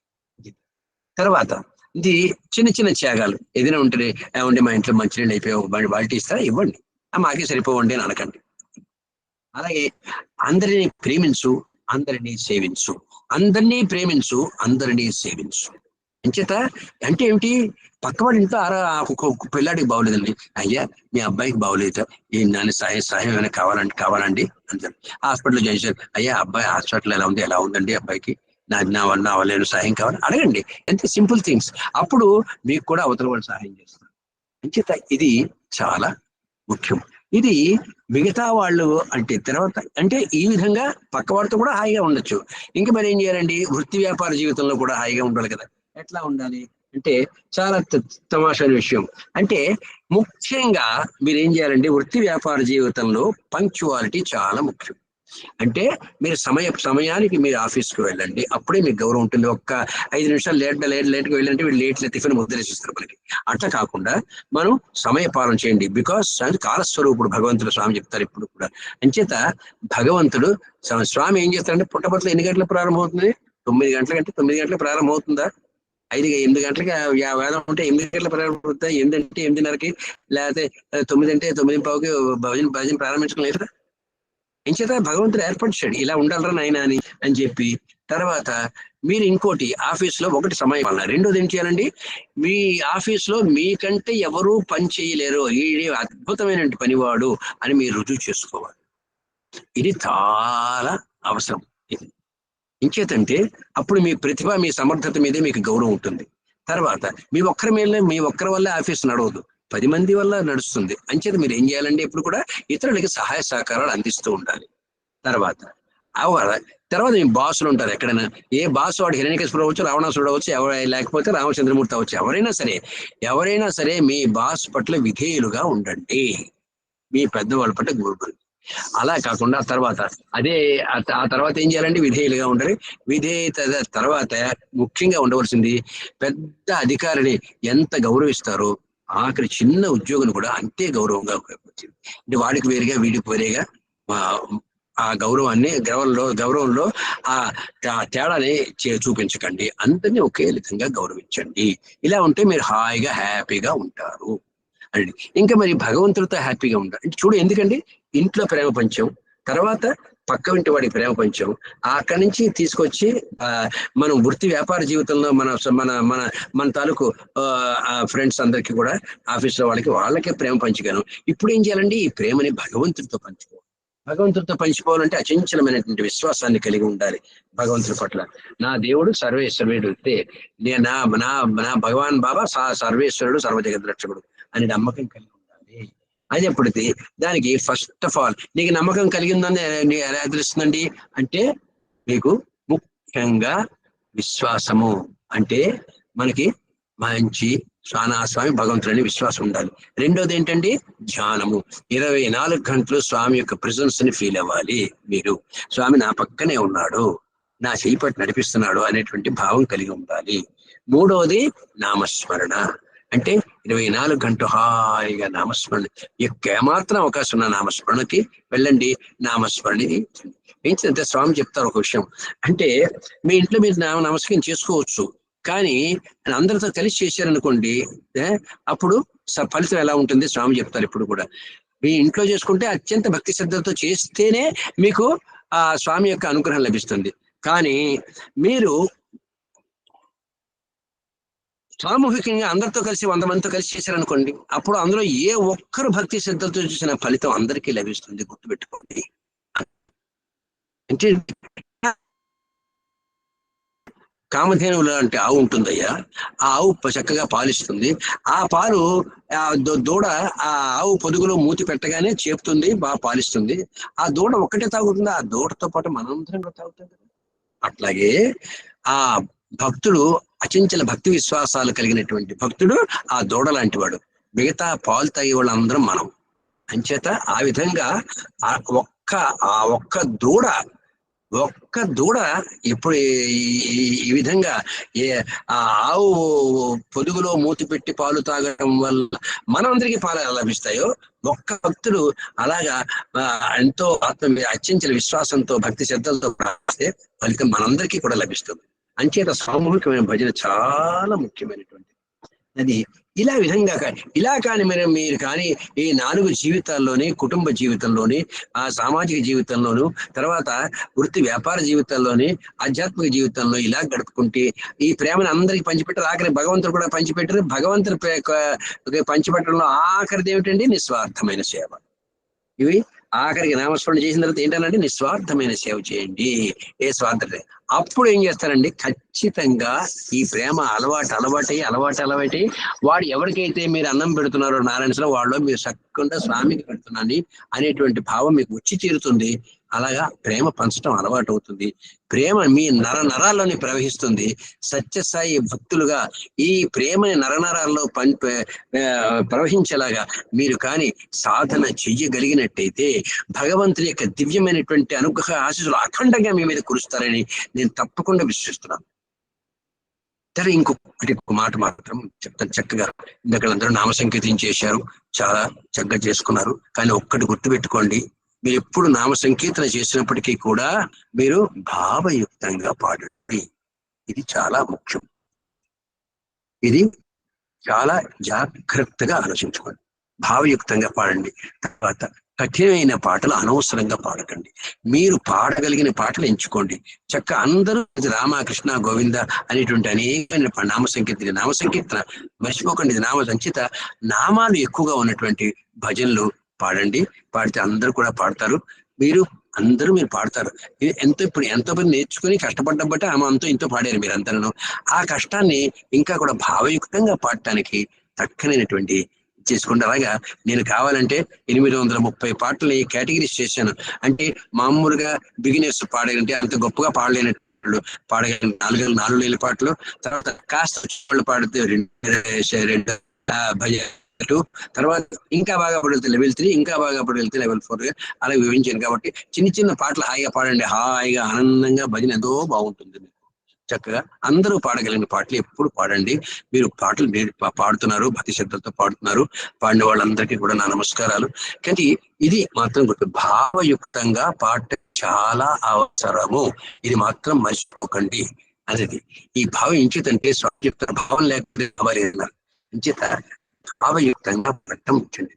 తర్వాత ఇది చిన్న చిన్న త్యాగాలు ఏదైనా ఉంటుంది. ఏమంటే మా ఇంట్లో మంచినీళ్ళు అయిపోయి ఒక బాల్టీ ఇస్తారా, ఇవ్వండి, మాకే సరిపోవండి అని అనకండి. అలాగే అందరినీ ప్రేమించు, అందరినీ సేవించు. అందరినీ ప్రేమించు, అందరినీ సేవించు. అంచేత అంటే ఏమిటి, పక్క వాళ్ళ ఇంట్లో పిల్లాడికి బాగోలేదండి, అయ్యా మీ అబ్బాయికి బాగోలేదు, దాని సహాయం ఏమైనా కావాలండి అంటారు. హాస్పిటల్లో చేశారు, అయ్యా అబ్బాయి హాస్పిటల్ ఎలా ఉందండి, అబ్బాయికి నా వల్ల అవ్వలేను, సహాయం కావాలి, అడగండి. ఎంత సింపుల్ థింగ్స్. అప్పుడు మీకు కూడా అవతల వాళ్ళు సహాయం చేస్తారు. అంచేత ఇది చాలా ముఖ్యం. ఇది మిగతా వాళ్ళు అంటే తర్వాత అంటే ఈ విధంగా పక్కవాడితో కూడా హాయిగా ఉండొచ్చు. ఇంకా మరి ఏం చేయాలండి, వృత్తి వ్యాపార జీవితంలో కూడా హాయిగా ఉండాలి కదా. ఎట్లా ఉండాలి అంటే చాలా తమాషైన విషయం. అంటే ముఖ్యంగా మీరు ఏం చేయాలండి, వృత్తి వ్యాపార జీవితంలో పంక్చువాలిటీ చాలా ముఖ్యం. అంటే మీరు సమయానికి మీరు ఆఫీస్కి వెళ్ళండి, అప్పుడే మీకు గౌరవం ఉంటుంది. ఒక్క 5 నిమిషాలు లేట్గా వెళ్ళంటే వీళ్ళు లేట్ టిఫిన్ ముద్రేసిస్తారు మనకి. అట్లా కాకుండా మనం సమయ పాలన చేయండి. బికాస్ కాలస్వరూపుడు భగవంతుడు, స్వామి చెప్తారు ఇప్పుడు కూడా. అంచేత భగవంతుడు స్వామి ఏం చేస్తారంటే, పుట్టపర్తిలో ఎన్ని గంటలకు ప్రారంభం అవుతుంది, 9 గంటలకంటే 9 గంటలకు ప్రారంభం అవుతుందా, 8 గంటలకి వేదం ఉంటే 8 గంటలకు ప్రారంభం అవుతుందా, 8 అంటే 8:30కి, లేకపోతే 9 అంటే 9:15కి భజన ప్రారంభించడం లేదా. ఎంచేత భగవంతుడు ఏర్పరిచాడు ఇలా ఉండాలరా నాయన అని చెప్పి. తర్వాత మీరు ఇంకోటి ఆఫీస్లో ఒకటి సమయం వల్ల, రెండోది ఏం చేయాలండి, మీ ఆఫీస్లో మీకంటే ఎవరూ పని చేయలేరు, ఈ అద్భుతమైన పనివాడు అని మీరు రుజువు చేసుకోవాలి. ఇది చాలా అవసరం. ఇది ఇంకేతంటే అప్పుడు మీ ప్రతిభ, మీ సమర్థత మీదే మీకు గౌరవం ఉంటుంది. తర్వాత మీ ఒక్కరి వల్ల ఆఫీస్ నడవదు, 10 మంది వల్ల నడుస్తుంది. అంచేత మీరు ఏం చేయాలంటే ఎప్పుడు కూడా ఇతరులకి సహాయ సహకారాలు అందిస్తూ ఉండాలి. తర్వాత మీ బాసులు ఉంటారు ఎక్కడైనా. ఏ బాసు వాడు హిరణ్యకశిపుడు అవ్వచ్చు, రావణాసురుడు అవ్వచ్చు, లేకపోతే రామచంద్రమూర్తి అవ్వచ్చు, ఎవరైనా సరే మీ బాస్ పట్ల విధేయులుగా ఉండండి, మీ పెద్దవాళ్ళ పట్ల గౌరవం. అలా కాకుండా ఆ తర్వాత ఏం చేయాలంటే విధేయులుగా ఉండాలి. విధేయత తర్వాత ముఖ్యంగా ఉండవలసింది, పెద్ద అధికారిని ఎంత గౌరవిస్తారో ఆఖరి చిన్న ఉద్యోగిని కూడా అంతే గౌరవంగా వచ్చింది. అంటే వాడికి వేరుగా వీడికి వేరేగా ఆ గౌరవంలో ఆ తేడాని చూపించకండి, అందరినీ ఒకే విధంగా గౌరవించండి. ఇలా ఉంటే మీరు హాయిగా హ్యాపీగా ఉంటారు అండి. ఇంకా మరి భగవంతుడితో హ్యాపీగా ఉంటారు అంటే చూడు, ఎందుకండి ఇంట్లో ప్రేమ పంచం, తర్వాత పక్క ఇంటి వాడికి ప్రేమ పంచం, అక్కడి నుంచి తీసుకొచ్చి మనం వృత్తి వ్యాపార జీవితంలో మన తాలూకు ఫ్రెండ్స్ అందరికీ కూడా ఆఫీస్లో వాళ్ళకే ప్రేమ పంచగాను. ఇప్పుడు ఏం చేయాలండి, ఈ ప్రేమని భగవంతుడితో పంచుకోవాలంటే అచంచలమైనటువంటి విశ్వాసాన్ని కలిగి ఉండాలి భగవంతుడి పట్ల. నా దేవుడు సర్వేశ్వరుడు, నా భగవాన్ బాబా సర్వేశ్వరుడు, సర్వజగద్రక్షకుడు అని నమ్మకం కలిగి ఉండాలి. అది ఎప్పటిది దానికి ఫస్ట్ ఆఫ్ ఆల్ నీకు నమ్మకం కలిగిందని ఎలా తెలుస్తుందండి అంటే, మీకు ముఖ్యంగా విశ్వాసము అంటే మనకి మంచి స్వామి భగవంతుడని విశ్వాసం ఉండాలి. రెండోది ఏంటండి, ధ్యానము. 24 గంటలు స్వామి యొక్క ప్రెజెన్స్ ని ఫీల్ అవ్వాలి. మీరు స్వామి నా పక్కనే ఉన్నాడు, నా చేయి పట్టి నడిపిస్తున్నాడు అనేటువంటి భావం కలిగి ఉండాలి. మూడవది నామస్మరణ. అంటే 24 గంటలు హాయిగా నామస్మరణ, ఏమాత్రం అవకాశం ఉన్న నామస్మరణకి వెళ్ళండి. నామస్మరణ ఏంటంటే స్వామి చెప్తారు ఒక విషయం, అంటే మీ ఇంట్లో మీరు నమస్కారం చేసుకోవచ్చు, కానీ అందరితో కలిసి చేశారనుకోండి అప్పుడు ఫలితం ఎలా ఉంటుంది స్వామి చెప్తారు. ఇప్పుడు కూడా మీ ఇంట్లో చేసుకుంటే అత్యంత భక్తి శ్రద్ధలతో చేస్తేనే మీకు ఆ స్వామి యొక్క అనుగ్రహం లభిస్తుంది. కానీ మీరు సామూహికంగా అందరితో కలిసి 100 మందితో కలిసి చేశారనుకోండి, అప్పుడు అందులో ఏ ఒక్కరు భక్తి శ్రద్ధలతో చేసిన ఫలితం అందరికీ లభిస్తుంది. గుర్తుపెట్టుకోండి. అంటే కామధేనువులు అంటే ఆవు ఉంటుందయ్యా, ఆ ఆవు చక్కగా పాలిస్తుంది. ఆ పాలు దూడ ఆ ఆవు పొదుగులో మూతి పెట్టగానే చేపుతుంది, బాగా పాలిస్తుంది. ఆ దూడ ఒక్కటే తాగుతుంది, ఆ దూడతో పాటు మనందరం కూడా తాగుతాం కదా. అట్లాగే ఆ భక్తుడు అచంచల భక్తి విశ్వాసాలు కలిగినటువంటి భక్తుడు ఆ దూడ లాంటి వాడు. మిగతా పాలు తాగే వాళ్ళందరం మనం. అంచేత ఆ విధంగా ఆ ఒక్క దూడ ఒక్క దూడ ఇప్పుడు ఈ విధంగా ఆ ఆవు పొదుగులో మూతి పెట్టి పాలు తాగడం వల్ల మనందరికీ పాలు లభిస్తాయో, ఒక్క భక్తుడు అలాగా ఎంతో అత్యంత విశ్వాసంతో భక్తి శ్రద్ధలతో ప్రార్థిస్తే ఫలితం మనందరికీ కూడా లభిస్తుంది. అంచేత సామూహికమైన భజన చాలా ముఖ్యమైనటువంటి అది. ఇలా కానీ మీరు కానీ ఈ 4 జీవితాల్లోని, కుటుంబ జీవితంలోని, ఆ సామాజిక జీవితంలోను, తర్వాత వృత్తి వ్యాపార జీవితాల్లోని, ఆధ్యాత్మిక జీవితంలో ఇలా గడుపుకుంటే ఈ ప్రేమను అందరికి పంచిపెట్టారు. ఆఖరి భగవంతుడు కూడా పంచిపెట్టారు. భగవంతుడు పంచిపెట్టడంలో ఆఖరిది ఏమిటండి? నిస్వార్థమైన సేవ. ఇవి ఆఖరికి నామస్మరణ చేసిన తర్వాత ఏంటంటే నిస్వార్థమైన సేవ చేయండి, ఏ స్వార్థం. అప్పుడు ఏం చేస్తారండి, ఖచ్చితంగా ఈ ప్రేమ అలవాటై వాడు ఎవరికైతే మీరు అన్నం పెడుతున్నారో నారాయణ వాళ్ళు మీరు చక్కగా స్వామికి పెడుతున్నాను అనేటువంటి భావం మీకు వచ్చి తీరుతుంది. అలాగా ప్రేమ పంచడం అలవాటు అవుతుంది. ప్రేమ మీ నరాల్లోని ప్రవహిస్తుంది. సత్యసాయి భక్తులుగా ఈ ప్రేమని నరనరాల్లో ప్రవహించేలాగా మీరు కానీ సాధన చెయ్యగలిగినట్టయితే భగవంతుని యొక్క దివ్యమైనటువంటి అనుగ్రహ ఆశీస్సులు అఖండంగా మీ మీద కురుస్తారని నేను తప్పకుండా విశ్వసిస్తున్నాను. సరే, ఇంకొకటి మాట మాత్రం చెప్తాను. చక్కగా ఇందక్కడందరూ నామ సంకీర్తనం చేశారు, చాలా చక్కగా చేసుకున్నారు. కానీ ఒక్కటి గుర్తుపెట్టుకోండి, మీరు ఎప్పుడు నామ సంకీర్తన చేసినప్పటికీ కూడా మీరు భావయుక్తంగా పాడండి. ఇది చాలా ముఖ్యం. ఇది చాలా జాగ్రత్తగా ఆలోచించుకోండి. భావయుక్తంగా పాడండి. తర్వాత కఠినమైన పాటలు అనవసరంగా పాడకండి. మీరు పాడగలిగిన పాటలు ఎంచుకోండి. చక్క అందరూ రామకృష్ణ గోవింద అనేటువంటి అనేక నామ సంకీర్తన మర్చిపోకండి. ఇది నామ సంచిత నామాలు ఎక్కువగా ఉన్నటువంటి భజనలు పాడండి. పాడితే అందరూ కూడా పాడతారు. మీరు పాడతారు. ఇప్పుడు ఎంతో మంది నేర్చుకుని కష్టపడ్డం బట్టి అంతో ఇంతో పాడారు మీరు అందరూ. ఆ కష్టాన్ని ఇంకా కూడా భావయుక్తంగా పాడటానికి చక్కనైనటువంటి చేసుకోండి. అలాగా నేను కావాలంటే 830 పాటలు కేటగిరీస్ చేశాను. అంటే మామూలుగా బిగినర్స్ పాడాలంటే అంత గొప్పగా పాడలేనట్లు పాడగలిగిన 4 నెలల పాటలు, తర్వాత కాస్త పాడితే 2 2 తర్వాత ఇంకా బాగా పడితే లెవెల్ 3, ఇంకా బాగా పడితే లెవెల్ 4 అలా వివరించాను. కాబట్టి చిన్న పాటలు హాయిగా పాడండి. హాయిగా ఆనందంగా భజన ఎంతో బాగుంటుంది. చక్కగా అందరూ పాడగలిగిన పాటలు ఎప్పుడు పాడండి. మీరు పాటలు పాడుతున్నారు, భక్తి శ్రద్ధలతో పాడుతున్నారు. పాడిన వాళ్ళందరికీ కూడా నా నమస్కారాలు. కానీ ఇది మాత్రం గుర్తు, భావయుక్తంగా పాట చాలా అవసరము. ఇది మాత్రం మర్చిపోకండి అనేది. ఈ భావం ఇంచేతంటే స్వాయుక్త భావం లేకపోతే అవ్వలేదు. ఇంచేత భావయుక్తంగా పట్టం ఇచ్చండి.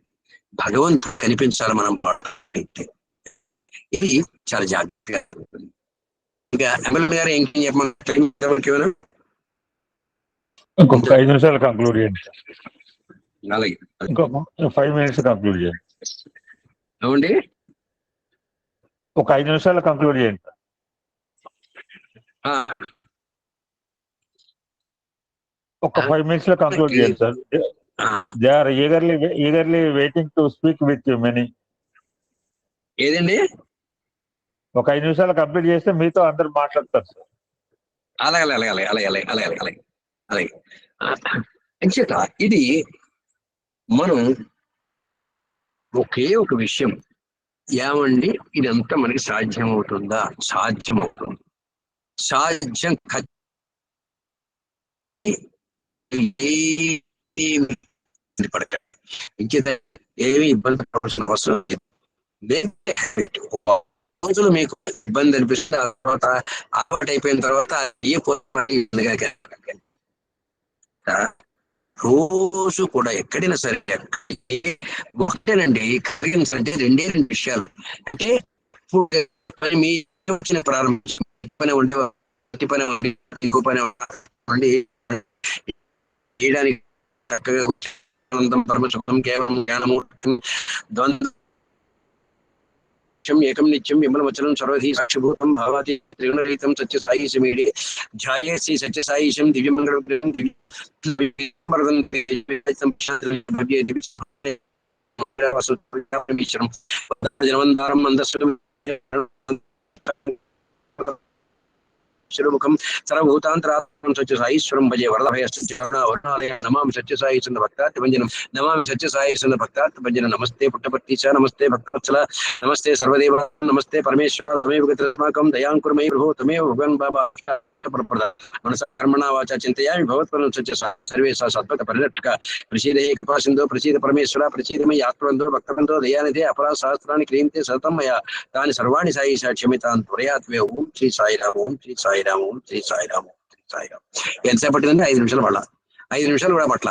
భగవంతుడు కనిపించాలి మనం పాడితే. ఇది చాలా జాగ్రత్తగా ఉంటుంది. ఇంకా ఎమ్మెల్యే గారు ఏం చెప్పమన్నారు? ఇంకొక 5 నిమిషాలు కంక్లూడ్ చేయండి. అలాగే, ఇంకొక 5 minutes కంక్లూడ్ చేయండి. ఏమండి, ఒక 5 నిమిషాలు కంక్లూడ్ చేయండి. ఒక 5 minutes లో కంక్లూడ్ చేయండి sir. They are eagerly waiting to speak with you many. ఏదండి, ఒక 5 నిమిషాలు కంప్లీట్ చేస్తే మీతో అందరు మాట్లాడతారు సార్. అలాగే అలాగే అలాగే అలాగే అలాగే అలాగే అలాగే అలాగే అంచేత ఇది మనం ఒకే ఒక విషయం, ఏమండి ఇదంతా మనకి సాధ్యమవుతుందా? సాధ్యమవుతుంది. సాధ్యం పడక ఇంకేత ఏమి ఇబ్బంది పడాల్సిన అవసరం లేదు. రోజులు మీకు ఇబ్బంది అనిపిస్తుంది, ఆ తర్వాత అలవాటు అయిపోయిన తర్వాత రోజు కూడా ఎక్కడైనా సరే ఒకటేనండి కలిగించంటే 2 విషయాలు. అంటే మీ వచ్చిన ప్రారంభించి పని ఉంటే పని ఇంకో పని ఉండి చేయడానికి చక్కగా పరమసుఖం కేవలం జ్ఞానము ద్వంద్వ ఏకం నిత్యం విమలవచనం సర్వధీ సాక్షిభూతం భావాతి త్రిగుణరహితం సత్యసాయి సమీడే ధ్యాయే శ్రీ సత్యసాయిశం దివ్యమంగళం శిరోముఖం సర్వభూతాంతరాత్మం సత్య సాయిశ్వరం భజే వరదభయ వర్ణాలయ నమామి సత్య సాయి సుంద భక్తార్థ భంజనం నమామి సత్య సాయి సుంద భక్తార్థ భంజనం నమస్తే పుట్టపర్తి చ నమస్తే భక్తవత్సల నమస్తే సర్వదేవ నమస్తే పరమేశ్వర తమేవ గతస్మాకం దయాంకురమై ప్రభో తమేవ భగవన్ బాబా మనస కర్మణ వాచా చింతయామి భగవత్పరం సత్య సర్వేశ సద్భత పరిరక్షక ప్రసీద హే కృపాసింధో ప్రసీద పరమేశ్వర ప్రసీదమై ఆత్మబంధో భక్తబంధో దయానిధే అపరాధ సహస్రాన్ని క్రియంతే సతతం మయా తాని సర్వాణి సాయి క్షమితాన్ త్వరయాత్వే. ఓం శ్రీ సాయిరామ్, ఓం శ్రీ సాయిరామ్, ఓం శ్రీ సాయిరామ్, ఓం శ్రీ సాయిరామ్. ఎంతసేపు పట్టిందంటే 5 నిమిషాలు పడాల, 5 నిమిషాలు కూడా పట్ల.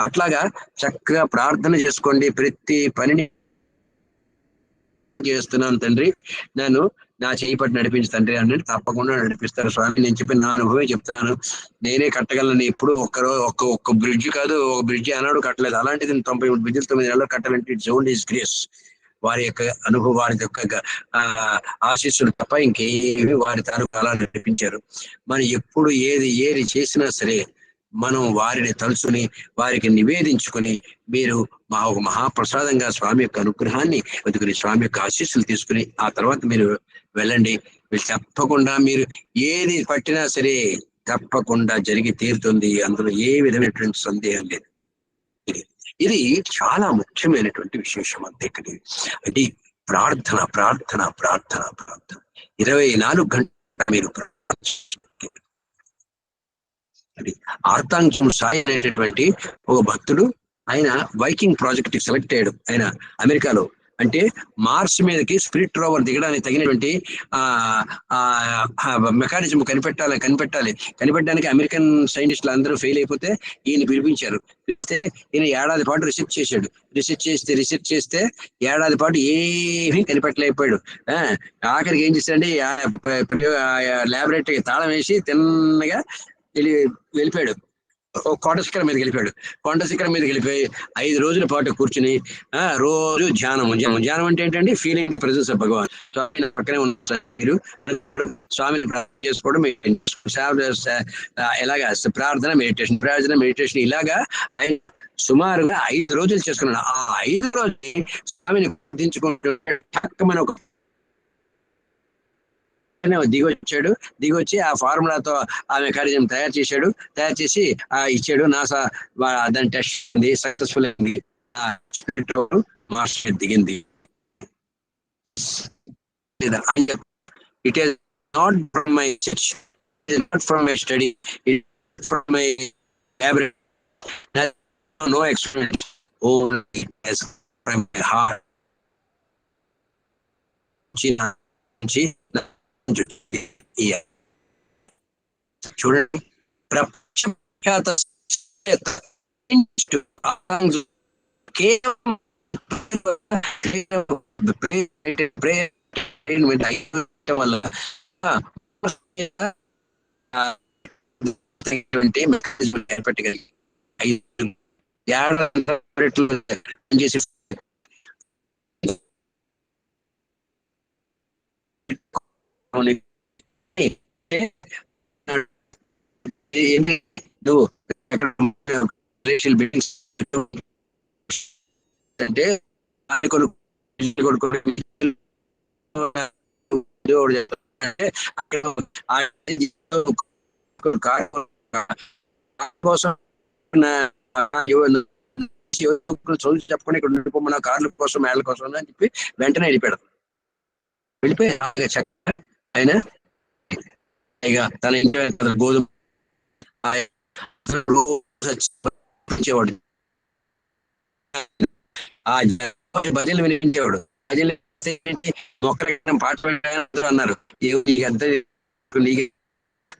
అట్లాగా చక్కగా ప్రార్థన చేసుకోండి. ప్రతి పనిని చేస్తున్నాను తండ్రి, నన్ను నా చేయి పట్టి నడిపించి తండ్రి అన్నట్టు తప్పకుండా నడిపిస్తారు స్వామి. నేను చెప్పిన నా అనుభవమే చెప్తాను. నేనే కట్టగలను. ఎప్పుడు ఒక్క బ్రిడ్జ్ కాదు, ఒక బ్రిడ్జ్ అన్నాడు కట్టలేదు. అలాంటిది 93 బ్రిడ్జిలు 9 నెలల్లో కట్టాలంటే ఇట్స్ ఓన్లీ హిస్ గ్రేస్. వారి యొక్క అనుభవం, వారి యొక్క ఆశీస్సులు తప్ప ఇంకేమి వారి తాలూకు అలా నడిపించారు. మనం ఎప్పుడు ఏది చేసినా సరే మనం వారిని తలుచుని వారికి నివేదించుకొని మీరు ఒక మహాప్రసాదంగా స్వామి యొక్క అనుగ్రహాన్ని వెతుకుని స్వామి యొక్క ఆశీస్సులు తీసుకుని ఆ తర్వాత మీరు వెళ్ళండి. తప్పకుండా మీరు ఏది పట్టినా సరే తప్పకుండా జరిగి తీరుతుంది. అందులో ఏ విధమైనటువంటి సందేహం లేదు. ఇది చాలా ముఖ్యమైనటువంటి విశేషం. అంతే అది ప్రార్థన ప్రార్థన ప్రార్థన ప్రార్థన 24 గంటలు మీరు ఆర్తాంగ్ సాయి అనేటటువంటి ఒక భక్తుడు, ఆయన వైకింగ్ ప్రాజెక్ట్ కి సెలెక్ట్ అయ్యాడు. ఆయన అమెరికాలో, అంటే మార్స్ మీదకి స్పిరిట్ రోవర్ దిగడానికి తగినటువంటి మెకానిజం కనిపెట్టడానికి అమెరికన్ సైంటిస్టులు అందరూ ఫెయిల్ అయిపోతే ఈయన పిలిపించారు. ఈయన ఏడాది పాటు రీసెర్చ్ చేస్తే ఏడాది పాటు ఏమీ కనిపెట్టలేకపోయాడు. ఆఖరికి ఏం చేశాడంటే ల్యాబొరేటరీకి తాళం వేసి తిన్నగా వెళ్ళిపోయాడు. కొండ శిఖరం మీదకి వెళ్ళిపోయాడు. కొండ శిఖరం మీదకి వెళ్ళిపోయి 5 రోజుల పాటు కూర్చుని రోజు ధ్యానం అంటే ఏంటంటే ఫీలింగ్ ప్రెజెన్స్ ఆఫ్ భగవాన్. స్వామి పక్కనే ఉన్న మీరు స్వామిని ప్రార్థన చేసుకోవడం, ఎలాగా ప్రార్థన మెడిటేషన్ ఇలాగా సుమారుగా 5 రోజులు చేసుకున్నాడు. ఆ 5 రోజులు స్వామిని ప్రార్థించుకుంటూ చక్కమైన ఒక దిగొచ్చి ఆ ఫార్ములాతో ఆ మెకానిజం తయారు చేసి ఇచ్చాడు. నాసా దాని టెస్ట్ ఉంది, సక్సెస్ఫుల్ అయింది. మాస్టర్ దిగింది. It is not from my church, it is not from my study, it is from my laboratory. No experiment, only from my heart. చూడండి, ప్రపంచఖ్యాత వల్ల చేసి అంటే కోసం చెప్పుకొని ఇక్కడ ఉండిపోమన్న కార్ల కోసం మేళ్ళ కోసం అని చెప్పి వెంటనే వెళ్ళిపోయి ఆయన ఇక తన ఇంటి గోధుమ ఇచ్చేవాడు. ఆ భజనలు వినిపించేవాడు. భజనలు మొక్కలు పాట అన్నారు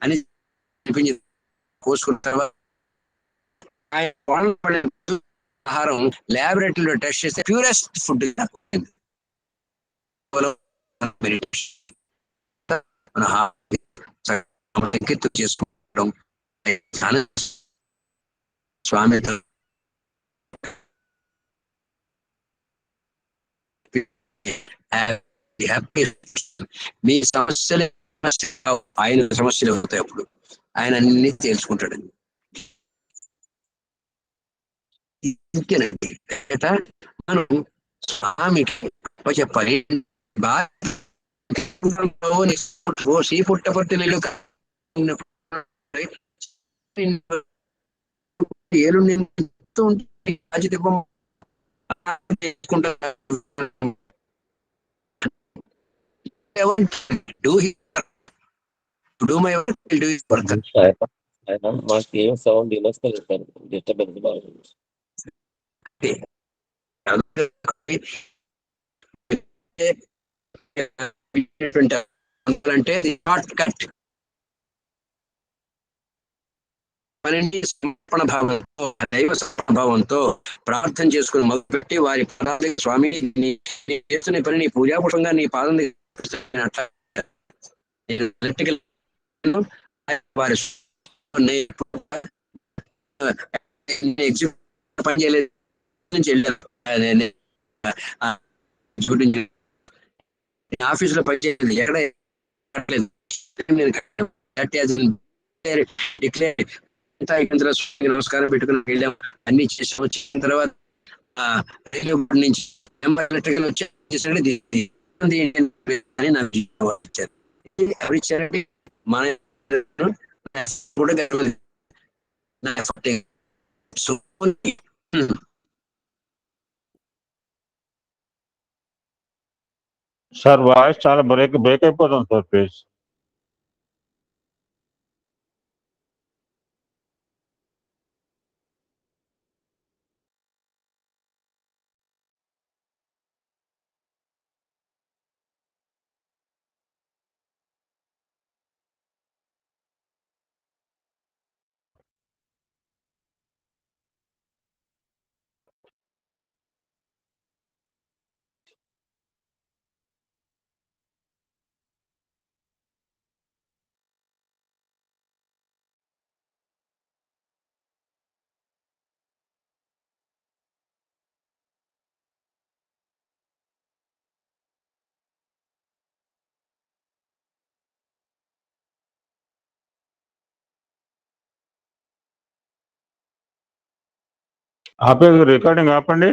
అని వినిపించింది. కోసుకున్న తర్వాత ఆహారం ల్యాబొరేటరీలో టెస్ట్ చేస్తే ప్యూరెస్ట్ ఫుడ్ చేసుకోవడం స్వామి మీ సమస్యలు ఆయన సమస్యలు అవుతాయి. అప్పుడు ఆయన అన్ని తెలుసుకుంటాడండి. ఇంకేనండి మనం స్వామికి చెప్పాలి. సీ పుట్టపర్తి నీళ్ళు ఏలు బాధ్యత మాకేం సౌండ్ వినొస్తలేదు సార్, డిస్టర్బెన్స్ బాగుంది. అంటే నాట్ కరెక్ట్. సమర్పణ భావంతో, దైవ సమర్భావంతో ప్రార్థన చేసుకుని మొదలుపెట్టి వారి పదాలు స్వామి నీ చేస్తున్న పని నీ పూజాపుషంగా నీ పాదం వారి పని చేయలేదు నుంచి వెళ్ళారు. ఆఫీసులో పనిచేయలేదు, ఎక్కడ నమస్కారం పెట్టుకుని వెళ్ళాం. అన్ని చేసి వచ్చిన తర్వాత రైల్వే బోర్డు నుంచి వచ్చేసరికి ఎవరిచ్చారంటే మన కూడా సార్ వాయిస్ చాలా బ్రేక్ అయిపోతుంది సార్ ప్లీజ్. ఆపే రికార్డింగ్ ఆపండి.